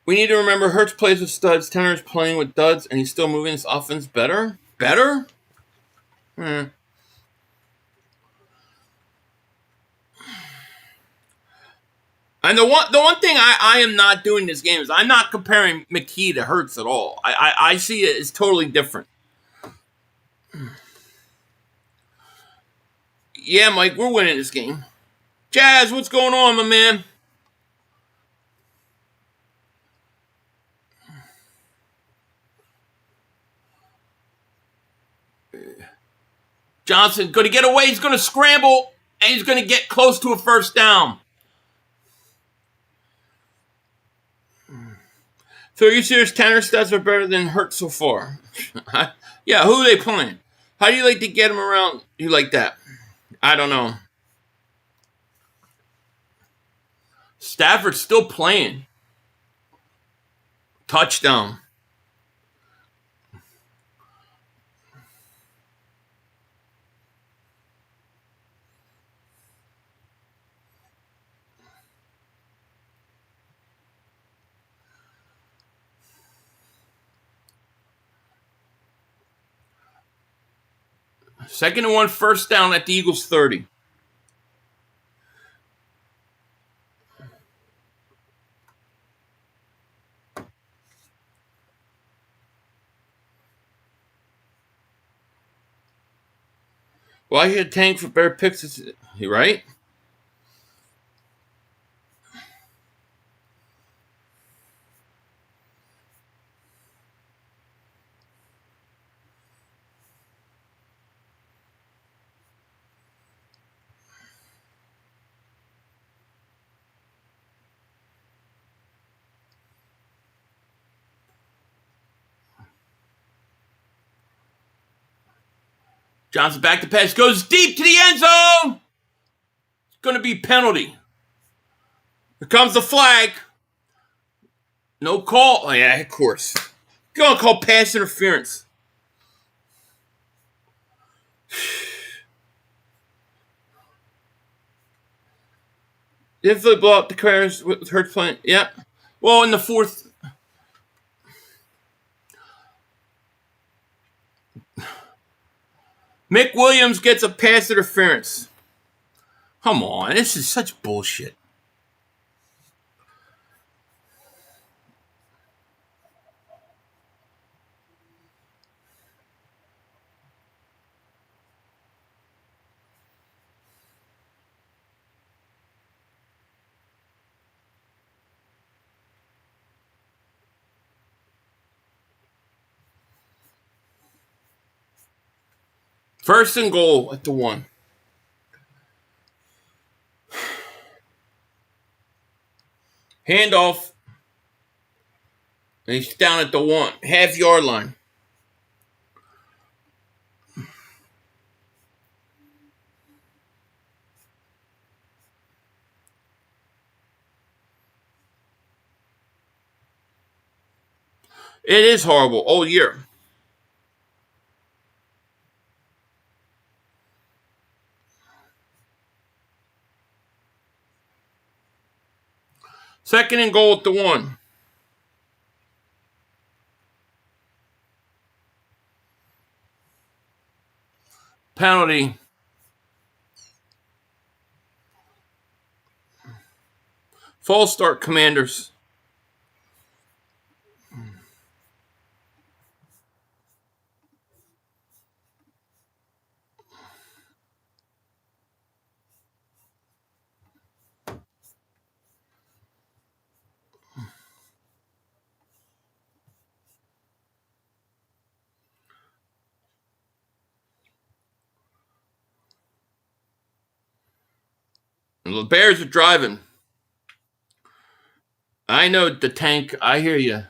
We need to remember Hurts plays with studs. Tanner's playing with duds, and he's still moving his offense better. Better? And the one thing I am not doing in this game is I'm not comparing McKee to Hurts at all. I see it as totally different. Yeah, Mike, we're winning this game. Jazz, what's going on, my man? Johnson going to get away. He's going to scramble, and he's going to get close to a 1st down. So are you serious? Tanner stats are better than Hurts so far? Yeah, who are they playing? How do you like to get him around you like that? I don't know. Stafford's still playing. Touchdown. Second and 1, 1st down at the Eagles 30. Why should tank for better picks? You right? Johnson back to pass. Goes deep to the end zone. It's going to be penalty. Here comes the flag. No call. Oh, yeah, of course. Going to call pass interference. Did they blow up the Carriers with Hurts playing? Yeah. Well, in the fourth. Mick Williams gets a pass interference. Come on. This is such bullshit. First and goal at the 1. Handoff. And he's down at the 1. Half-yard line. It is horrible all year. Second and goal at the 1. Penalty. False start, Commanders. And the Bears are driving. I know the tank. I hear you.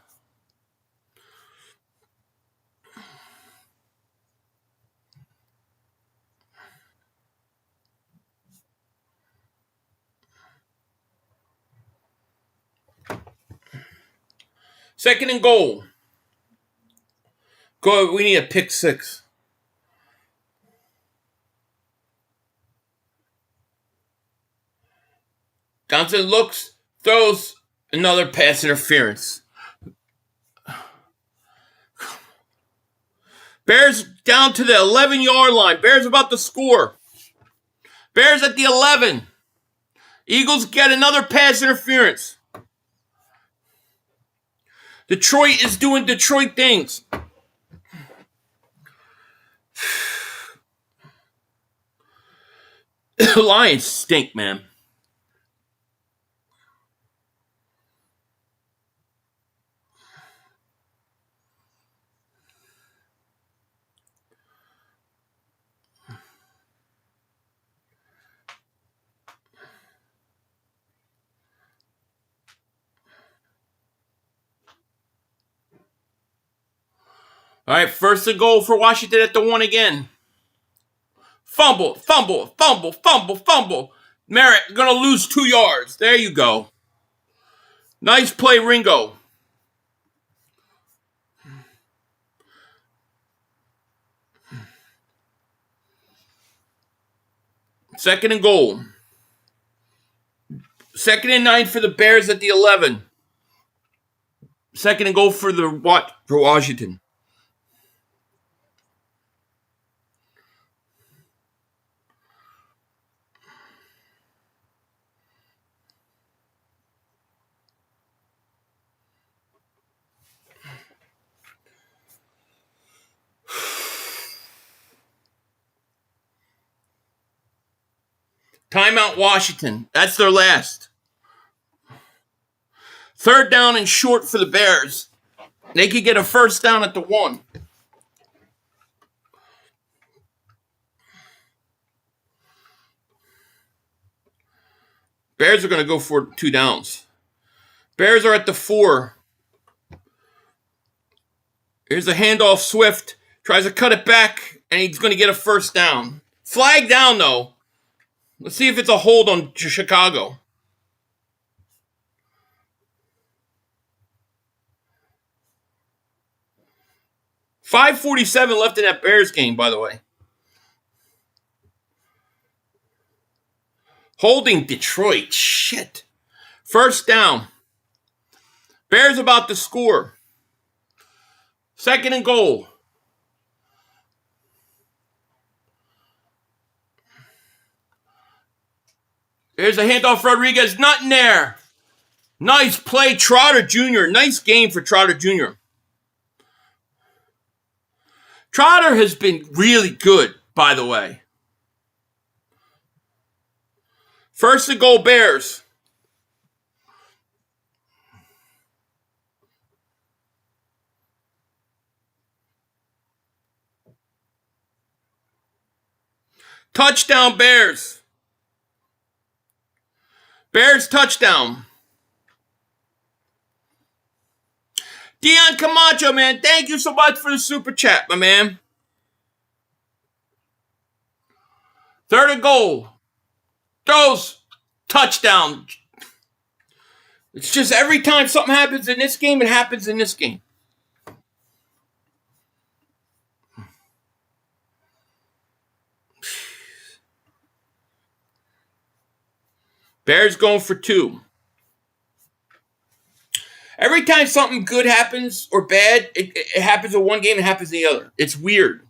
Second and goal. Go. We need a pick 6. Johnson looks, throws, another pass interference. Bears down to the 11-yard line. Bears about to score. Bears at the 11. Eagles get another pass interference. Detroit is doing Detroit things. The Lions stink, man. All right, first and goal for Washington at the 1 again. Fumble, fumble, fumble, fumble, fumble. Merritt gonna lose 2 yards. There you go. Nice play, Ringo. Second and goal. Second and 9 for the Bears at the 11. Second and goal for Washington. Timeout Washington. That's their last. 3rd down and short for the Bears. They could get a 1st down at the 1. Bears are going to go for 2 downs. Bears are at the 4. Here's a handoff. Swift tries to cut it back, and he's going to get a 1st down. Flag down, though. Let's see if it's a hold on Chicago. .547 left in that Bears game, by the way. Holding Detroit. Shit. 1st down. Bears about to score. 2nd and goal. There's a handoff. Rodriguez. Nothing there. Nice play, Trotter Jr. Nice game for Trotter Jr. Trotter has been really good, by the way. 1st and goal, Bears. Touchdown, Bears. Bears touchdown. Dion Camacho, man, thank you so much for the super chat, my man. 3rd and goal. Throws. Touchdown. It's just every time something happens in this game, it happens in this game. Bears going for 2. Every time something good happens or bad, it happens in one game, it happens in the other. It's weird.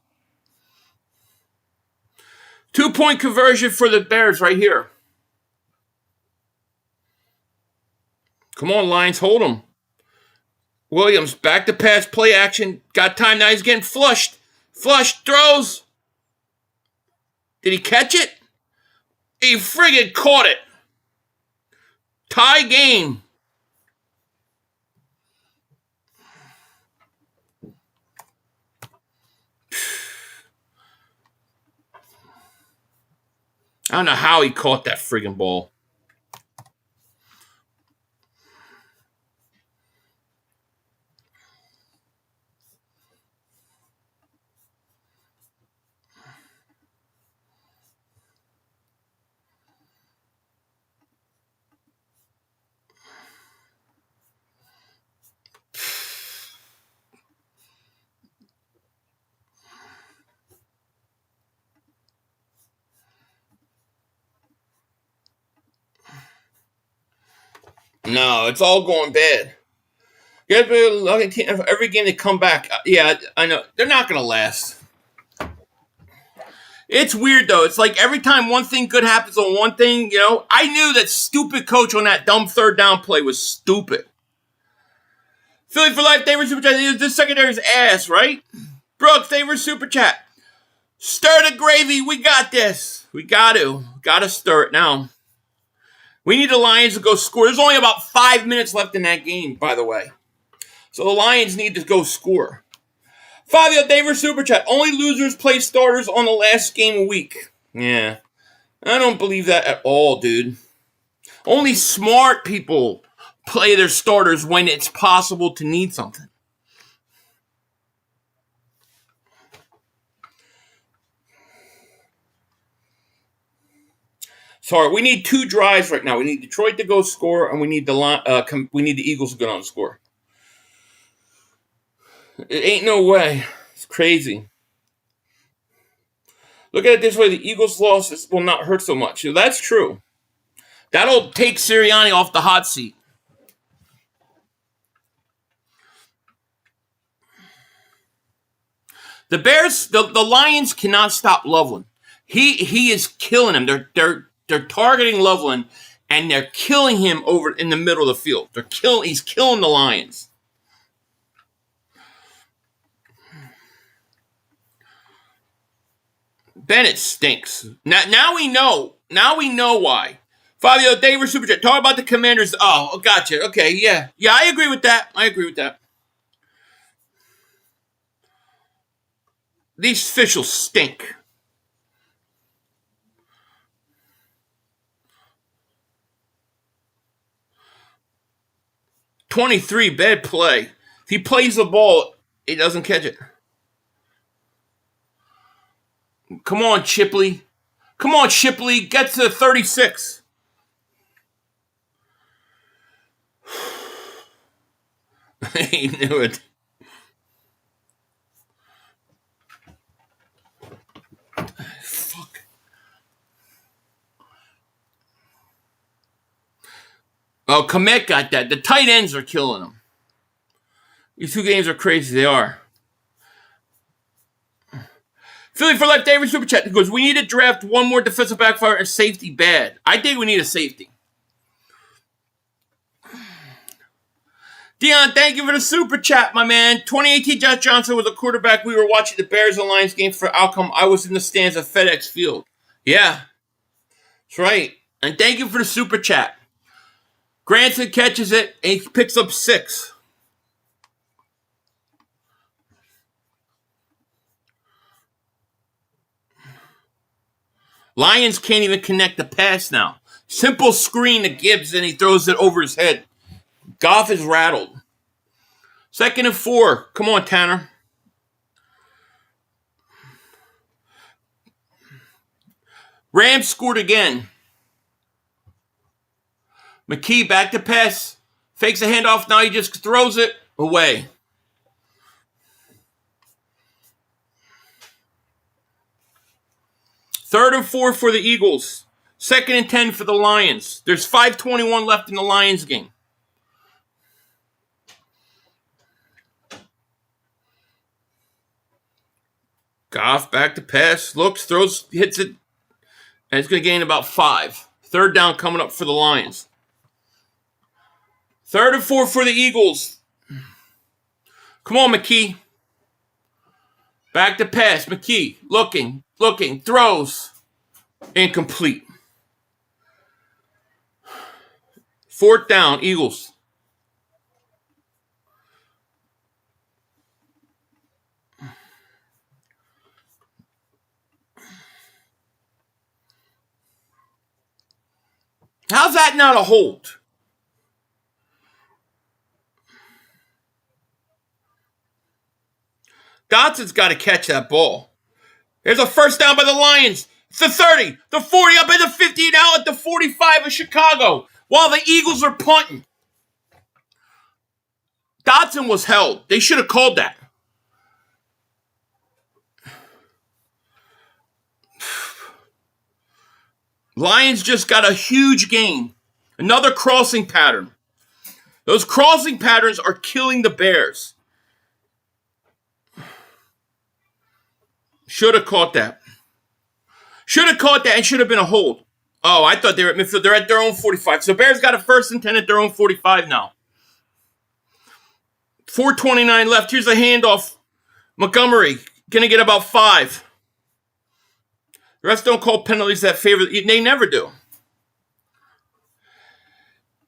2-point conversion for the Bears right here. Come on, Lions, hold them. Williams, back to pass, play action. Got time, now he's getting flushed. Flushed, throws. Did he catch it? He friggin' caught it. Tie game. I don't know how he caught that friggin' ball. No, it's all going bad. Every game they come back. Yeah, I know. They're not going to last. It's weird, though. It's like every time one thing good happens on one thing, you know. I knew that stupid coach on that dumb 3rd down play was stupid. Philly for life, they were super chat. This secondary's ass, right? Brooks, they were super chat. Stir the gravy. We got this. We got to. Got to stir it now. We need the Lions to go score. There's only about 5 minutes left in that game, by the way. So the Lions need to go score. Fabio Davis Super Chat. Only losers play starters on the last game of week. Yeah. I don't believe that at all, dude. Only smart people play their starters when it's possible to need something. Sorry, we need 2 drives right now. We need Detroit to go score, and we need the Eagles to go on and score. It ain't no way. It's crazy. Look at it this way: the Eagles' losses will not hurt so much. That's true. That'll take Sirianni off the hot seat. The Bears, the Lions cannot stop Loveland. He is killing them. They're targeting Loveland, and they're killing him over in the middle of the field. He's killing the Lions. Bennett stinks. Now we know. Now we know why. Fabio Davis Super Chat. Talk about the Commanders. Oh, gotcha. Okay, yeah. Yeah, I agree with that. These officials stink. $23, bad play. If he plays the ball, he doesn't catch it. Come on, Shipley. Get to 36. He knew it. Fuck. Oh, Komet got that. The tight ends are killing him. These two games are crazy. They are. Philly for Life, David Super Chat. He goes, we need to draft one more defensive backfire and safety bad. I think we need a safety. Dion, thank you for the Super Chat, my man. 2018 Josh Johnson was a quarterback. We were watching the Bears and Lions game for outcome. I was in the stands at FedEx Field. Yeah. That's right. And thank you for the Super Chat. Granson catches it and he picks up 6. Lions can't even connect the pass now. Simple screen to Gibbs and he throws it over his head. Goff is rattled. 2nd and 4. Come on, Tanner. Rams scored again. McKee back to pass. Fakes a handoff. Now he just throws it away. Third and 4 for the Eagles. 2nd and 10 for the Lions. There's 5:21 left in the Lions game. Goff back to pass. Looks, throws, hits it. And it's going to gain about 5. 3rd down coming up for the Lions. 3rd and 4 for the Eagles. Come on, McKee. Back to pass. McKee looking, throws. Incomplete. 4th down, Eagles. How's that not a hold? Dotson's got to catch that ball. There's a 1st down by the Lions. It's the 30, the 40, up at the 50, now at the 45 of Chicago, while the Eagles are punting. Dotson was held. They should have called that. Lions just got a huge gain. Another crossing pattern. Those crossing patterns are killing the Bears. Should have caught that. And should have been a hold. Oh, I thought they were at midfield. They're at their own 45. So Bears got a 1st and 10 at their own 45 now. 4:29 left. Here's a handoff. Montgomery going to get about 5. The rest don't call penalties that favor. They never do.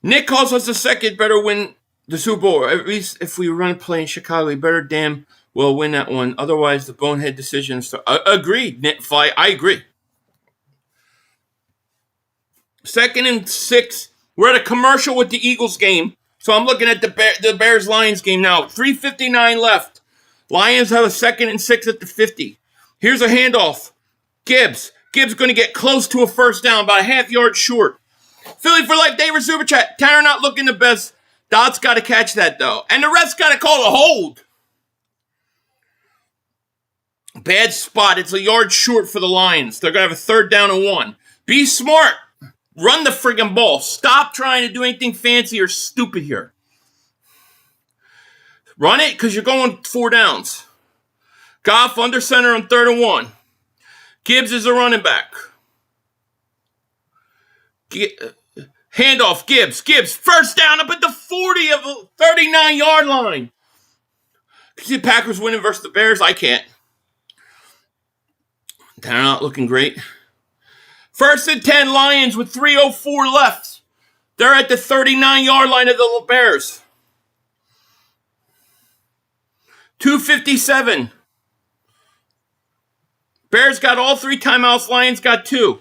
Nick calls us the second better win the Super Bowl. At least if we run play in Chicago, we better damn well win that one. Otherwise, the bonehead decision. Agreed, Nick Fly. I agree. 2nd and 6. We're at a commercial with the Eagles game. So I'm looking at the Bears-Lions game now. 3:59 left. Lions have a 2nd and 6 at the 50. Here's a handoff. Gibbs going to get close to a 1st down, about a half yard short. Philly for Life, David Super Chat. Tanner not looking the best. Dot's got to catch that, though. And the ref's got to call a hold. Bad spot. It's a yard short for the Lions. They're going to have a 3rd down and 1. Be smart. Run the friggin' ball. Stop trying to do anything fancy or stupid here. Run it because you're going 4 downs. Goff under center on 3rd and 1. Gibbs is a running back. Handoff, Gibbs. 1st down up at the 40 of the 39-yard line. Can you see the Packers winning versus the Bears? I can't. They're not looking great. 1st and 10 Lions with 3:04 left. They're at the 39-yard line of the Bears. 2:57. Bears got all 3 timeouts. Lions got 2.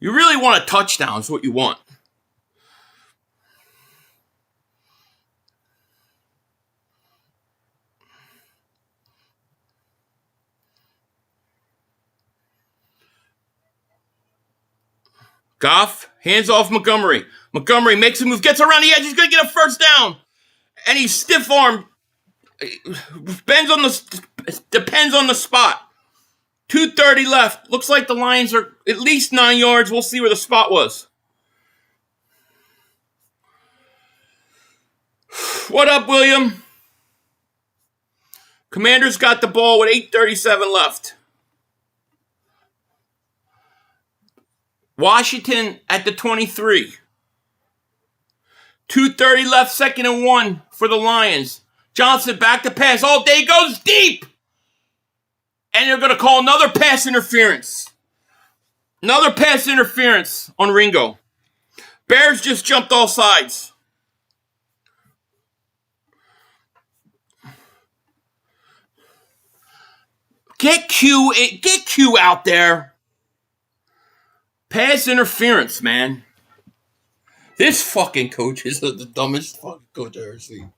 You really want a touchdown is what you want. Goff, hands off Montgomery. Montgomery makes a move, gets around the edge. He's going to get a first down. And he's stiff-armed. Depends on the spot. 2:30 left. Looks like the Lions are at least 9 yards. We'll see where the spot was. What up, William? Commanders got the ball with 8:37 left. Washington at the 23. 2:30 left, 2nd and 1 for the Lions. Johnson back to pass. All day goes deep. And they're going to call another pass interference. Another pass interference on Ringo. Bears just jumped all sides. Get Q out there. Pass interference, man. This fucking coach is the dumbest fucking coach I've ever seen.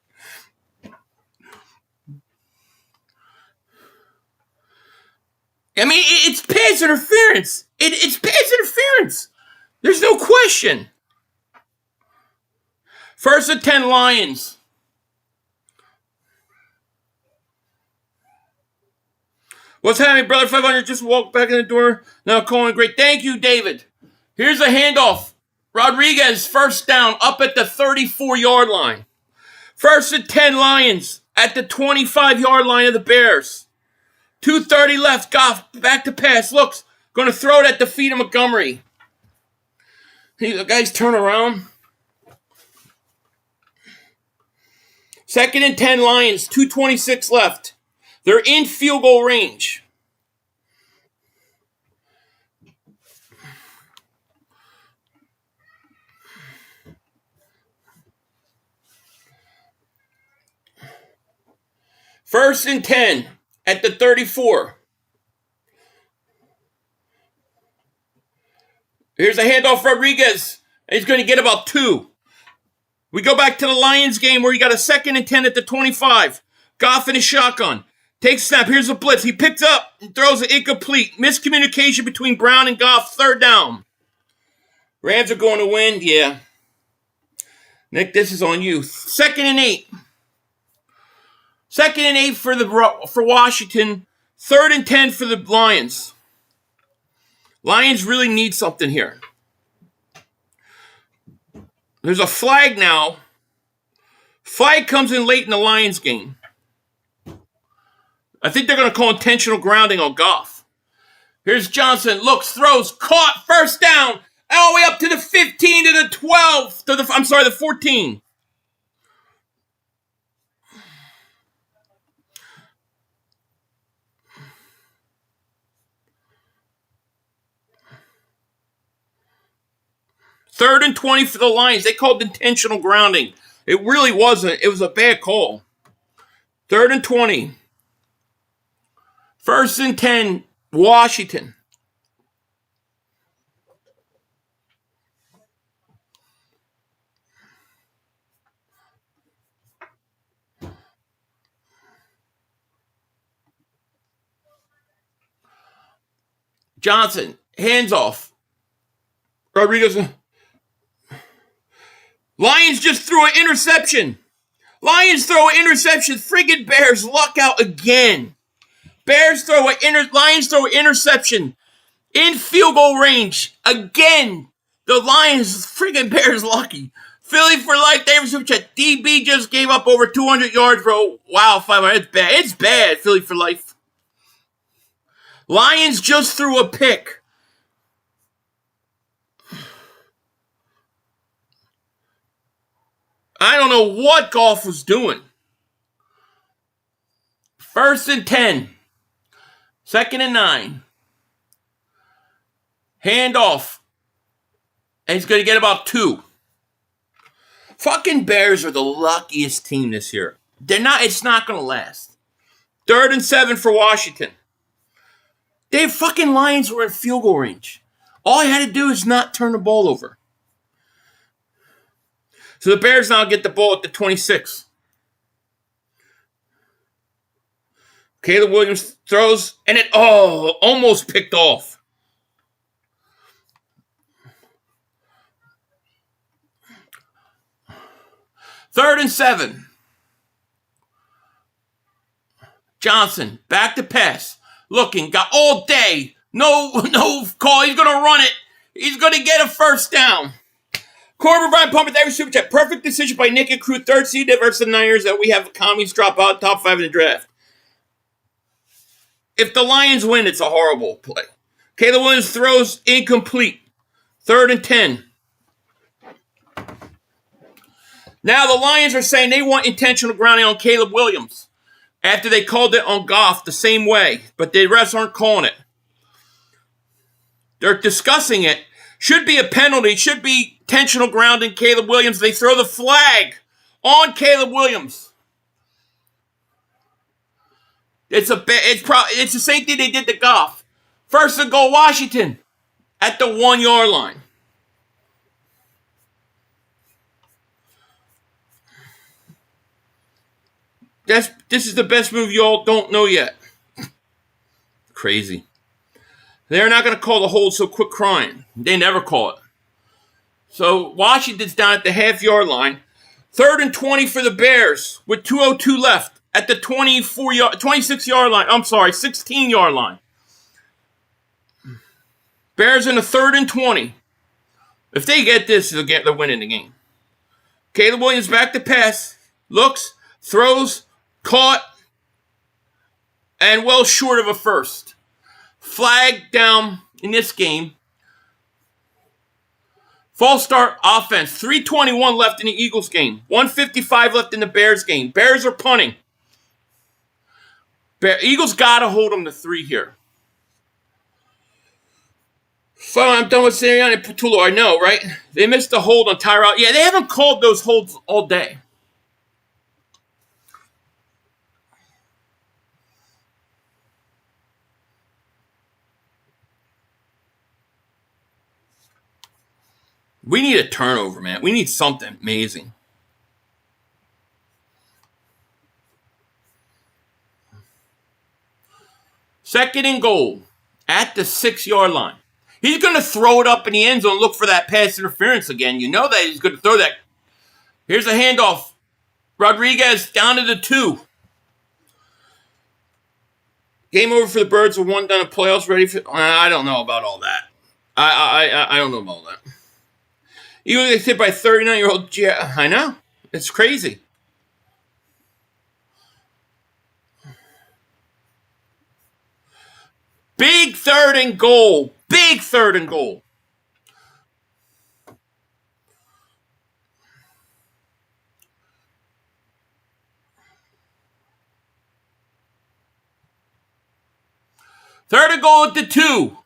I mean, it's pass interference. It's pass interference. There's no question. 1st and 10 Lions. What's happening, brother? 500 just walked back in the door. Now calling great. Thank you, David. Here's a handoff. Rodriguez, first down, up at the 34-yard line. 1st and 10 Lions at the 25-yard line of the Bears. 2:30 left. Goff back to pass. Looks. Going to throw it at the feet of Montgomery. The guys turn around. 2nd and 10 Lions. 2:26 left. They're in field goal range. First and 10 at the 34. Here's a handoff, Rodriguez. He's going to get about 2. We go back to the Lions game where he got a 2nd and 10 at the 25. Goff in his shotgun. Takes snap. Here's a blitz. He picks up and throws it incomplete. Miscommunication between Brown and Goff. 3rd down. Rams are going to win. Yeah. Nick, this is on you. 2nd and 8. 2nd and 8 for Washington. 3rd and 10 for the Lions. Lions really need something here. There's a flag now. Flag comes in late in the Lions game. I think they're going to call intentional grounding on Goff. Here's Johnson. Looks, throws, caught, first down. All the way up to the 15, to the 12, the 14. Third and 20 for the Lions. They called intentional grounding. It really wasn't. It was a bad call. 3rd and 20. 1st and 10, Washington. Johnson, hands off. Rodriguez. Lions just threw an interception. Lions throw an interception. Friggin' Bears luck out again. Lions throw an interception in field goal range. Again, the Lions, friggin' Bears lucky. Philly for life. David Superchat. DB just gave up over 200 yards, bro. Wow, 500. It's bad. It's bad, Philly for life. Lions just threw a pick. I don't know what Goff was doing. 1st and 10. 2nd and 9. Handoff. And he's going to get about 2. Fucking Bears are the luckiest team this year. It's not going to last. 3rd and 7 for Washington. They fucking Lions were in field goal range. All he had to do is not turn the ball over. So the Bears now get the ball at the 26. Caleb Williams throws, and it almost picked off. Third and 7. Johnson, back to pass. Looking, got all day. No call. He's going to run it. He's going to get a first down. Corbin Bryant pumping every super chat. Perfect decision by Nick and crew. 3rd seed versus the Niners that we have commies drop out top 5 in the draft. If the Lions win, it's a horrible play. Caleb Williams throws incomplete. 3rd and 10. Now the Lions are saying they want intentional grounding on Caleb Williams after they called it on Goff the same way, but the refs aren't calling it. They're discussing it. Should be a penalty. Should be intentional grounding Caleb Williams. They throw the flag on Caleb Williams. It's the same thing they did to Goff. First and goal, Washington at the 1-yard line. This is the best move you all don't know yet. Crazy. They're not going to call the hold, so quit crying. They never call it. So Washington's down at the half-yard line. 3rd and 20 for the Bears with 2:02 left at the 26-yard line. I'm sorry, 16-yard line. Bears in the 3rd and 20. If they get this, they're winning the game. Caleb Williams back to pass. Looks, throws, caught, and well short of a first. Flag down in this game. False start offense. 3:21 left in the Eagles game. 1:55 left in the Bears game. Bears are punting. Eagles got to hold them to 3 here. So I'm done with Sirianni and Patullo. I know, right? They missed the hold on Tyrod. Yeah, they haven't called those holds all day. We need a turnover, man. We need something amazing. Second and goal at the 6-yard line. He's going to throw it up in the end zone, look for that pass interference again. You know that he's going to throw that. Here's a handoff. Rodriguez down to the 2. Game over for the Birds with 1 done in playoffs. Ready for? I don't know about all that. I don't know about all that. Eagles get hit by 39-year-old. Yeah, I know. It's crazy. Big 3rd and goal. Big 3rd and goal. Third and goal at the 2.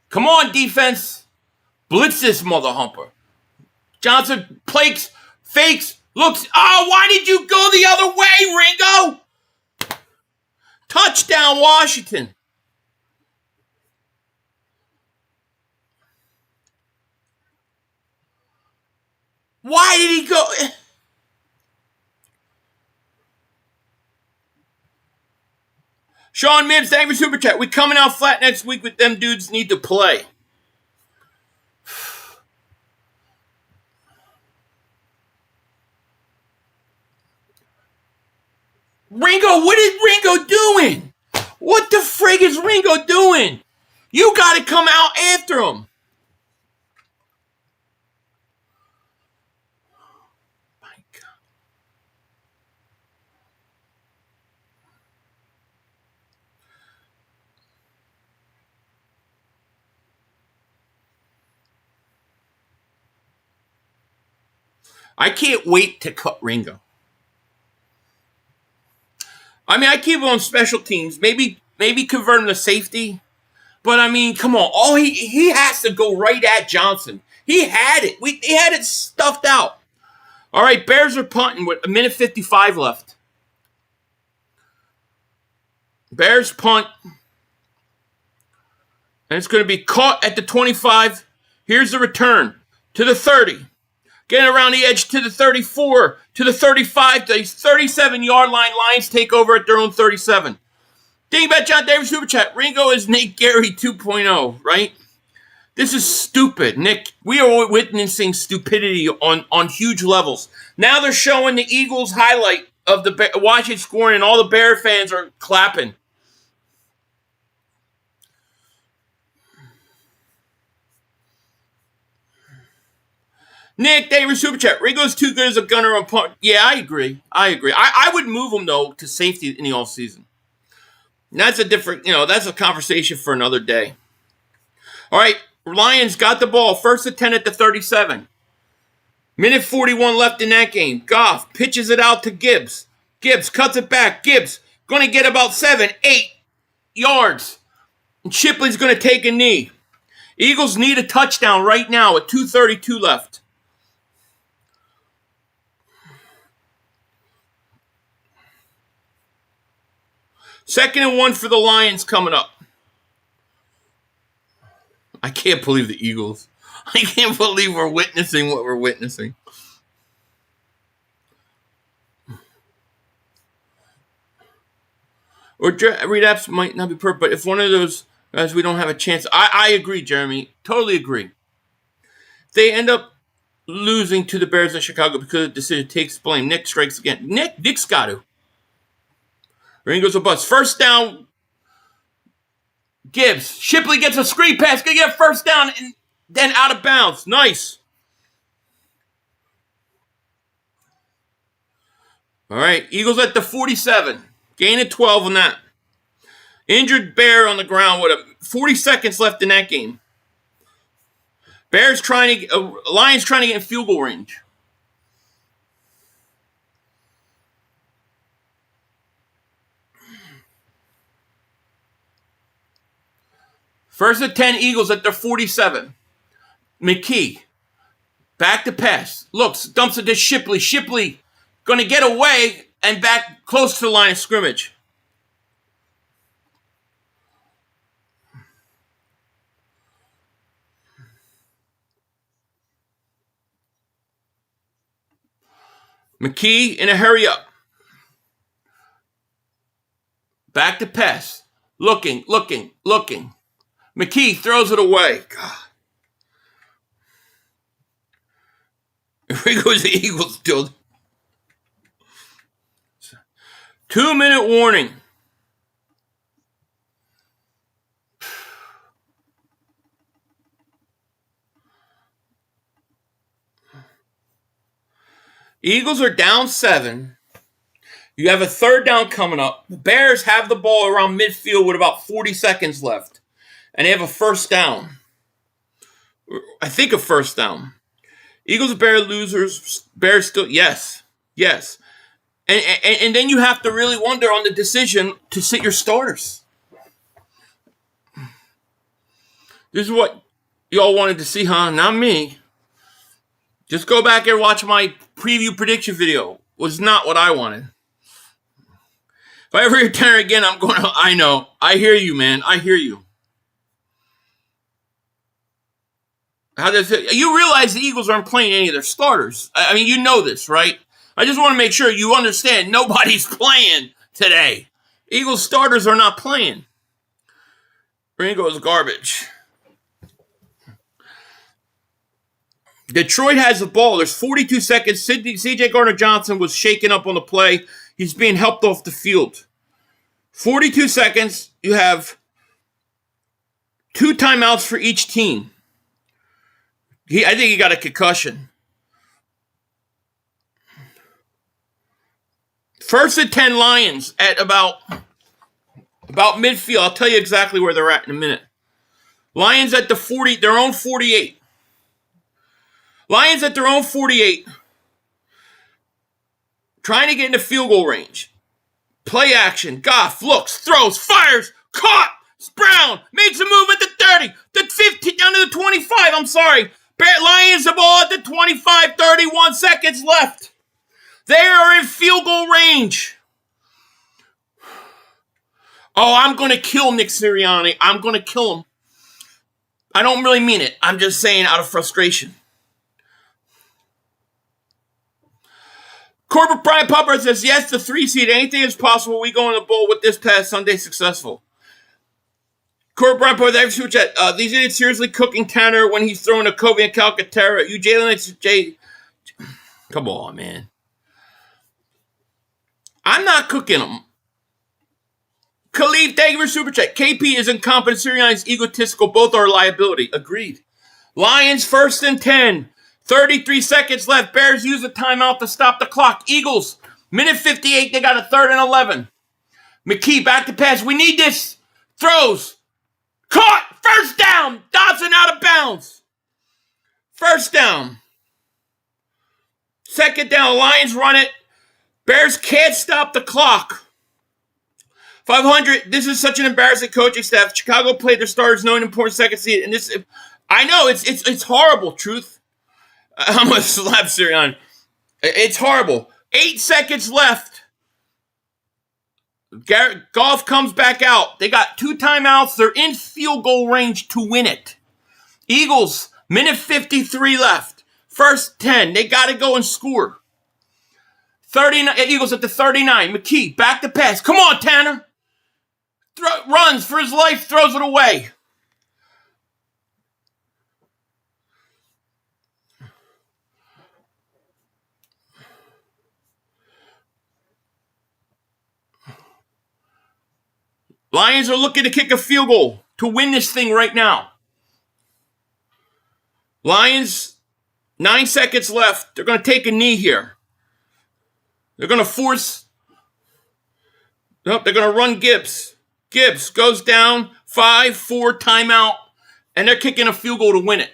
Come on, defense. Blitz this mother humper. Johnson fakes, looks. Oh, why did you go the other way, Ringo? Touchdown, Washington. Why did he go? Sean Mims, thank you for Super Chat. We coming out flat next week with them dudes need to play. Ringo, what is Ringo doing? What the frig is Ringo doing? You got to come out after him. My God. I can't wait to cut Ringo. I mean, I keep him on special teams. Maybe convert him to safety. But I mean, come on. All he has to go right at Johnson. He had it. He had it stuffed out. All right, Bears are punting with 1:55 left. Bears punt. And it's going to be caught at the 25. Here's the return to the 30. Getting around the edge to the 34, to the 35, to the 37-yard line. Lions take over at their own 37. Dingbat John Davis Super Chat. Ringo is Nate Gary 2.0, right? This is stupid, Nick. We are witnessing stupidity on huge levels. Now they're showing the Eagles highlight of the Washington scoring, and all the Bear fans are clapping. Nick Davis Super Chat. Ringo's too good as a gunner on punt. Yeah, I agree. I would move him, though, to safety in the offseason. That's a different, that's a conversation for another day. All right, Lions got the ball. 1st and 10 at the 37. Minute 41 left in that game. Goff pitches it out to Gibbs. Gibbs cuts it back. Gibbs going to get about 7, 8 yards. And Shipley's going to take a knee. Eagles need a touchdown right now with 2:32 left. Second and 1 for the Lions coming up. I can't believe the Eagles. I can't believe we're witnessing what we're witnessing. Or read apps might not be perfect, but if one of those guys we don't have a chance. I agree, Jeremy. Totally agree. They end up losing to the Bears in Chicago because the decision takes blame. Nick strikes again. Nick's got to. Ringo's a bust. First down. Gibbs. Shipley gets a screen pass. Gonna get a first down and then out of bounds. Nice. All right. Eagles at the 47. Gain of 12 on that. Injured Bear on the ground with 40 seconds left in that game. Lions trying to get in field goal range. First and 10 Eagles at their 47. McKee. Back to pass. Looks, dumps it to Shipley. Shipley going to get away and back close to the line of scrimmage. McKee in a hurry up. Back to pass. Looking. McKee throws it away. God. Here goes the Eagles, dude. 2-minute warning. Eagles are down 7. You have a third down coming up. The Bears have the ball around midfield with about 40 seconds left. And they have a first down. I think a first down. Eagles and Bears losers. Bears still, yes. And then you have to really wonder on the decision to sit your starters. This is what y'all wanted to see, huh? Not me. Just go back and watch my preview prediction video. It was not what I wanted. If I ever return again, I know. I hear you, man. I hear you. How does it? You realize the Eagles aren't playing any of their starters. I mean, you know this, right? I just want to make sure you understand nobody's playing today. Eagles starters are not playing. Ringo's garbage. Detroit has the ball. There's 42 seconds. C.J. Gardner-Johnson was shaken up on the play. He's being helped off the field. 42 seconds. You have 2 timeouts for each team. I think he got a concussion. First and 10 Lions at about midfield. I'll tell you exactly where they're at in a minute. Lions at their own 48. Lions at their own 48. Trying to get into field goal range. Play action. Goff looks, throws, fires, caught. Brown makes a move at the 25. I'm sorry. Lions the ball at the 25. 31 seconds left. They are in field goal range. Oh, I'm going to kill Nick Sirianni. I'm going to kill him. I don't really mean it. I'm just saying out of frustration. Corbett Brian Popper says, yes, the 3 seed. Anything is possible. We go in the bowl with this past Sunday successful. Corbett Brian Popper, that super chat. These idiots seriously cooking Tanner when he's throwing a Kobe and Calcaterra. You Jalen, Jay. Come on, man. I'm not cooking them. Khalif, thank you for super chat. KP is incompetent. Sirianni is egotistical. Both are a liability. Agreed. Lions 1st and 10. 33 seconds left. Bears use a timeout to stop the clock. Eagles, minute 58. They got a 3rd and 11. McKee back to pass. We need this. Throws. Caught. First down. Dodson out of bounds. First down. 2nd down. Lions run it. Bears can't stop the clock. 500. This is such an embarrassing coaching staff. Chicago played their starters knowing important second seed. And this, I know, it's horrible, truth. I'm going to slap Sirianni. It's horrible. 8 seconds left. Goff comes back out. They got 2 timeouts. They're in field goal range to win it. Eagles, minute 53 left. 1st 10. They got to go and score. 39. Eagles at the 39. McKee, back to pass. Come on, Tanner. Runs for his life, throws it away. Lions are looking to kick a field goal to win this thing right now. Lions, 9 seconds left. They're going to take a knee here. They're going to force. Nope, they're going to run Gibbs. Gibbs goes down, 5-4 timeout, and they're kicking a field goal to win it.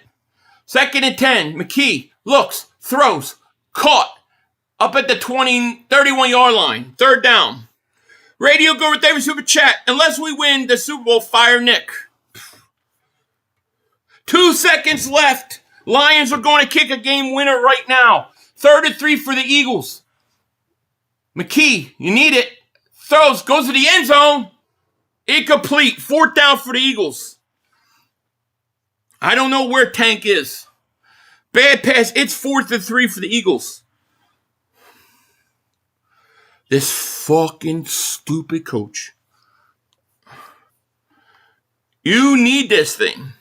2nd and 10. McKee looks, throws, caught up at the 31-yard line. 3rd down. Radio go with David Super Chat. Unless we win the Super Bowl, fire Nick. 2 seconds left. Lions are going to kick a game winner right now. 3rd and 3 for the Eagles. McKee, you need it. Throws, goes to the end zone. Incomplete. 4th down for the Eagles. I don't know where Tank is. Bad pass. It's 4th and 3 for the Eagles. This fucking stupid coach. You need this thing.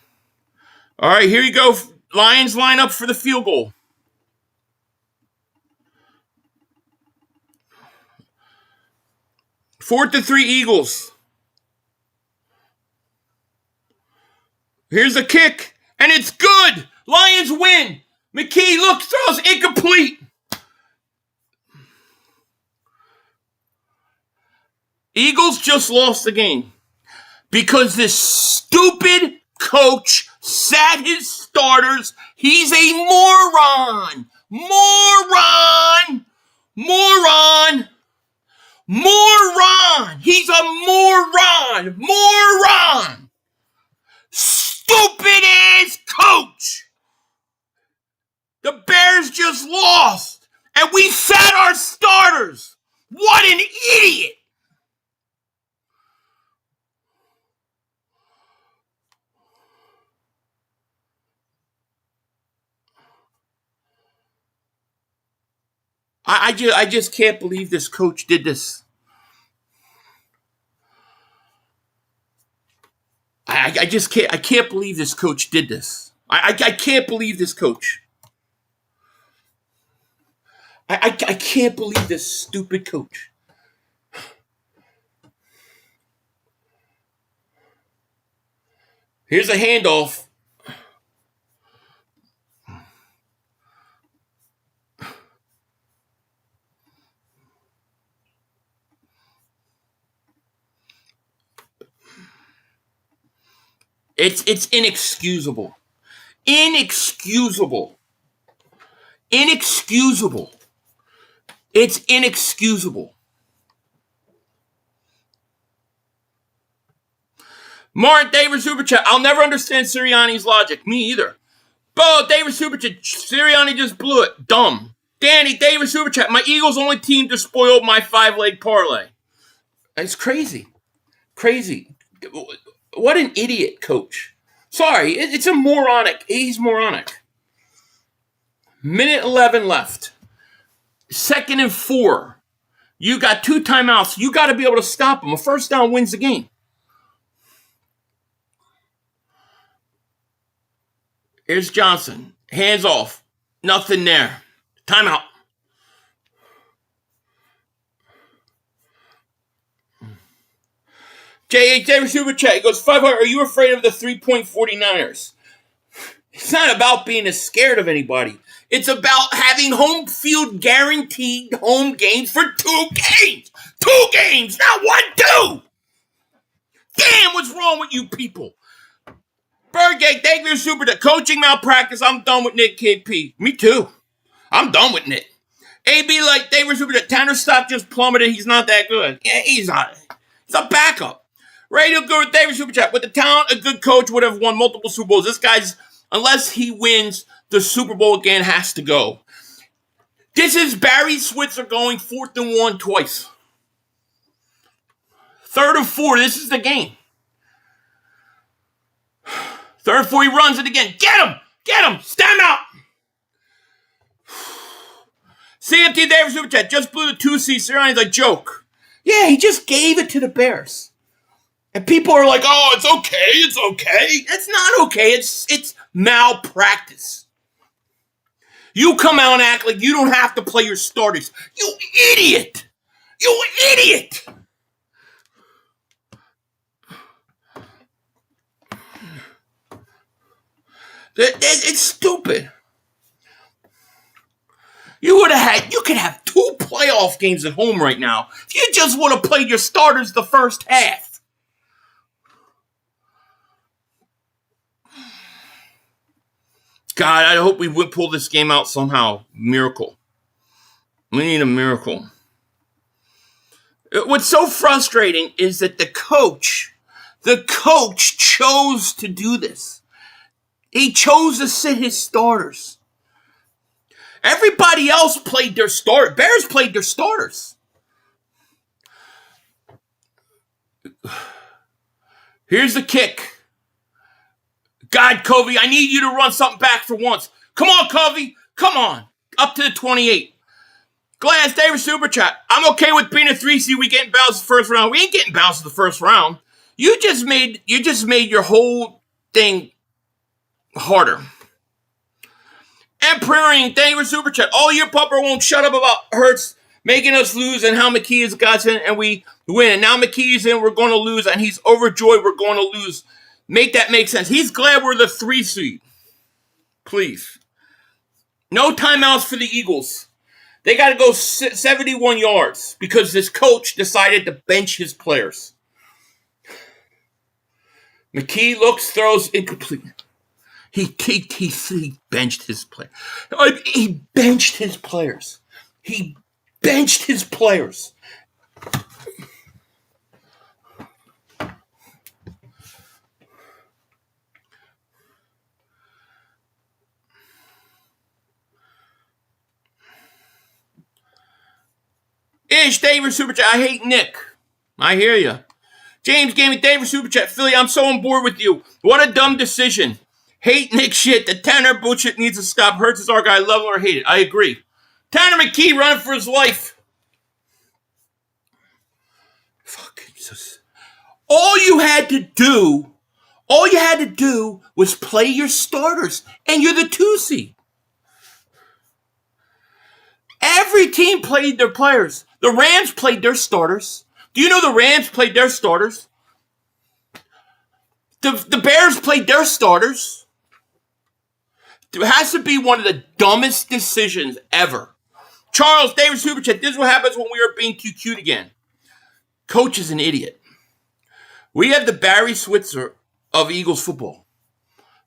All right, here you go. Lions line up for the field goal. Fourth and 3 Eagles. Here's a kick, and it's good. Lions win. McKee looks, throws, incomplete. Eagles just lost the game because this stupid coach sat his starters. He's a moron. Moron. Moron. Moron. He's a moron. Moron. Stupid ass coach. The Bears just lost, and we sat our starters. What an idiot. I just can't believe this coach did this. I just can't believe this coach did this. I can't believe this coach. I can't believe this stupid coach. Here's a handoff. It's inexcusable. Inexcusable. Inexcusable. It's inexcusable. Martin David Super Chat. I'll never understand Sirianni's logic. Me either. Bo, David Super Chat. Sirianni just blew it. Dumb. Danny, David Super Chat. My Eagles' only team to spoil my 5-leg parlay. It's crazy. Crazy. What an idiot coach. Sorry, it's a moronic. He's moronic. Minute 11 left. 2nd and 4. You got 2 timeouts. You got to be able to stop them. A first down wins the game. Here's Johnson. Hands off. Nothing there. Timeout. J.H. Davis Super Chat. He goes, 500. Are you afraid of the 3-point 49ers? It's not about being as scared of anybody. It's about having home field guaranteed home games for 2 games. 2 games, not 1, 2. Damn, what's wrong with you people? Birdgate, thank you, Super. The coaching malpractice. I'm done with Nick KP. Me too. I'm done with Nick. AB like David Super. The Tanner stock just plummeted. He's not that good. Yeah, he's not. He's a backup. Radio good with David Super Chat. With the talent, a good coach would have won multiple Super Bowls. This guy's, unless he wins the Super Bowl again, has to go. This is Barry Switzer going 4th and 1 twice. 3rd and 4. This is the game. 3rd and 4. He runs it again. Get him! Get him! Stand out! CMT David Super Chat just blew the 2C. Sirianni's a joke. Yeah, he just gave it to the Bears. And people are like, oh, it's okay. It's okay. It's not okay. It's malpractice. You come out and act like you don't have to play your starters. You idiot! You idiot! It's stupid. You could have 2 playoff games at home right now if you just would have played your starters the first half. God, I hope we would pull this game out somehow. Miracle. We need a miracle. What's so frustrating is that the coach chose to do this. He chose to sit his starters. Everybody else played their starters. Bears played their starters. Here's the kick. God, Covey, I need you to run something back for once. Come on, Covey. Come on. Up to the 28. Glass, David Super Chat. I'm okay with being a 3C. We getting bounced the first round. We ain't getting bounced the first round. You just made your whole thing harder. Emperoring, David Super Chat. All your pupper won't shut up about Hurts making us lose and how McKee is gotten and we win. And now McKee's in, we're going to lose, and he's overjoyed we're going to lose. Make that make sense. He's glad we're the 3 seed. Please. No timeouts for the Eagles. They got to go 71 yards because this coach decided to bench his players. McKee looks, throws, incomplete. He benched his players. He benched his players. He benched his players. Ish, David Super Chat. I hate Nick. I hear you. James gave me David Super Chat. Philly, I'm so on board with you. What a dumb decision. Hate Nick shit. The Tanner bullshit needs to stop. Hurts is our guy. Love him or hate it. I agree. Tanner McKee running for his life. Fucking Jesus. All you had to do was play your starters, and you're the 2 seed. Every team played their players. The Rams played their starters. Do you know the Rams played their starters? The Bears played their starters. It has to be one of the dumbest decisions ever. Charles, David Superchat, this is what happens when we are being too cute again. Coach is an idiot. We have the Barry Switzer of Eagles football.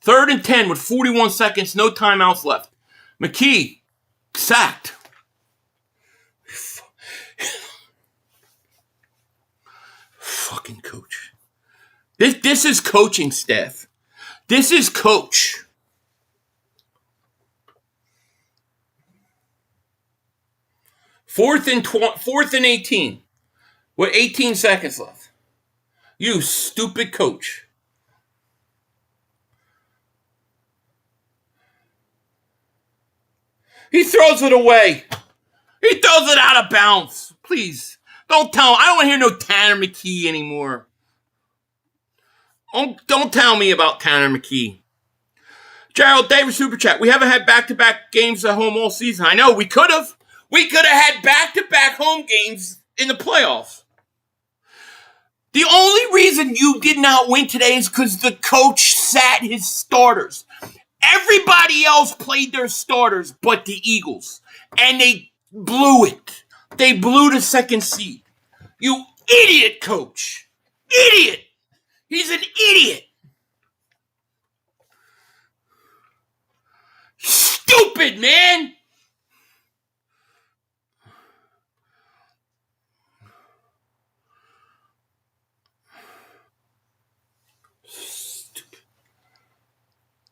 3rd and 10 with 41 seconds, no timeouts left. McKee, sacked. Fucking coach. This is coaching staff. This is coach. Fourth and 18 with 18 seconds left. You stupid coach. He throws it away. He throws it out of bounds. Please, don't tell him. I don't want to hear no Tanner McKee anymore. Don't tell me about Tanner McKee. Gerald Davis Super Chat. We haven't had back-to-back games at home all season. I know, we could have. We could have had back-to-back home games in the playoffs. The only reason you did not win today is because the coach sat his starters. Everybody else played their starters but the Eagles. And they blew it. They blew the second seed. You idiot, coach. Idiot. He's an idiot. Stupid, man.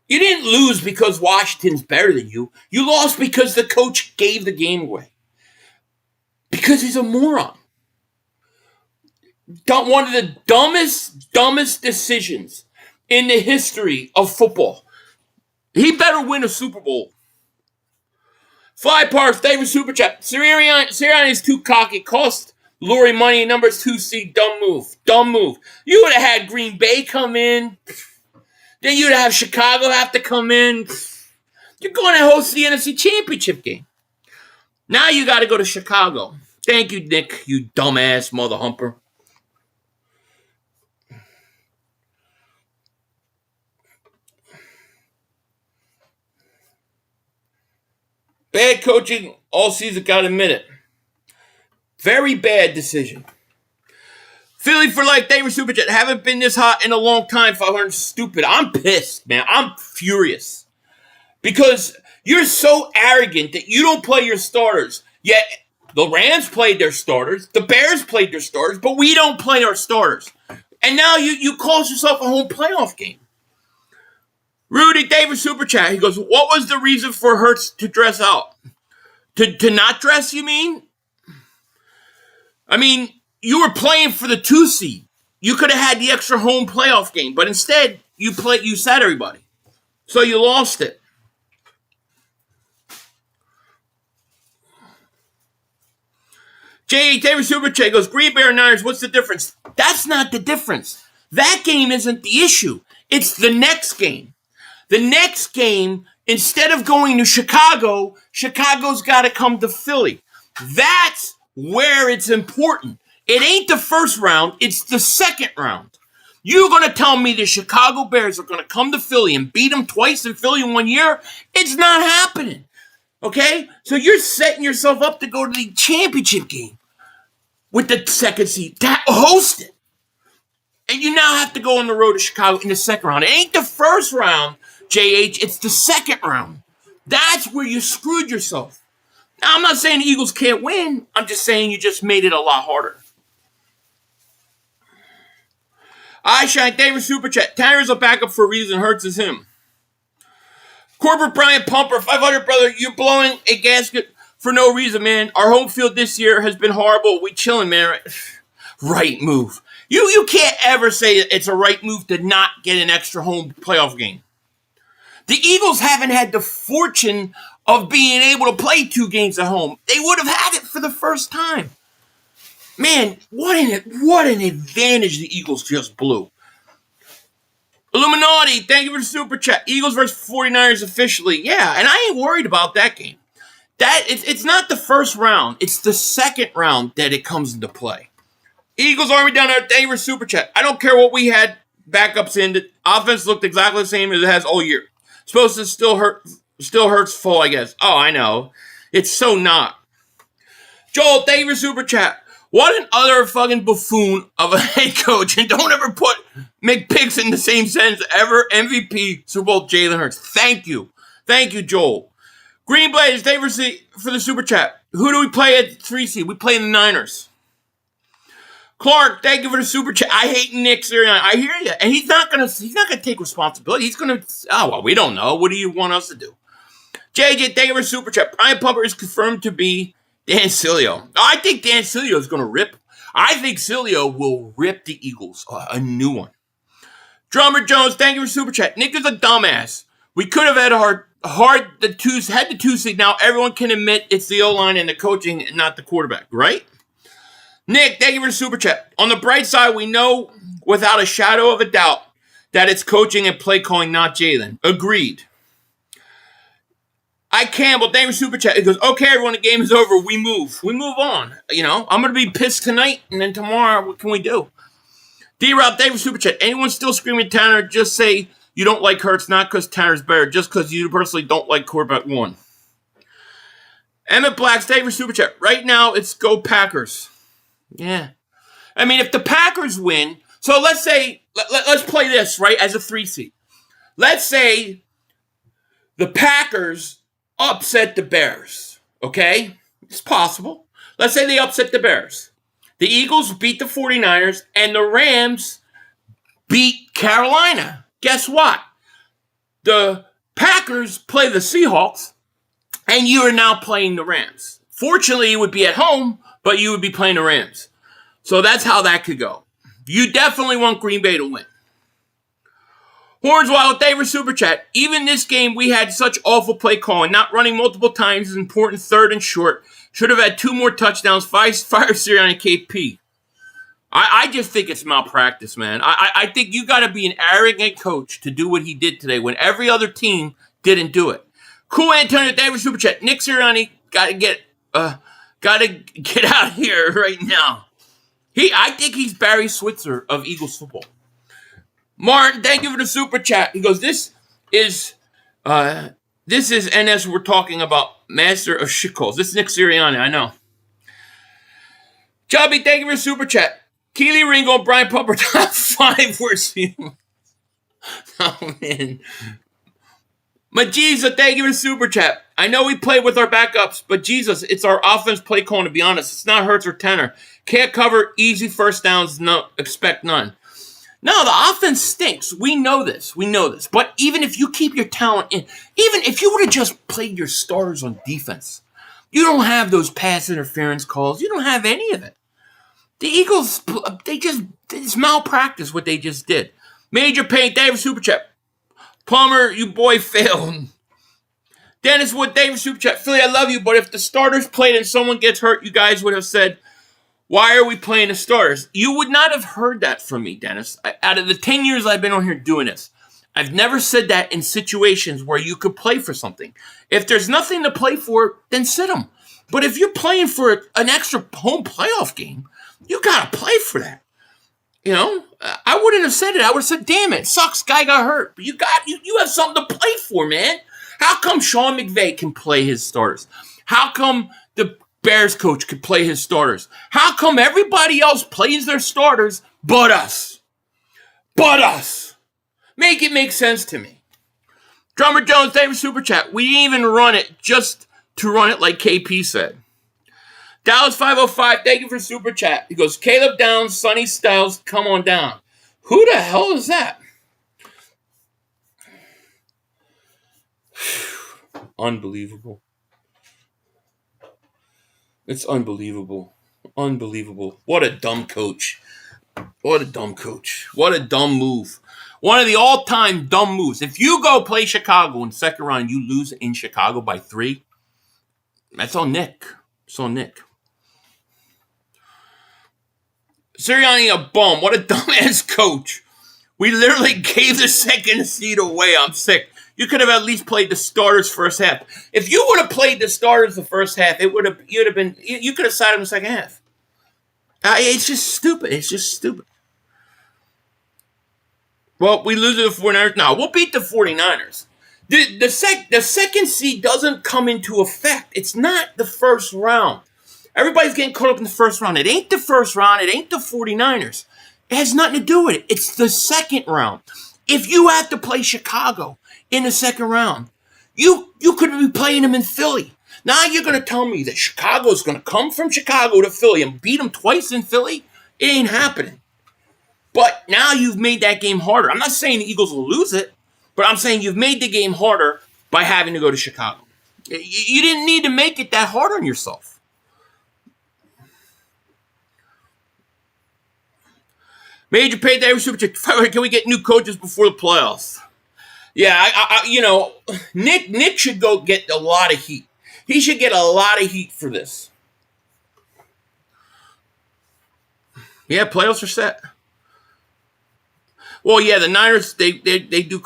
You didn't lose because Washington's better than you. You lost because the coach gave the game away. Because he's a moron. One of the dumbest decisions in the history of football. He better win a Super Bowl. Fly Park, favorite Super Chat. Sirianni is too cocky. Cost Lurie money. Numbers 2 seed. Dumb move. Dumb move. You would have had Green Bay come in. Then you'd have Chicago have to come in. You're going to host the NFC Championship game. Now you got to go to Chicago. Thank you, Nick, you dumbass mother humper. Bad coaching all season, gotta admit it. Very bad decision. Philly for life, David Superjet. Haven't been this hot in a long time, 500. Stupid. I'm pissed, man. I'm furious. Because you're so arrogant that you don't play your starters. Yet, the Rams played their starters. The Bears played their starters. But we don't play our starters. And now you cost yourself a home playoff game. Rudy David Super Chat. He goes, what was the reason for Hurts to dress out? To not dress, you mean? I mean, you were playing for the 2 seed. You could have had the extra home playoff game, but instead you sat everybody. So you lost it. J. David Super Chat goes, Green Bay or Niners, what's the difference? That's not the difference. That game isn't the issue. It's the next game. The next game, instead of going to Chicago, Chicago's got to come to Philly. That's where it's important. It ain't the first round, it's the second round. You're going to tell me the Chicago Bears are going to come to Philly and beat them twice in Philly in 1 year? It's not happening. Okay? So you're setting yourself up to go to the championship game with the second seed. Host it. And you now have to go on the road to Chicago in the second round. It ain't the first round, JH. It's the second round. That's where you screwed yourself. Now, I'm not saying the Eagles can't win. I'm just saying you just made it a lot harder. I shine David Super Chat. Tanner's a backup for a reason. Hurts is him. Corbett Bryant Pumper, 500, brother. You're blowing a gasket for no reason, man. Our home field this year has been horrible. We chilling, man. Right move. You can't ever say it's a right move to not get an extra home playoff game. The Eagles haven't had the fortune of being able to play 2 games at home. They would have had it for the first time. Man, what an advantage the Eagles just blew. Illuminati, thank you for the super chat. Eagles versus 49ers officially. Yeah, and I ain't worried about that game. It's not the first round. It's the second round that it comes into play. Eagles Army down there, thank you for super chat. I don't care what we had backups in. The offense looked exactly the same as it has all year. Supposed to still hurts full, I guess. Oh, I know. It's so not. Joel, thank you for super chat. What an utter fucking buffoon of a head coach. And don't ever make picks in the same sentence ever. MVP, Super Bowl, Jalen Hurts. Thank you. Thank you, Joel. Green Blaze, thank you for the super chat. Who do we play at 3 seed? We play the Niners. Clark, thank you for the super chat. I hate Nick Sirianni. I hear you, and he's not gonna take responsibility. He's gonna. Oh well, we don't know. What do you want us to do? JJ, thank you for the super chat. Brian Pumper is confirmed to be Dan Sileo. I think Dan Sileo is gonna rip. I think Sileo will rip the Eagles a new one. Drummer Jones, thank you for super chat. Nick is a dumbass. We could have had the two seed. Now everyone can admit it's the O-line and the coaching and not the quarterback, right? Nick, thank you for the super chat. On the bright side, we know without a shadow of a doubt that it's coaching and play calling, not Jalen. Agreed. I Campbell, thank you for super chat. He goes, okay, everyone, the game is over. We move. We move on. You know, I'm going to be pissed tonight, and then tomorrow, what can we do? D-Rob, thank you for super chat. Anyone still screaming Tanner, just say you don't like Hurts, not because Tanner's better, just because you personally don't like quarterback one. Emmett Black, thank you for super chat. Right now, it's go Packers. Yeah. I mean, if the Packers win, so let's say, let's play this, right, as a 3 seed. Let's say the Packers upset the Bears, okay? It's possible. Let's say they upset the Bears. The Eagles beat the 49ers, and the Rams beat Carolina. Guess what? The Packers play the Seahawks, and you are now playing the Rams. Fortunately, you would be at home, but you would be playing the Rams. So that's how that could go. You definitely want Green Bay to win. Hornswoggle, thank you for super chat. Even this game, we had such awful play calling. Not running multiple times is important. 3rd and short. Should have had 2 more touchdowns. Fire Sirianni and KP. I just think it's malpractice, man. I think you got to be an arrogant coach to do what he did today when every other team didn't do it. Cool Antonio, thank you for super chat. Nick Sirianni got to get out of here right now. I think he's Barry Switzer of Eagles football. Martin, thank you for the super chat. He goes, this is NS we're talking about, master of shitcalls. This is Nick Sirianni, I know. Chubby, thank you for the super chat. Keely Ringo and Brian Pumper, top 5 worst humans. Oh, man. Majiza, thank you for the super chat. I know we play with our backups, but Jesus, it's our offense play calling, to be honest. It's not Hurts or Tanner. Can't cover easy first downs, no, expect none. No, the offense stinks. We know this. But even if you keep your talent in, even if you would have just played your starters on defense, you don't have those pass interference calls. You don't have any of it. The Eagles, it's malpractice what they just did. Major Pain, David Super Chat. Plumber, you boy failed. Dennis Wood, David Super Chat. Philly, I love you, but if the starters played and someone gets hurt, you guys would have said, why are we playing the starters? You would not have heard that from me, Dennis. Out of the 10 years I've been on here doing this, I've never said that in situations where you could play for something. If there's nothing to play for, then sit them. But if you're playing for an extra home playoff game, you got to play for that. You know, I wouldn't have said it. I would have said, damn it, sucks, guy got hurt. But you have something to play for, man. How come Sean McVay can play his starters? How come the Bears coach could play his starters? How come everybody else plays their starters but us? But us. Make it make sense to me. Drummer Jones, David Super Chat. We didn't even run it just to run it like KP said. Dallas 505, thank you for Super Chat. He goes, Caleb Downs, Sonny Styles, come on down. Who the hell is that? Unbelievable. It's unbelievable. Unbelievable. What a dumb coach. What a dumb coach. What a dumb move. One of the all-time dumb moves. If you go play Chicago in the second round, you lose in Chicago by 3. That's on Nick. It's on Nick. Sirianni a bum. What a dumbass coach. We literally gave the second seed away. I'm sick. You could have at least played the starters first half. If you would have played the starters the first half, you could have sided in the second half. It's just stupid. It's just stupid. Well, we lose to the 49ers. No, we'll beat the 49ers. The second seed doesn't come into effect. It's not the first round. Everybody's getting caught up in the first round. It ain't the first round. It ain't the 49ers. It has nothing to do with it. It's the second round. If you have to play Chicago in the second round, you could be playing them in Philly. Now you're going to tell me that Chicago's going to come from Chicago to Philly and beat them twice in Philly? It ain't happening. But now you've made that game harder. I'm not saying the Eagles will lose it, but I'm saying you've made the game harder by having to go to Chicago. You didn't need to make it that hard on yourself. Major payday super check. Can we get new coaches before the playoffs? Yeah, Nick should go get a lot of heat. He should get a lot of heat for this. Yeah, playoffs are set. Well, yeah, the Niners they do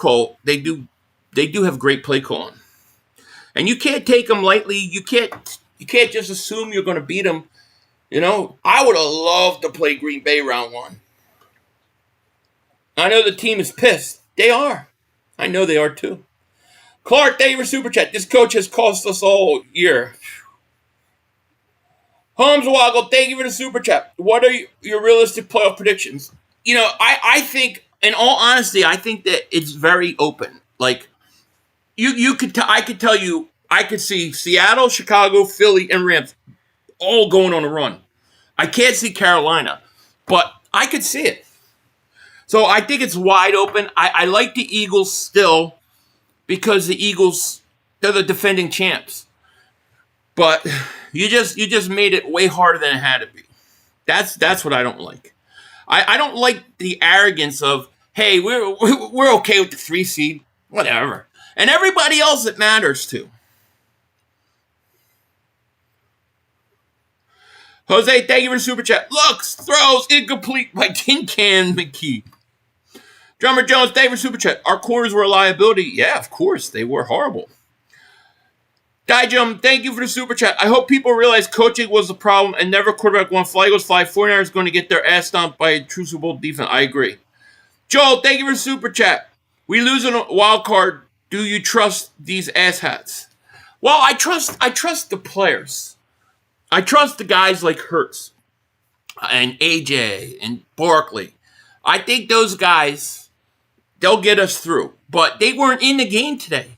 have great play calling, and you can't take them lightly. You can't just assume you're going to beat them. I would have loved to play Green Bay round 1. I know the team is pissed. They are. I know they are too. Clark, thank you for super chat. This coach has cost us all year. Holmes Woggle, thank you for the super chat. What are your realistic playoff predictions? I think, in all honesty, I think that it's very open. Like, I could see Seattle, Chicago, Philly, and Rams all going on a run. I can't see Carolina, but I could see it. So I think it's wide open. I like the Eagles still because the Eagles, they're the defending champs. But you just made it way harder than it had to be. That's what I don't like. I don't like the arrogance of, hey, we're okay with the 3 seed, whatever. And everybody else it matters to. Jose, thank you for the super chat. Looks, throws, incomplete by Tin Can McKee. Drummer Jones, thank you for super chat. Our corners were a liability. Yeah, of course. They were horrible. Dijum, thank you for the super chat. I hope people realize coaching was the problem and never quarterback won. Fly Eagles fly. 49ers going to get their ass stomped by a true Super Bowl defense. I agree. Joel, thank you for the super chat. We lose in a wild card. Do you trust these asshats? Well, I trust the players. I trust the guys like Hurts and AJ and Barkley. I think those guys, they'll get us through. But they weren't in the game today.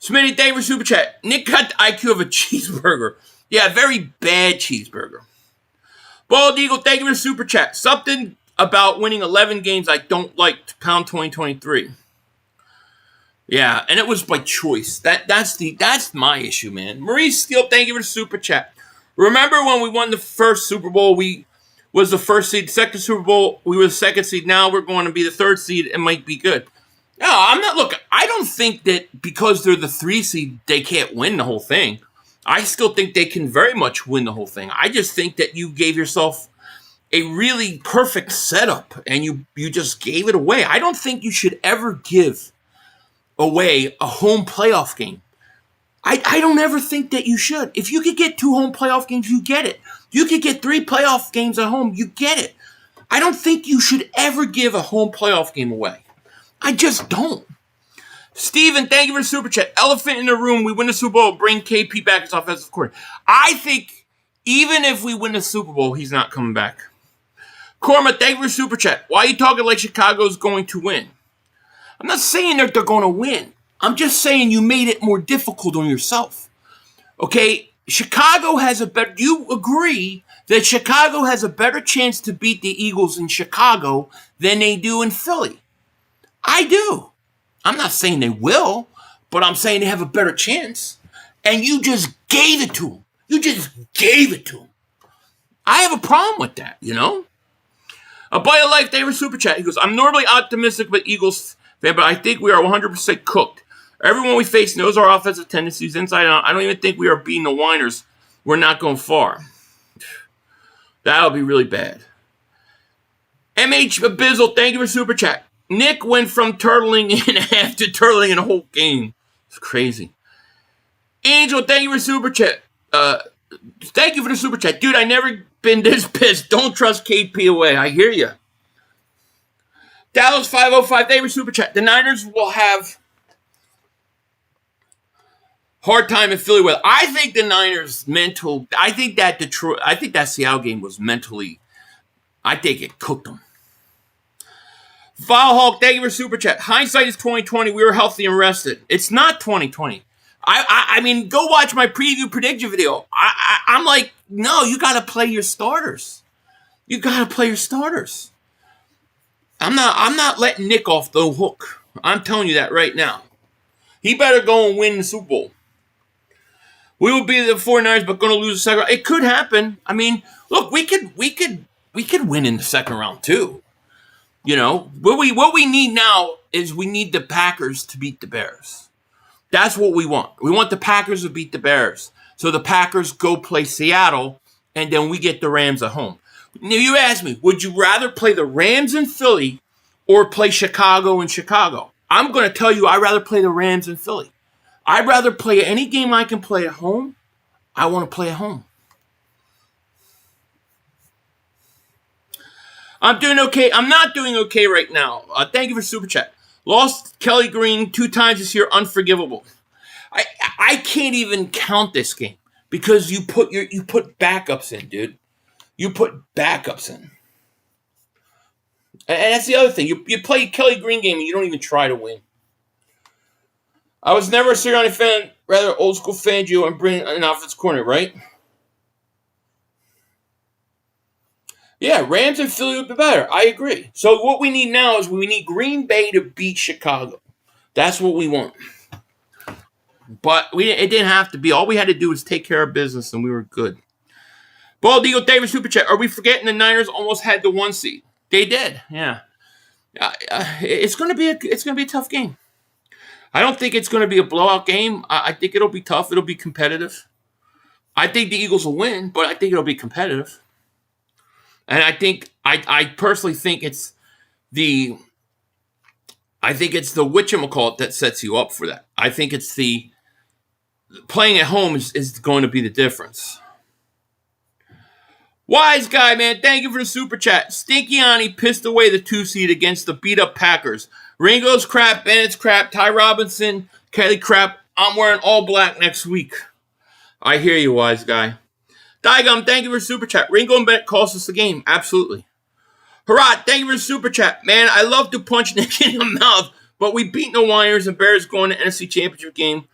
Smitty, thank you for super chat. Nick got the IQ of a cheeseburger. Yeah, very bad cheeseburger. Bald Eagle, thank you for the super chat. Something about winning 11 games I don't like to pound 2023. Yeah, and it was by choice. That's my issue, man. Maurice Steele, thank you for the super chat. Remember when we won the first Super Bowl, we was the first seed. Second Super Bowl, we were the second seed. Now we're going to be the third seed. It might be good. No, I'm not. Look, I don't think that because they're the 3 seed, they can't win the whole thing. I still think they can very much win the whole thing. I just think that you gave yourself a really perfect setup and you just gave it away. I don't think you should ever give away a home playoff game. I don't ever think that you should. If you could get 2 home playoff games, you get it. You could get 3 playoff games at home, you get it. I don't think you should ever give a home playoff game away. I just don't. Steven, thank you for the super chat. Elephant in the room. We win the Super Bowl. Bring KP back as offensive coordinator. I think even if we win the Super Bowl, he's not coming back. Korma, thank you for the super chat. Why are you talking like Chicago's going to win? I'm not saying that they're going to win. I'm just saying you made it more difficult on yourself. Okay? Chicago has a better... You agree that Chicago has a better chance to beat the Eagles in Chicago than they do in Philly. I do. I'm not saying they will, but I'm saying they have a better chance. And you just gave it to them. You just gave it to them. I have a problem with that, you know? A Bite of Life, David Super Chat. He goes, I'm normally optimistic about Eagles fan, but I think we are 100% cooked. Everyone we face knows our offensive tendencies inside out. I don't even think we are beating the whiners. We're not going far. That'll be really bad. MH Abizzle, thank you for Super Chat. Nick went from turtling in half to turtling in a whole game. It's crazy. Angel, thank you for Super Chat. Thank you for the Super Chat. Dude, I never been this pissed. Don't trust KP away. I hear you. Dallas 505, thank you for Super Chat. The Niners will have hard time in Philly with. I think the Niners mental. I think that Seattle game was mentally. I think it cooked them. Valhawk, thank you for Super Chat. Hindsight is 2020. We were healthy and rested. It's not 2020. I mean, go watch my preview prediction video. I'm like, no, you got to play your starters. You got to play your starters. I'm not letting Nick off the hook. I'm telling you that right now. He better go and win the Super Bowl. We will be the 49ers, but going to lose the second round. It could happen. I mean, look, we could win in the second round too. You know, what we need now is we need the Packers to beat the Bears. That's what we want. We want the Packers to beat the Bears. So the Packers go play Seattle, and then we get the Rams at home. Now, you ask me, would you rather play the Rams in Philly or play Chicago in Chicago? I'm going to tell you I'd rather play the Rams in Philly. I'd rather play any game I can play at home. I want to play at home. I'm doing okay. I'm not doing okay right now. Thank you for Super Chat. Lost Kelly Green 2 times this year. Unforgivable. I can't even count this game because you put backups in, dude. You put backups in. And that's the other thing. You play a Kelly Green game and you don't even try to win. I was never a Sirianni fan, rather old school Fangio and bring an offense corner, right? Yeah, Rams and Philly would be better. I agree. So what we need now is we need Green Bay to beat Chicago. That's what we want. But it didn't have to be. All we had to do was take care of business, and we were good. Bald Eagle David Super Chat. Are we forgetting the Niners almost had the 1 seed? They did. Yeah. It's gonna be a tough game. I don't think it's going to be a blowout game. I think it'll be tough. It'll be competitive. I think the Eagles will win, but I think it'll be competitive. And I personally think it's the whatchamacallit that sets you up for that. I think it's the playing at home is going to be the difference. Wise guy, man, thank you for the Super Chat. Stinkiani pissed away the 2 seed against the beat-up Packers. Ringo's crap, Bennett's crap, Ty Robinson, Kelly crap. I'm wearing all black next week. I hear you, wise guy. Digum, thank you for Super Chat. Ringo and Bennett cost us the game. Absolutely. Hurrah, thank you for Super Chat. Man, I love to punch Nick in the mouth, but we beat the Niners and Bears going to NFC Championship game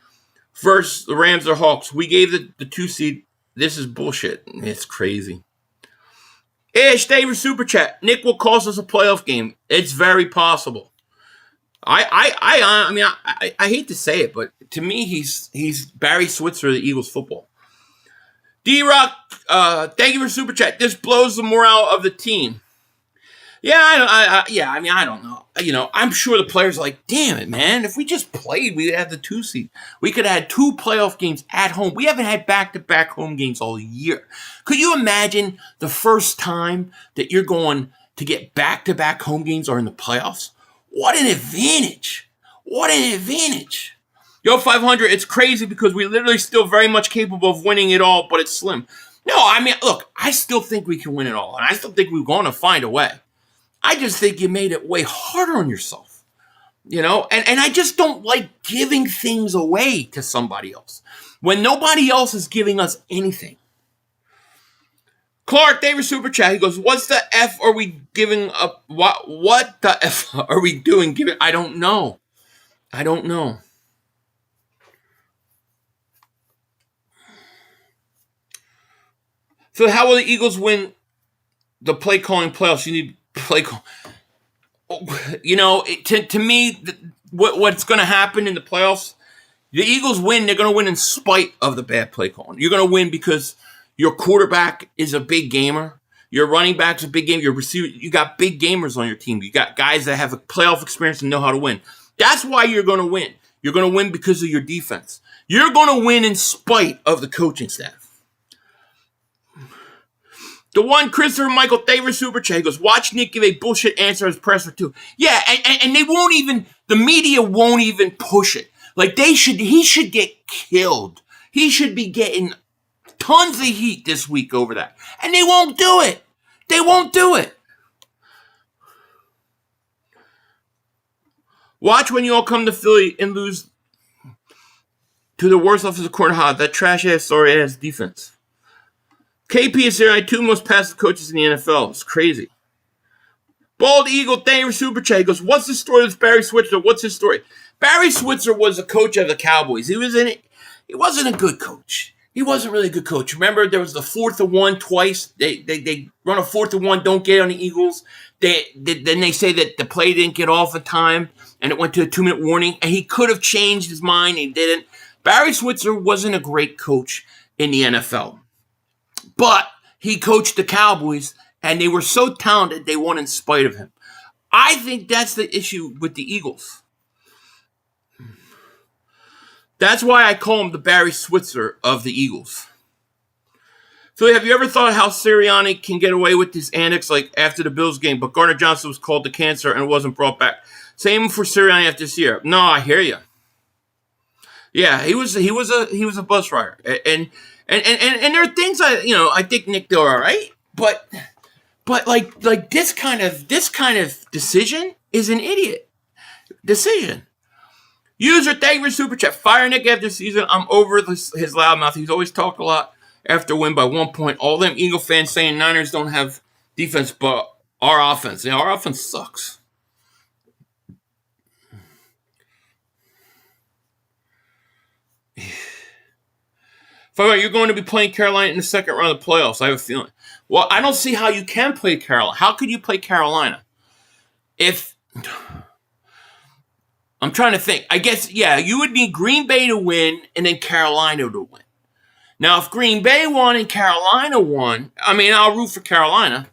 versus the Rams or Hawks. We gave the 2 seed. This is bullshit. It's crazy. Ish, thank you for Super Chat. Nick will cost us a playoff game. It's very possible. I hate to say it, but to me, he's Barry Switzer of the Eagles football. D-Rock, thank you for Super Chat. This blows the morale of the team. Yeah, I don't know. You know, I'm sure the players are like, damn it, man. If we just played, we'd have the 2 seed. We could have had 2 playoff games at home. We haven't had back-to-back home games all year. Could you imagine the first time that you're going to get back-to-back home games are in the playoffs? What an advantage. What an advantage. Yo, 500, it's crazy because we're literally still very much capable of winning it all, but it's slim. No, I mean, look, I still think we can win it all, and I still think we're going to find a way. I just think you made it way harder on yourself, you know? And I just don't like giving things away to somebody else when nobody else is giving us anything. Clark, David Super Chat, he goes, what the F are we giving up? What the F are we doing? I don't know. So how will the Eagles win the play calling playoffs? You need play call. You know, to me, what's going to happen in the playoffs, the Eagles win, they're going to win in spite of the bad play calling. You're going to win because your quarterback is a big gamer. Your running back's a big gamer. Your receiver, you got big gamers on your team. You got guys that have a playoff experience and know how to win. That's why you're going to win. You're going to win because of your defense. You're going to win in spite of the coaching staff. The one Christopher Michael Thaver Super Chat goes, watch Nick give a bullshit answer as presser too. Yeah, and they won't even, the media won't even push it. Like he should get killed. He should be getting tons of heat this week over that. And they won't do it. They won't do it. Watch when you all come to Philly and lose to the worst offensive coordinator. That trash ass sorry ass defense. KP is there. 2 most passive coaches in the NFL. It's crazy. Bald Eagle, thank you for Super Chat. He goes, what's the story with Barry Switzer? What's his story? Barry Switzer was a coach of the Cowboys. He wasn't a good coach. He wasn't really a good coach. Remember, there was the 4th and 1 twice. They run a 4th and 1, don't get on the Eagles. Then they say that the play didn't get off in time, and it went to a 2-minute warning. And he could have changed his mind. He didn't. Barry Switzer wasn't a great coach in the NFL. But he coached the Cowboys, and they were so talented they won in spite of him. I think that's the issue with the Eagles. That's why I call him the Barry Switzer of the Eagles. Philly, have you ever thought how Sirianni can get away with these antics like after the Bills game, but Gardner Johnson was called to cancer and wasn't brought back? Same for Sirianni after this year. No, I hear you. Yeah, he was a bus rider. And there are things I think Nick did all right, but like this kind of decision is an idiot decision. User, thank you for super chat. Fire Nick after season. I'm over his loudmouth. He's always talked a lot after a win by 1 point. All them Eagle fans saying Niners don't have defense, but our offense. Yeah, our offense sucks. Fire, you're going to be playing Carolina in the second round of the playoffs. I have a feeling. Well, I don't see how you can play Carolina. How could you play Carolina? I'm trying to think. I guess, yeah, you would need Green Bay to win and then Carolina to win. Now, if Green Bay won and Carolina won, I'll root for Carolina,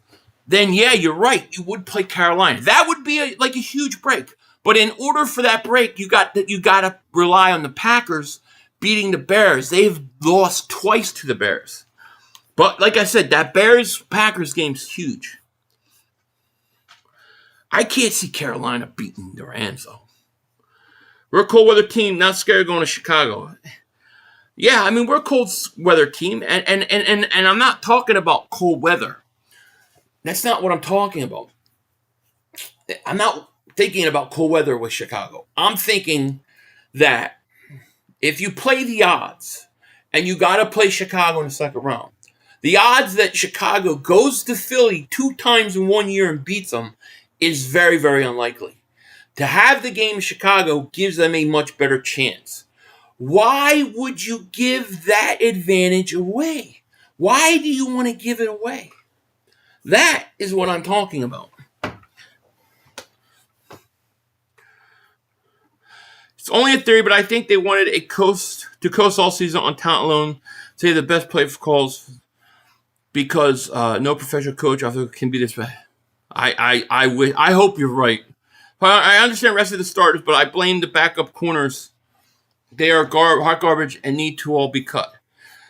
then yeah, you're right. You would play Carolina. That would be a huge break. But in order for that break, you got to rely on the Packers beating the Bears. They've lost twice to the Bears. But like I said, that Bears-Packers game's huge. I can't see Carolina beating the Rams, though. We're a cold weather team, not scared of going to Chicago. Yeah, we're a cold weather team, and I'm not talking about cold weather. That's not what I'm talking about. I'm not thinking about cold weather with Chicago. I'm thinking that if you play the odds, and you got to play Chicago in the second round, the odds that Chicago goes to Philly 2 times in 1 year and beats them is very, very unlikely. To have the game in Chicago gives them a much better chance. Why would you give that advantage away? Why do you want to give it away? That is what I'm talking about. It's only a theory, but I think they wanted to coast all season on talent alone. Say the best play for calls because no professional coach can be this bad. I hope you're right. I understand the rest of the starters, but I blame the backup corners. They are hot garbage and need to all be cut.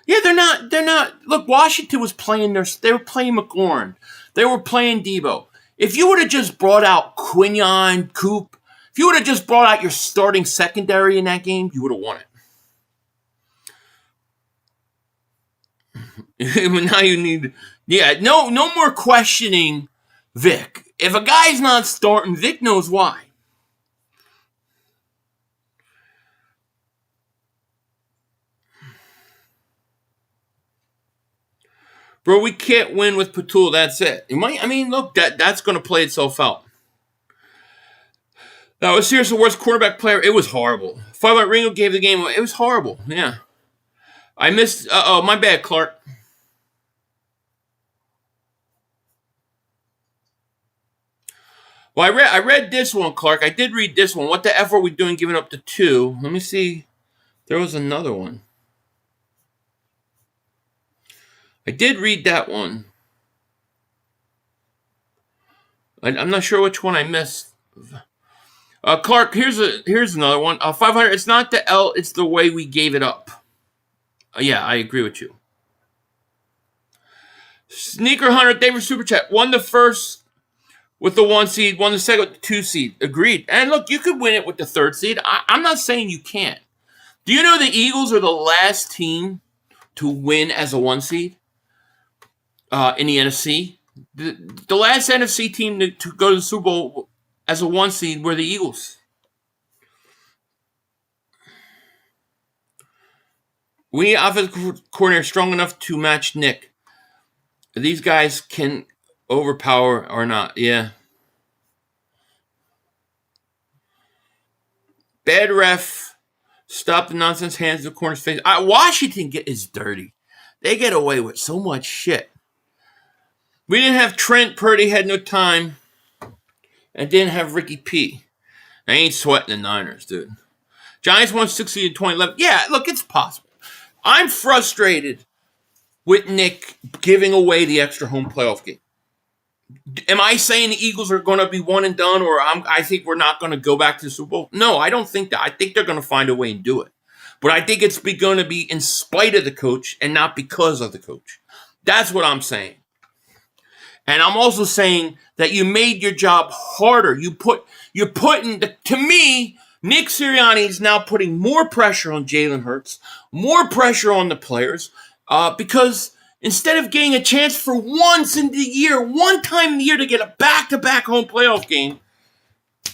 Yeah, they're not. Look, Washington was playing they were playing McLaurin. They were playing Debo. If you would have just brought out Quinion, Coop, if you would have just brought out your starting secondary in that game, you would have won it. Now you need, no more questioning Vic. If a guy's not starting, Vic knows why. Bro, we can't win with Patul. That's it. Look, that's going to play itself out. Now, was Sears the worst quarterback player? It was horrible. Five-Out Ringo gave the game away. It was horrible. Yeah. I missed. My bad, Clark. Well, I read this one, Clark. I did read this one. What the F are we doing giving up to 2? Let me see. There was another one. I did read that one. I'm not sure which one I missed. Clark, here's another one. 500. It's not the L. It's the way we gave it up. Yeah, I agree with you. Sneaker Hunter, David Super Chat. Won the first with the 1 seed. Won the second with the 2 seed. Agreed. And look, you could win it with the 3rd seed. I'm not saying you can't. Do you know the Eagles are the last team to win as a 1 seed in the NFC? The last NFC team to go to the Super Bowl as a 1 seed were the Eagles. We need offensive coordinator strong enough to match Nick. These guys can overpower or not. Yeah. Bad ref Stop the nonsense, hands to the corner's face. Washington is dirty. They get away with so much shit. We didn't have Trent. Purdy had no time. And didn't have Ricky P. I ain't sweating the Niners, dude. Giants won 60 in 2011. Yeah, look, it's possible. I'm frustrated with Nick giving away the extra home playoff game. Am I saying the Eagles are going to be one and done, or I think we're not going to go back to the Super Bowl? No, I don't think that. I think they're going to find a way and do it. But I think it's going to be in spite of the coach and not because of the coach. That's what I'm saying. And I'm also saying that you made your job harder. You're putting, to me, Nick Sirianni is now putting more pressure on Jalen Hurts, more pressure on the players, because instead of getting a chance for once in the year, one time in the year to get a back-to-back home playoff game,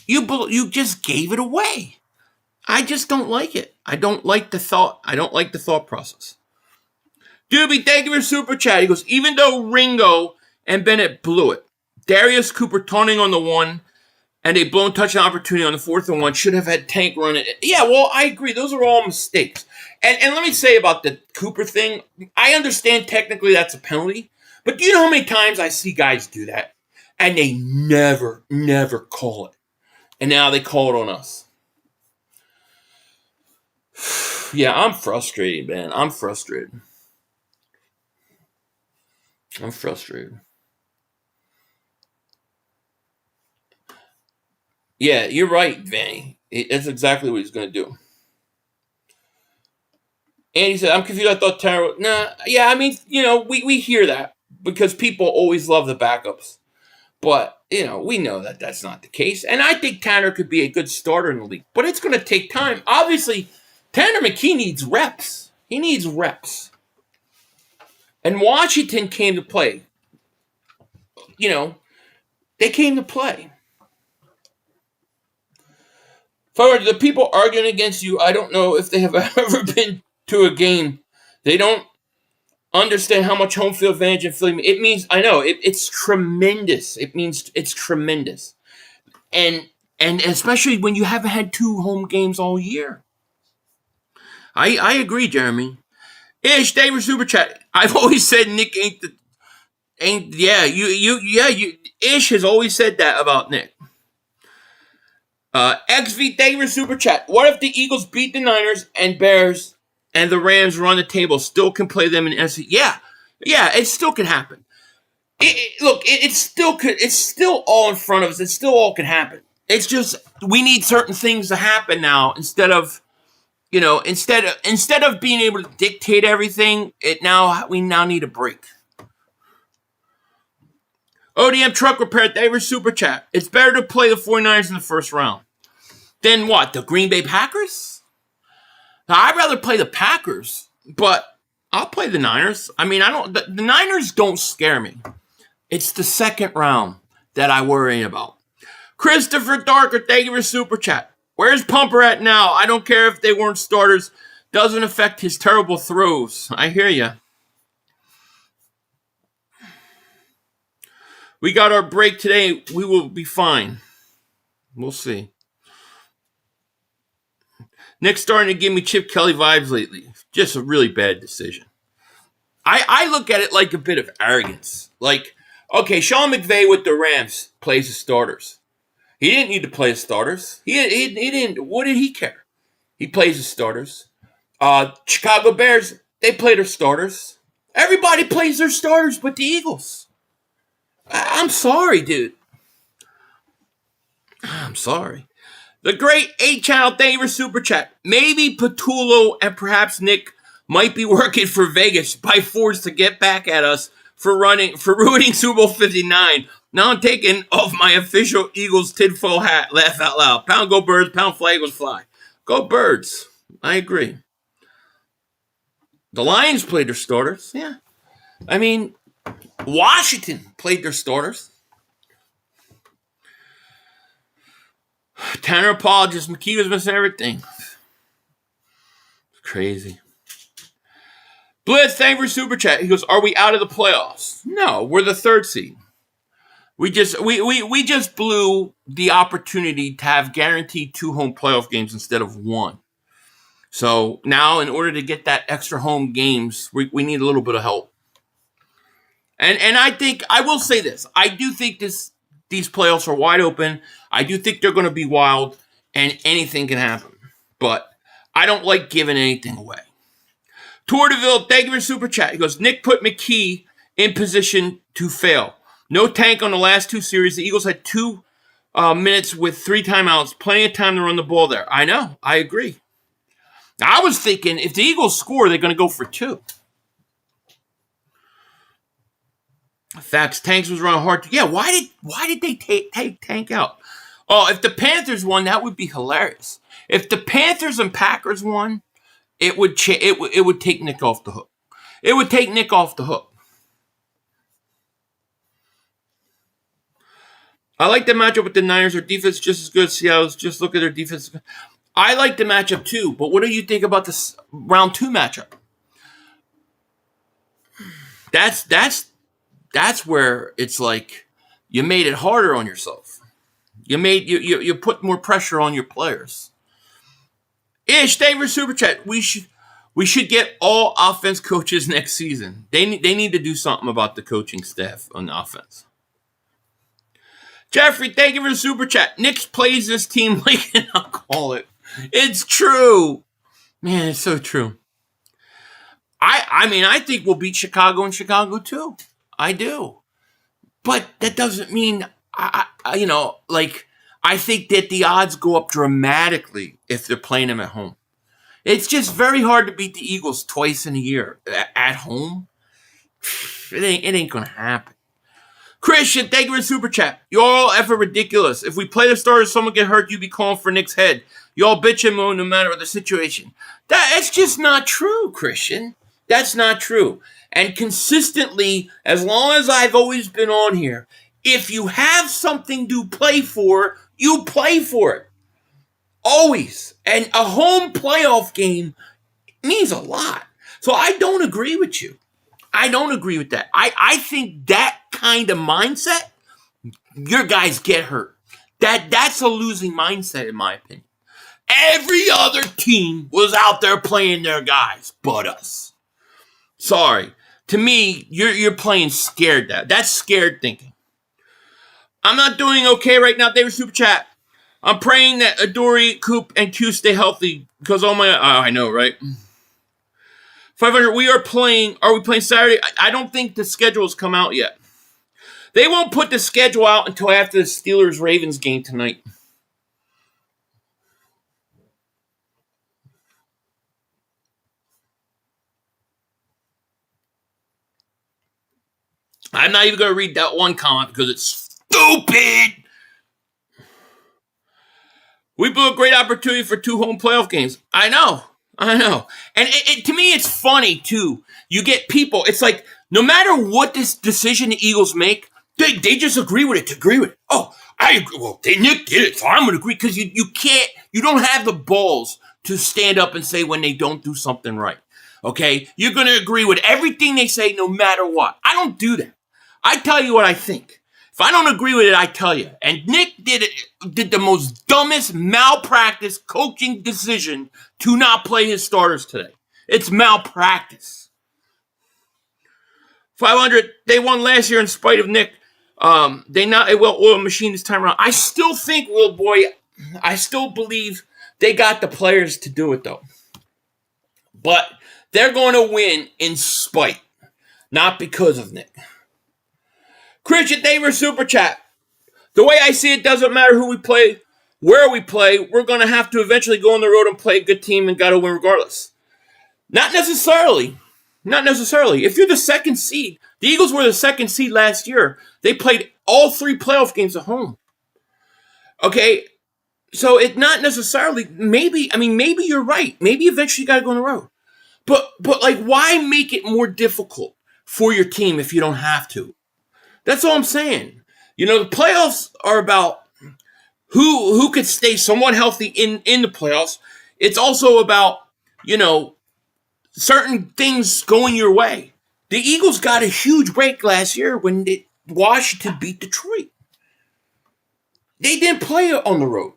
you just gave it away. I just don't like it. I don't like the thought. I don't like the thought process. Doobie, thank you for Super Chat. He goes, even though Ringo and Bennett blew it, Darius Cooper taunting on the one and a blown touchdown opportunity on the 4th and 1 should have had Tank run it. Yeah, well, I agree. Those are all mistakes. And let me say about the Cooper thing, I understand technically that's a penalty, but do you know how many times I see guys do that and they never call it? And now they call it on us. Yeah, I'm frustrated, man. I'm frustrated. Yeah, you're right, Vanny. That's exactly what he's going to do. And he said, I'm confused. I thought Tanner... Nah, yeah, I mean, we hear that because people always love the backups. But, we know that that's not the case. And I think Tanner could be a good starter in the league. But it's going to take time. Obviously, Tanner McKee needs reps. He needs reps. And Washington came to play. They came to play. For the people arguing against you, I don't know if they have ever been to a game. They don't understand how much home field advantage in Philly means. It means, I know, it's tremendous. It means it's tremendous. And especially when you haven't had 2 home games all year. I agree, Jeremy. Ish, David Super Chat. I've always said Nick Ish has always said that about Nick. XV, thank you for Super Chat. What if the Eagles beat the Niners and Bears and the Rams run the table? Still can play them in NFC? Yeah, it still can happen. It still could. It's still all in front of us. It still all can happen. It's just we need certain things to happen now instead of being able to dictate everything. We now need a break. ODM Truck Repair, thank you for Super Chat. It's better to play the 49ers in the first round. Then what? The Green Bay Packers? Now, I'd rather play the Packers, but I'll play the Niners. I mean, the Niners don't scare me. It's the second round that I worry about. Christopher Darker, thank you for Super Chat. Where's Pumper at now? I don't care if they weren't starters. Doesn't affect his terrible throws. I hear you. We got our break today. We will be fine. We'll see. Nick's starting to give me Chip Kelly vibes lately. Just a really bad decision. I look at it like a bit of arrogance. Like, okay, Sean McVay with the Rams plays his starters. He didn't need to play his starters. He didn't. What did he care? He plays his starters. Chicago Bears, they play their starters. Everybody plays their starters but the Eagles. I'm sorry, dude. I'm sorry. The great 8-channel, thank you for Super Chat. Maybe Patullo and perhaps Nick might be working for Vegas by force to get back at us for ruining Super Bowl 59. Now I'm taking off my official Eagles tinfoil hat. Laugh out loud. Pound go Birds, pound flag Eagles fly. Go Birds. I agree. The Lions played their starters. Yeah. I mean, Washington played their starters. Tanner apologized. McKee was missing everything. It's crazy. Blitz, thank you for Super Chat. He goes, are we out of the playoffs? No, we're the 3rd seed. We just blew the opportunity to have guaranteed 2 home playoff games instead of 1. So now, in order to get that extra home games, we need a little bit of help. And I think, I will say this, I do think these playoffs are wide open. I do think they're going to be wild, and anything can happen. But I don't like giving anything away. Tour DeVille, thank you for super chat. He goes, Nick put McKee in position to fail. No tank on the last 2 series. The Eagles had 2 minutes with 3 timeouts. Plenty of time to run the ball there. I know. I agree. I was thinking if the Eagles score, they're going to go for 2. Facts. Tanks was running hard. Yeah, why did they take Tank out? Oh, if the Panthers won, that would be hilarious. If the Panthers and Packers won, it would take Nick off the hook. It would take Nick off the hook. I like the matchup with the Niners. Their defense is just as good as Seattle's. Just look at their defense. I like the matchup too, but what do you think about this round 2 matchup? That's where it's like you made it harder on yourself. You put more pressure on your players. Ish, thank you for super chat. We should get all offense coaches next season. They need to do something about the coaching staff on offense. Jeffrey, thank you for the super chat. Nick plays this team like I'll call it. It's true. Man, it's so true. I mean, I think we'll beat Chicago in Chicago too. I do. But that doesn't mean, I think that the odds go up dramatically if they're playing them at home. It's just very hard to beat the Eagles twice in a year at home. It ain't going to happen. Christian, thank you for the super chat. You all effing ridiculous. If we play the starters, someone get hurt, you be calling for Nick's head. You all bitch and moan no matter the situation. That's just not true, Christian. That's not true. And consistently, as long as I've always been on here, if you have something to play for, you play for it. Always. And a home playoff game means a lot. So I don't agree with you. I don't agree with that. I think that kind of mindset, your guys get hurt. That's a losing mindset, in my opinion. Every other team was out there playing their guys, but us. Sorry. To me, you're playing scared. That's scared thinking. I'm not doing okay right now. David Super Chat. I'm praying that Adoree, Coop, and Q stay healthy because I know, right? 500. Are we playing Saturday? I don't think the schedule has come out yet. They won't put the schedule out until after the Steelers-Ravens game tonight. I'm not even going to read that one comment because it's stupid. We blew a great opportunity for 2 home playoff games. I know. And to me, it's funny, too. You get people, it's like, no matter what this decision the Eagles make, they just agree with it to agree with it. Oh, I agree. Well, Nick did it, so I'm going to agree. Because you don't have the balls to stand up and say when they don't do something right. Okay? You're going to agree with everything they say no matter what. I don't do that. I tell you what I think. If I don't agree with it, I tell you. And Nick did the most dumbest malpractice coaching decision to not play his starters today. It's malpractice. 500, they won last year in spite of Nick. They not a well-oiled machine this time around. I still think, I still believe they got the players to do it, though. But they're going to win in spite, not because of Nick. Christian Daver Super Chat. The way I see it, doesn't matter who we play, where we play, we're going to have to eventually go on the road and play a good team and got to win regardless. Not necessarily. If you're the second seed, the Eagles were the second seed last year. They played all 3 playoff games at home. Okay, so it's not necessarily, maybe you're right. Maybe eventually you got to go on the road. But like, why make it more difficult for your team if you don't have to? That's all I'm saying. The playoffs are about who could stay somewhat healthy in the playoffs. It's also about, certain things going your way. The Eagles got a huge break last year when Washington beat Detroit. They didn't play on the road.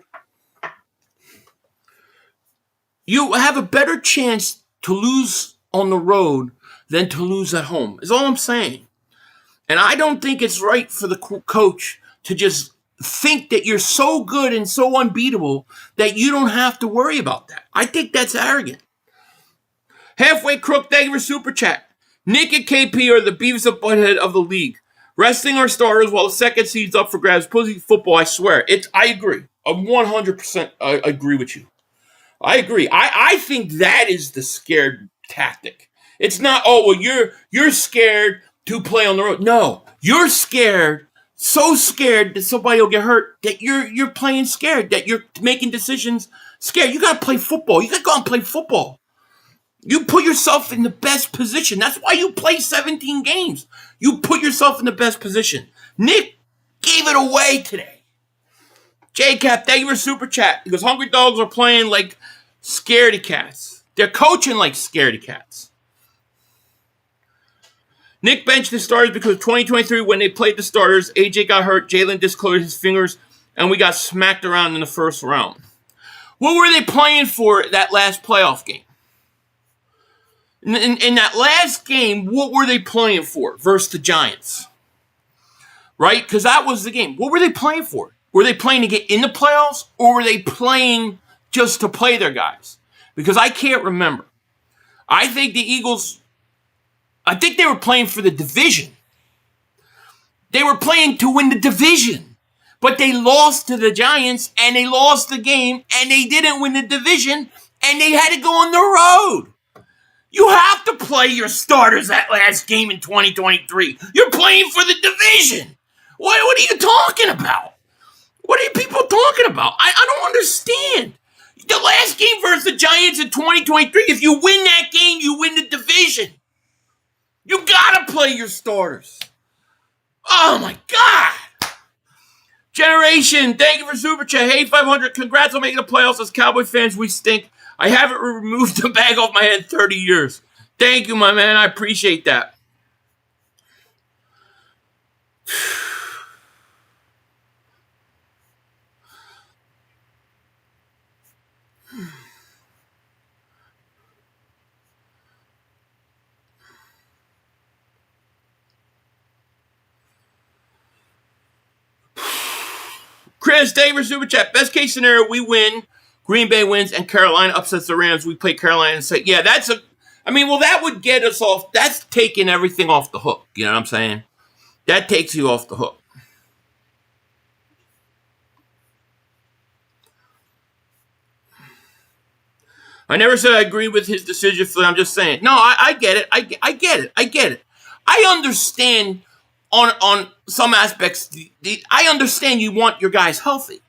you have a better chance to lose on the road than to lose at home, is all I'm saying. And I don't think it's right for the coach to just think that you're so good and so unbeatable that you don't have to worry about that. I think that's arrogant. Halfway Crook, thank you for Super Chat. Nick and KP are the Beavis and Butthead of the league. Resting our starters while the second seed's up for grabs. Pussy football, I swear. I agree. I 100% agree with you. I agree. I think that is the scared tactic. It's not, oh, well, you're scared to play on the road. No, you're scared, so scared that somebody will get hurt that you're playing scared, that you're making decisions scared. You got to play football. You got to go out and play football. You put yourself in the best position. That's why you play 17 games. You put yourself in the best position. Nick gave it away today. J-Cap, thank you for Super Chat. He goes, Hungry Dogs are playing like scaredy cats. They're coaching like scaredy cats. Nick benched the starters because 2023, when they played the starters, AJ got hurt, Jalen discolored his fingers, and we got smacked around in the first round. What were they playing for that last playoff game? In that last game, what were they playing for versus the Giants? Right? Because that was the game. What were they playing for? Were they playing to get in the playoffs, or were they playing just to play their guys? Because I can't remember. I think the Eagles, I think they were playing for the division. They were playing to win the division. But they lost to the Giants, and they lost the game, and they didn't win the division, and they had to go on the road. You have to play your starters that last game in 2023. You're playing for the division. What are you talking about? What are people talking about? I don't understand. The last game versus the Giants in 2023, if you win that game, you win the division. You gotta play your starters. Oh my God. Generation, thank you for Super Chat. Hey, 500, congrats on making the playoffs. As Cowboy fans, we stink. I haven't removed the bag off my head in 30 years. Thank you, my man. I appreciate that. Chris, thank you for Super Chat. Best case scenario, we win. Green Bay wins and Carolina upsets the Rams. We play Carolina and say, yeah, that would get us off. That's taking everything off the hook. You know what I'm saying? That takes you off the hook. I never said I agree with his decision. I'm just saying. No, I get it. I get it. I understand on some aspects. I understand you want your guys healthy.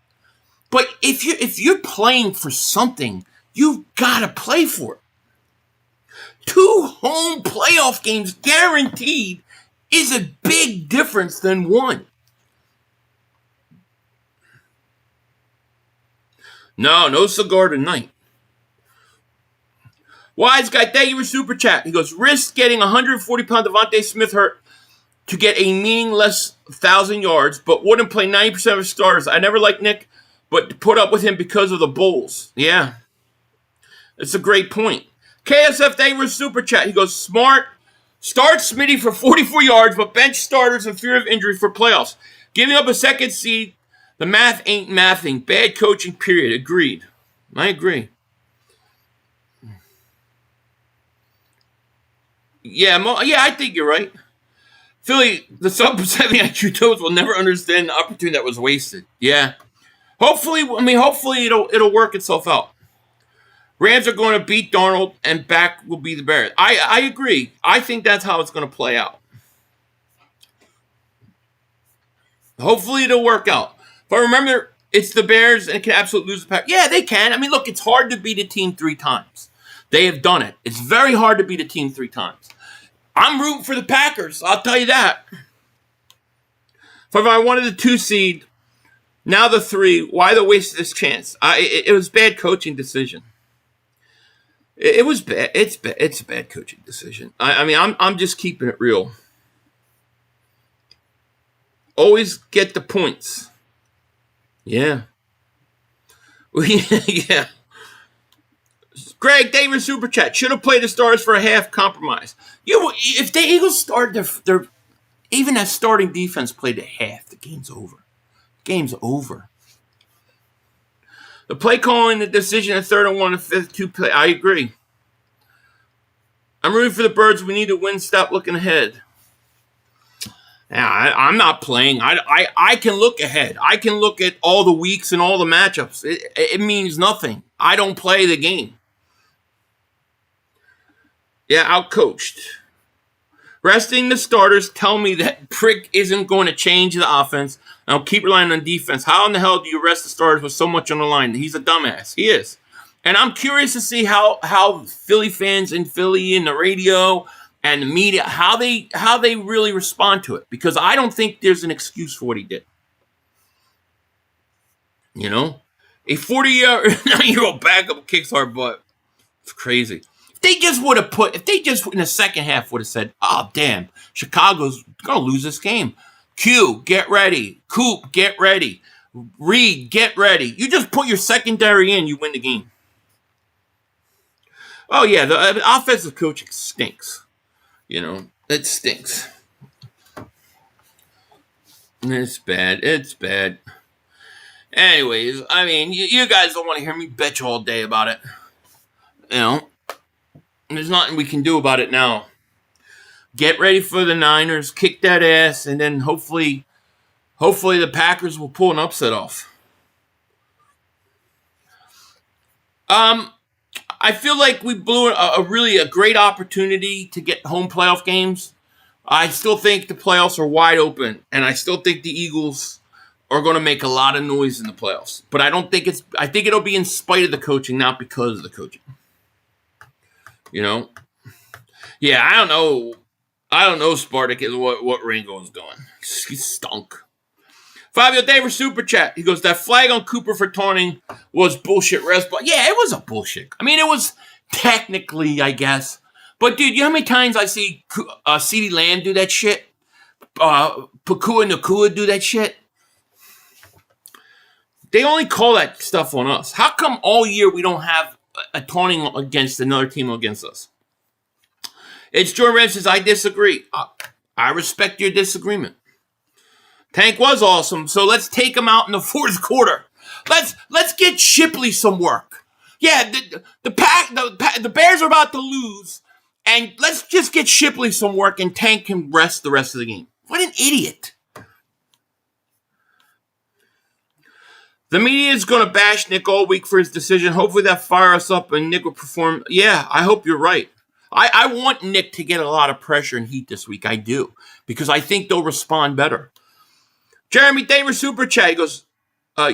But if you're playing for something, you've got to play for it. 2 home playoff games guaranteed is a big difference than 1. No cigar tonight. Wise guy, thank you for Super Chat. He goes, risk getting 140-pound Devontae Smith hurt to get a meaningless 1,000 yards, but wouldn't play 90% of his starters. I never liked Nick, but put up with him because of the Bulls. Yeah. It's a great point. KSF, thank you for Super Chat. He goes, smart. Start Smitty for 44 yards, but bench starters in fear of injury for playoffs. Giving up a second seed, the math ain't mathing. Bad coaching, period. Agreed. I agree. Yeah, I think you're right. Philly, the sub-7 IQ toes will never understand the opportunity that was wasted. Yeah. Hopefully it'll work itself out. Rams are going to beat Darnold, and back will be the Bears. I agree. I think that's how it's going to play out. Hopefully it'll work out. But remember, it's the Bears, and it can absolutely lose the Packers. Yeah, they can. I mean, look, it's hard to beat a team 3 times. They have done it. It's very hard to beat a team 3 times. I'm rooting for the Packers. I'll tell you that. If I wanted the 2 seed, now the 3, why the waste of this chance? It was a bad coaching decision. It was bad. It's a bad coaching decision. I'm just keeping it real. Always get the points. Yeah. Yeah. Greg Davis super chat. Should have played the starters for a half compromise. If the Eagles start their even as starting defense played a half, the game's over. Game's over. The play calling, the decision at 3rd and 1 and 5th 2 play. I agree. I'm rooting for the Birds. We need to win. Stop looking ahead. Yeah, I'm not playing. I can look ahead. I can look at all the weeks and all the matchups. It means nothing. I don't play the game. Yeah, outcoached. Resting the starters tell me that Prick isn't going to change the offense. I'll keep relying on defense. How in the hell do you rest the starters with so much on the line? He's a dumbass. He is. And I'm curious to see how Philly fans in Philly and the radio and the media, how they really respond to it. Because I don't think there's an excuse for what he did. You know? A 40-year-old backup kicks our butt. It's crazy. If they just in the second half would have said, oh, damn, Chicago's going to lose this game. Q, get ready. Coop, get ready. Reed, get ready. You just put your secondary in, you win the game. Oh, yeah, the offensive coaching stinks. You know, it stinks. It's bad. It's bad. Anyways, I mean, you guys don't want to hear me bitch all day about it. You know, there's nothing we can do about it now. Get ready for the Niners, kick that ass, and then hopefully the Packers will pull an upset off. I feel like we blew a really great opportunity to get home playoff games. I still think the playoffs are wide open, and I still think the Eagles are going to make a lot of noise in the playoffs. But I think it'll be in spite of the coaching, not because of the coaching. You know? Yeah, I don't know, Spartacus, what Ringo is doing. He stunk. Fabio Davis super chat. He goes, that flag on Cooper for taunting was bullshit. But yeah, it was a bullshit. I mean, it was technically, I guess. But dude, you know how many times I see CeeDee Lamb do that shit? Pakua Nakua do that shit? They only call that stuff on us. How come all year we don't have a taunting against another team against us? It's Jordan Red says, I disagree. I respect your disagreement. Tank was awesome, so let's take him out in the 4th quarter. Let's get Shipley some work. Yeah, the Bears are about to lose, and let's just get Shipley some work, and Tank can rest the rest of the game. What an idiot. The media is going to bash Nick all week for his decision. Hopefully that fires us up and Nick will perform. Yeah, I hope you're right. I want Nick to get a lot of pressure and heat this week. I do. Because I think they'll respond better. Jeremy Davis super chat goes,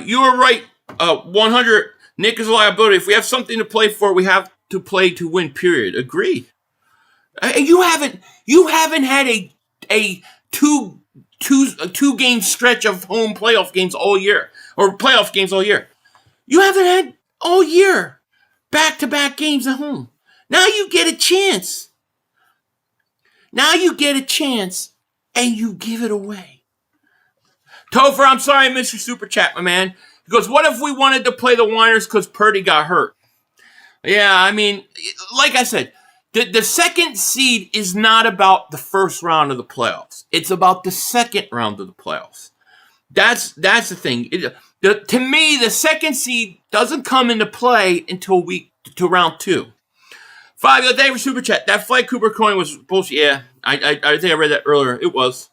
you are right. 100. Nick is a liability. If we have something to play for, we have to play to win, period. Agree. You haven't had a two game stretch of home playoff games all year. Or playoff games all year. You haven't had all year back-to-back games at home. Now you get a chance. And you give it away. Topher, I'm sorry I missed your super chat, my man. He goes, what if we wanted to play the Winers because Purdy got hurt? Yeah, I mean, like I said, the second seed is not about the first round of the playoffs. It's about the second round of the playoffs. That's the thing. To me, the second seed doesn't come into play until round 2. Fabio Davis super chat. That flag Cooper coin was bullshit. Yeah, I think I read that earlier. It was.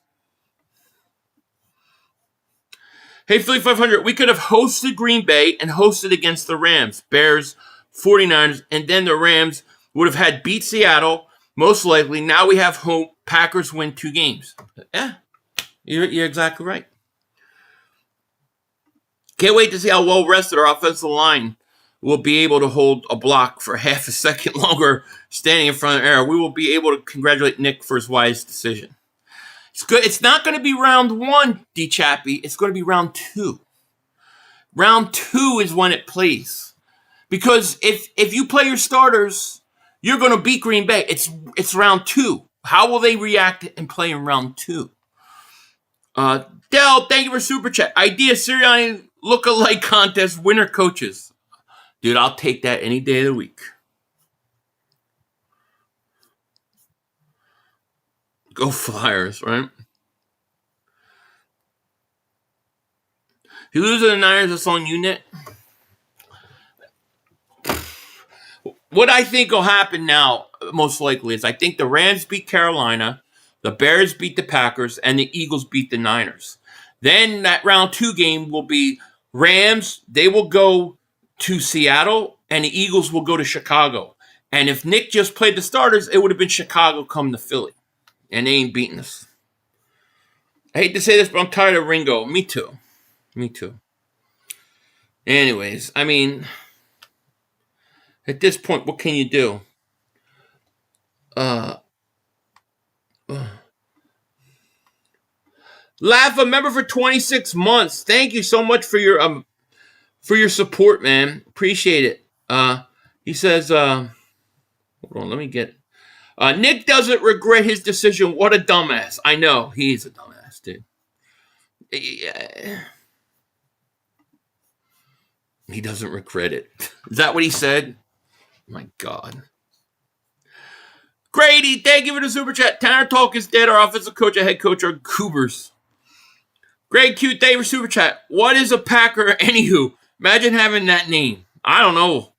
Hey, Philly 500. We could have hosted Green Bay and hosted against the Rams, Bears, 49ers, and then the Rams would have had beat Seattle, most likely. Now we have home. Packers win 2 games. Yeah, you're exactly right. Can't wait to see how well rested our offensive line will be able to hold a block for half a second longer standing in front of the error. We will be able to congratulate Nick for his wise decision. It's good. It's not going to be round 1, D-Chappie. It's going to be round 2. Round 2 is when it plays. Because if you play your starters, you're going to beat Green Bay. It's round 2. How will they react and play in round 2? Dell, thank you for super chat. Idea Sirianni look-alike contest winner coaches. Dude, I'll take that any day of the week. Go Flyers, right? If you lose to the Niners, it's on you, Nick. What I think will happen now, most likely, is I think the Rams beat Carolina, the Bears beat the Packers, and the Eagles beat the Niners. Then that round 2 game will be Rams. They will go to Seattle, and the Eagles will go to Chicago. And if Nick just played the starters, it would have been Chicago come to Philly. And they ain't beating us. I hate to say this, but I'm tired of Ringo. Me too. Anyways, I mean, at this point, what can you do? Laugh, a member for 26 months. Thank you so much for your support, man. Appreciate it. He says, hold on, let me get Nick doesn't regret his decision. What a dumbass. I know, he's a dumbass, dude. Yeah. He doesn't regret it. Is that what he said? My God. Grady, thank you for the super chat. Tanner Talk is dead. Our offensive coach and head coach are goobers. Greg Q, thank you for super chat. What is a Packer, anywho? Imagine having that name. I don't know.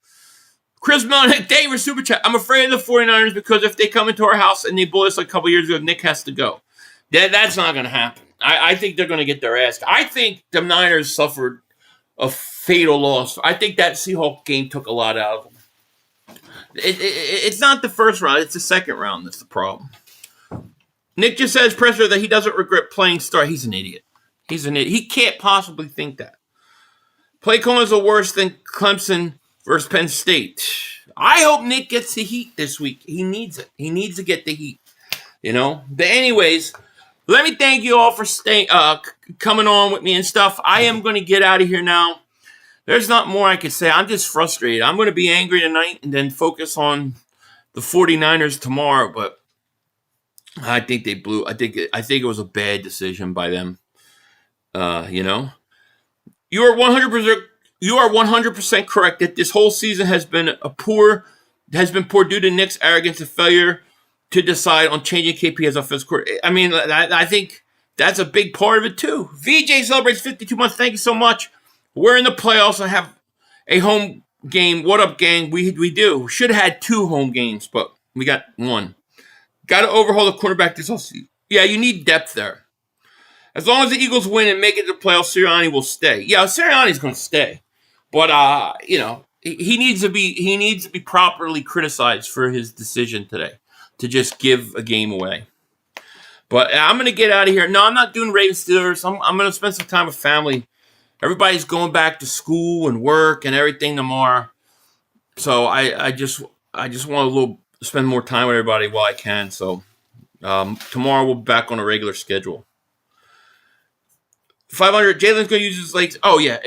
Chris Melnick, thank you for super chat. I'm afraid of the 49ers because if they come into our house and they bully us like a couple years ago, Nick has to go. That's not going to happen. I think they're going to get their ass. I think the Niners suffered a fatal loss. I think that Seahawks game took a lot out of them. It's not the first round. It's the second round that's the problem. Nick just says, Presser, that he doesn't regret playing star. He's an idiot. He can't possibly think that. Play callers are worse than Clemson versus Penn State. I hope Nick gets the heat this week. He needs it. He needs to get the heat. You know? But anyways, let me thank you all for coming on with me and stuff. I am going to get out of here now. There's not more I can say. I'm just frustrated. I'm going to be angry tonight and then focus on the 49ers tomorrow. But I think they blew. I think it was a bad decision by them. You know, you are 100% correct that this whole season has been poor due to Nick's arrogance and failure to decide on changing KP as offensive coordinator. I mean, I think that's a big part of it too. VJ celebrates 52 months. Thank you so much. We're in the playoffs and have a home game. What up, gang? We do. Should have had 2 home games, but we got 1. Got to overhaul the quarterback this whole season. Yeah, you need depth there. As long as the Eagles win and make it to the playoffs, Sirianni will stay. Yeah, Sirianni's going to stay, but you know, he needs to be properly criticized for his decision today to just give a game away. But I'm going to get out of here. No, I'm not doing Ravens Steelers. I'm going to spend some time with family. Everybody's going back to school and work and everything tomorrow, so I just want to spend more time with everybody while I can. So tomorrow we'll be back on a regular schedule. 500. Jalen's going to use his legs. Oh yeah,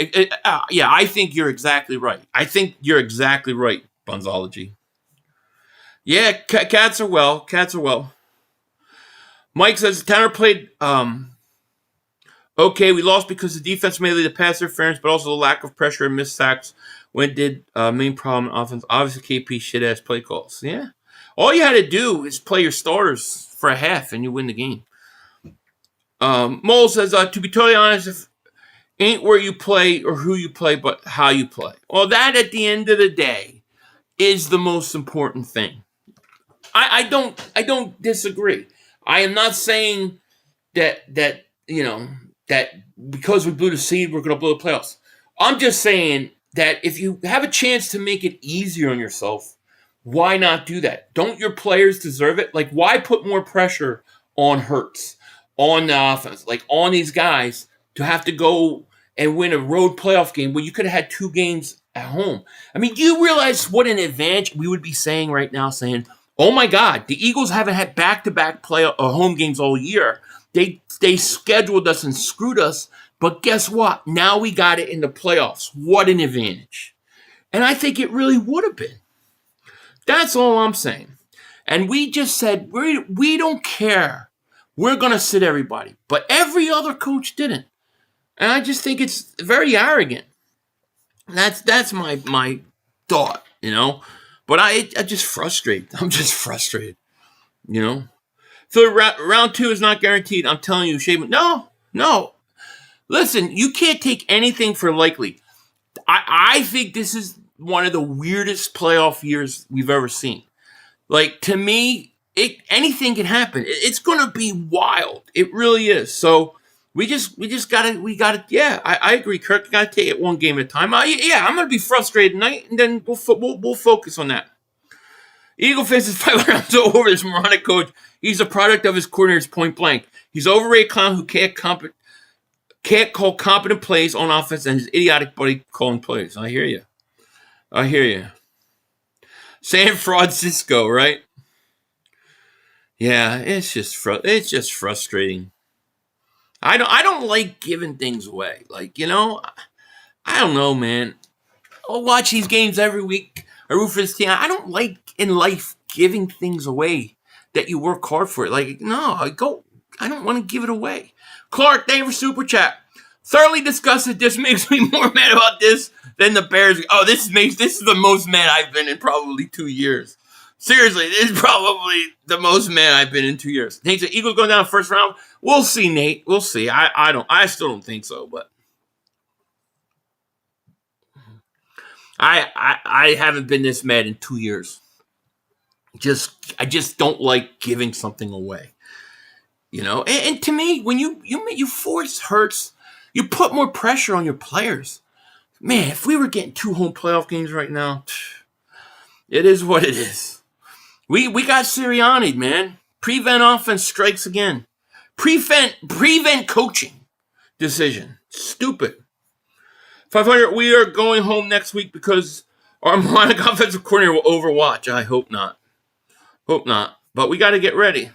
yeah. I think you're exactly right. Bunzology. Yeah, cats are well. Mike says Tanner played. Okay, we lost because the defense mainly the pass interference, but also the lack of pressure and missed sacks when it did main problem in offense. Obviously, KP shit-ass play calls. Yeah. All you had to do is play your starters for a half, and you win the game. Mole says, to be totally honest, if ain't where you play or who you play, but how you play. Well, that, at the end of the day, is the most important thing. I don't disagree. I am not saying that you know, that because we blew the seed, we're going to blow the playoffs. I'm just saying that if you have a chance to make it easier on yourself, why not do that? Don't your players deserve it? Like, why put more pressure on Hurts, on the offense, like on these guys to have to go and win a road playoff game when you could have had 2 games at home? I mean, do you realize what an advantage we would be saying right now, saying, oh my God, the Eagles haven't had back-to-back home games all year. They scheduled us and screwed us, but guess what? Now we got it in the playoffs. What an advantage. And I think it really would have been. That's all I'm saying. And we just said, we don't care. We're going to sit everybody. But every other coach didn't. And I just think it's very arrogant. That's my thought, you know. But I just frustrated. I'm just frustrated, you know. Philly, round 2 is not guaranteed. I'm telling you, Shaman. No. Listen, you can't take anything for likely. I think this is one of the weirdest playoff years we've ever seen. Like, to me, anything can happen. It's going to be wild. It really is. So we gotta. Yeah, I agree, Kirk. You gotta take it one game at a time. I'm gonna be frustrated tonight, and then we'll focus on that. Eagle fans is 500 rounds over this moronic coach. He's a product of his coordinators, point blank. He's an overrated clown who can't call competent plays on offense, and his idiotic buddy calling plays. I hear you. San Francisco, right? Yeah, it's just frustrating. I don't like giving things away. Like, I don't know, man. I'll watch these games every week. I root for this team. I don't like in life giving things away that you work hard for. Like, no, I don't want to give it away. Clark, thank you for Super Chat. Thoroughly disgusted. This makes me more mad about this than the Bears. Oh, this is the most mad I've been in probably 2 years. Seriously, this is probably the most mad I've been in 2 years. Nate's the Eagles going down first round. We'll see, Nate. We'll see. I still don't think so, but I haven't been this mad in 2 years. I just don't like giving something away. And to me, when you force Hurts, you put more pressure on your players. Man, if we were getting 2 home playoff games right now, it is what it is. We got Sirianni, man. Prevent offense strikes again. Prevent coaching decision. Stupid. 500, we are going home next week because our moronic offensive coordinator will overwatch. I hope not. But we got to get ready.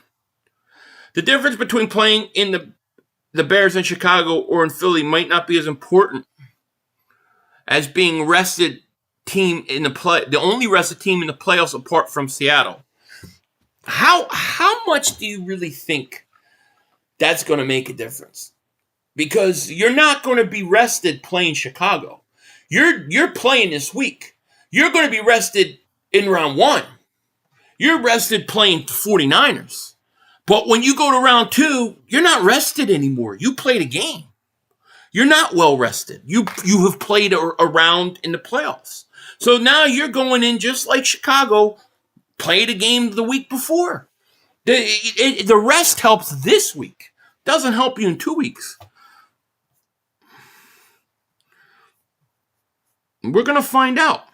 The difference between playing in the Bears in Chicago or in Philly might not be as important as being rested team in the only rested team in the playoffs apart from Seattle. How much do you really think that's going to make a difference? Because you're not going to be rested playing Chicago. You're playing this week. You're going to be rested in round 1. You're rested playing the 49ers. But when you go to round 2, you're not rested anymore. You played a game. You're not well rested. You have played a round in the playoffs. So now you're going in just like Chicago played a game the week before. The rest helps this week. Doesn't help you in 2 weeks. We're going to find out.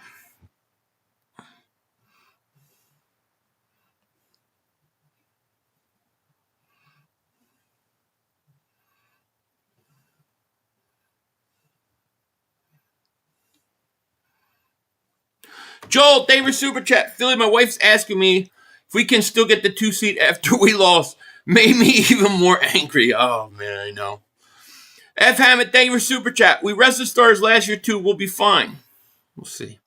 Joel, thank you for Super Chat. Philly, my wife's asking me if we can still get the 2 seed after we lost. Made me even more angry. Oh, man, I know. F. Hammond, thank you for Super Chat. We rested starters last year, too. We'll be fine. We'll see.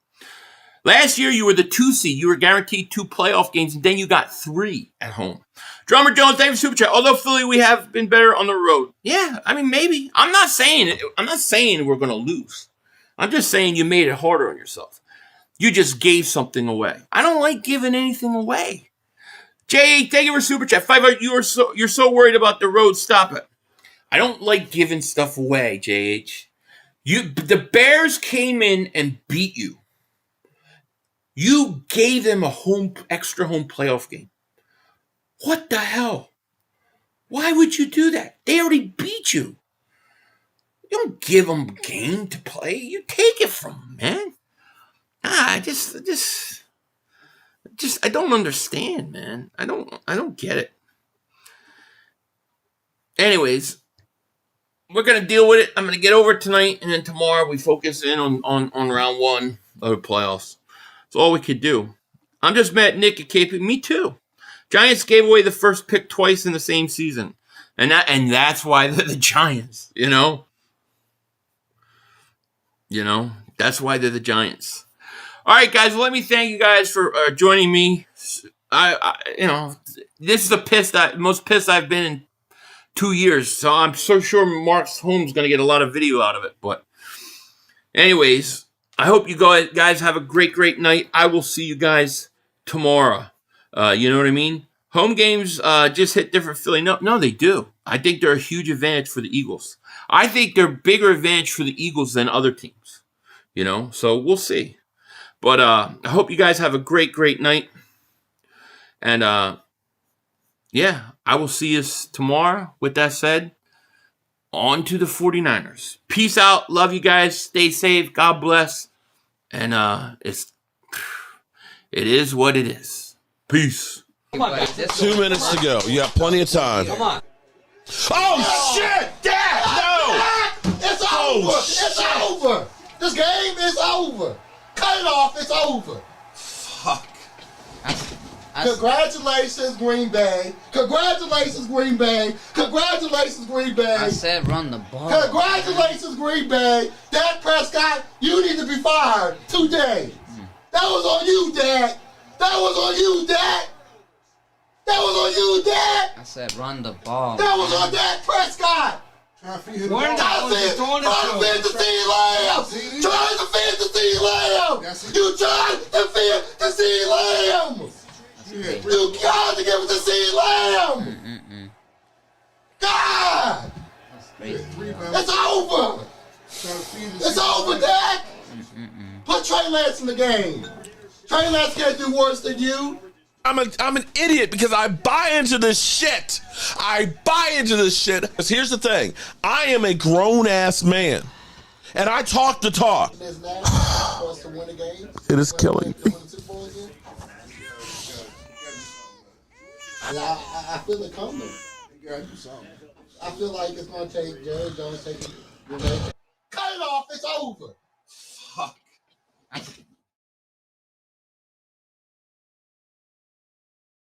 Last year, you were the 2 seed. You were guaranteed 2 playoff games, and then you got 3 at home. Drummer Jones, thank you for Super Chat. Although Philly, we have been better on the road. Yeah, I mean, maybe. I'm not saying we're going to lose. I'm just saying you made it harder on yourself. You just gave something away. I don't like giving anything away. Jay, thank you for Super Chat. 500, you're so worried about the road. Stop it. I don't like giving stuff away, JH. The Bears came in and beat you. You gave them a extra home playoff game. What the hell? Why would you do that? They already beat you. You don't give them a game to play. You take it from them, man. I don't understand, man. I don't get it. Anyways, we're gonna deal with it. I'm gonna get over it tonight, and then tomorrow we focus in on round 1 of the playoffs. That's all we could do. I'm just mad at Nick at KP. Me too. Giants gave away the first pick twice in the same season, and that's why they're the Giants. That's why they're the Giants. All right, guys. Let me thank you guys for joining me. This is the most pissed I've been in 2 years. So I'm so sure Mark's Home's going to get a lot of video out of it. But anyways, I hope you guys have a great night. I will see you guys tomorrow. You know what I mean? Home games just hit different Philly. No, they do. I think they're a huge advantage for the Eagles. I think they're bigger advantage for the Eagles than other teams. You know, so we'll see. But I hope you guys have a great, great night. And yeah, I will see you tomorrow. With that said, on to the 49ers. Peace out. Love you guys. Stay safe. God bless. And it is what it is. Peace. 2 minutes to go. You got plenty of time. Come on. Oh, shit! Dad! No! It's over. It's over. This game is over. Cut it off. It's over. Fuck. Congratulations, Green Bay. Congratulations, Green Bay. Congratulations, Green Bay. I said run the ball. Congratulations, Green Bay. Dak Prescott, you need to be fired today. That was on you, Dak. That was on you, Dak. That was on you, Dak. I said run the ball. That was on Dak Prescott. Trying to defend the CeeDee Lamb. Trying to defend the CeeDee Lamb. You tried to defend the CeeDee Lamb. You got to give it to CeeDee Lamb. God. It's over. It's over, Dak. Put Trey Lance in the game. Trey Lance can't do worse than you. I'm an idiot because I buy into this shit. I buy into this shit. Because here's the thing. I am a grown-ass man. And I talk the talk. It is killing me. I feel it coming. I feel like it's going to take Jerry Jones taking. Cut it off. It's over. Fuck.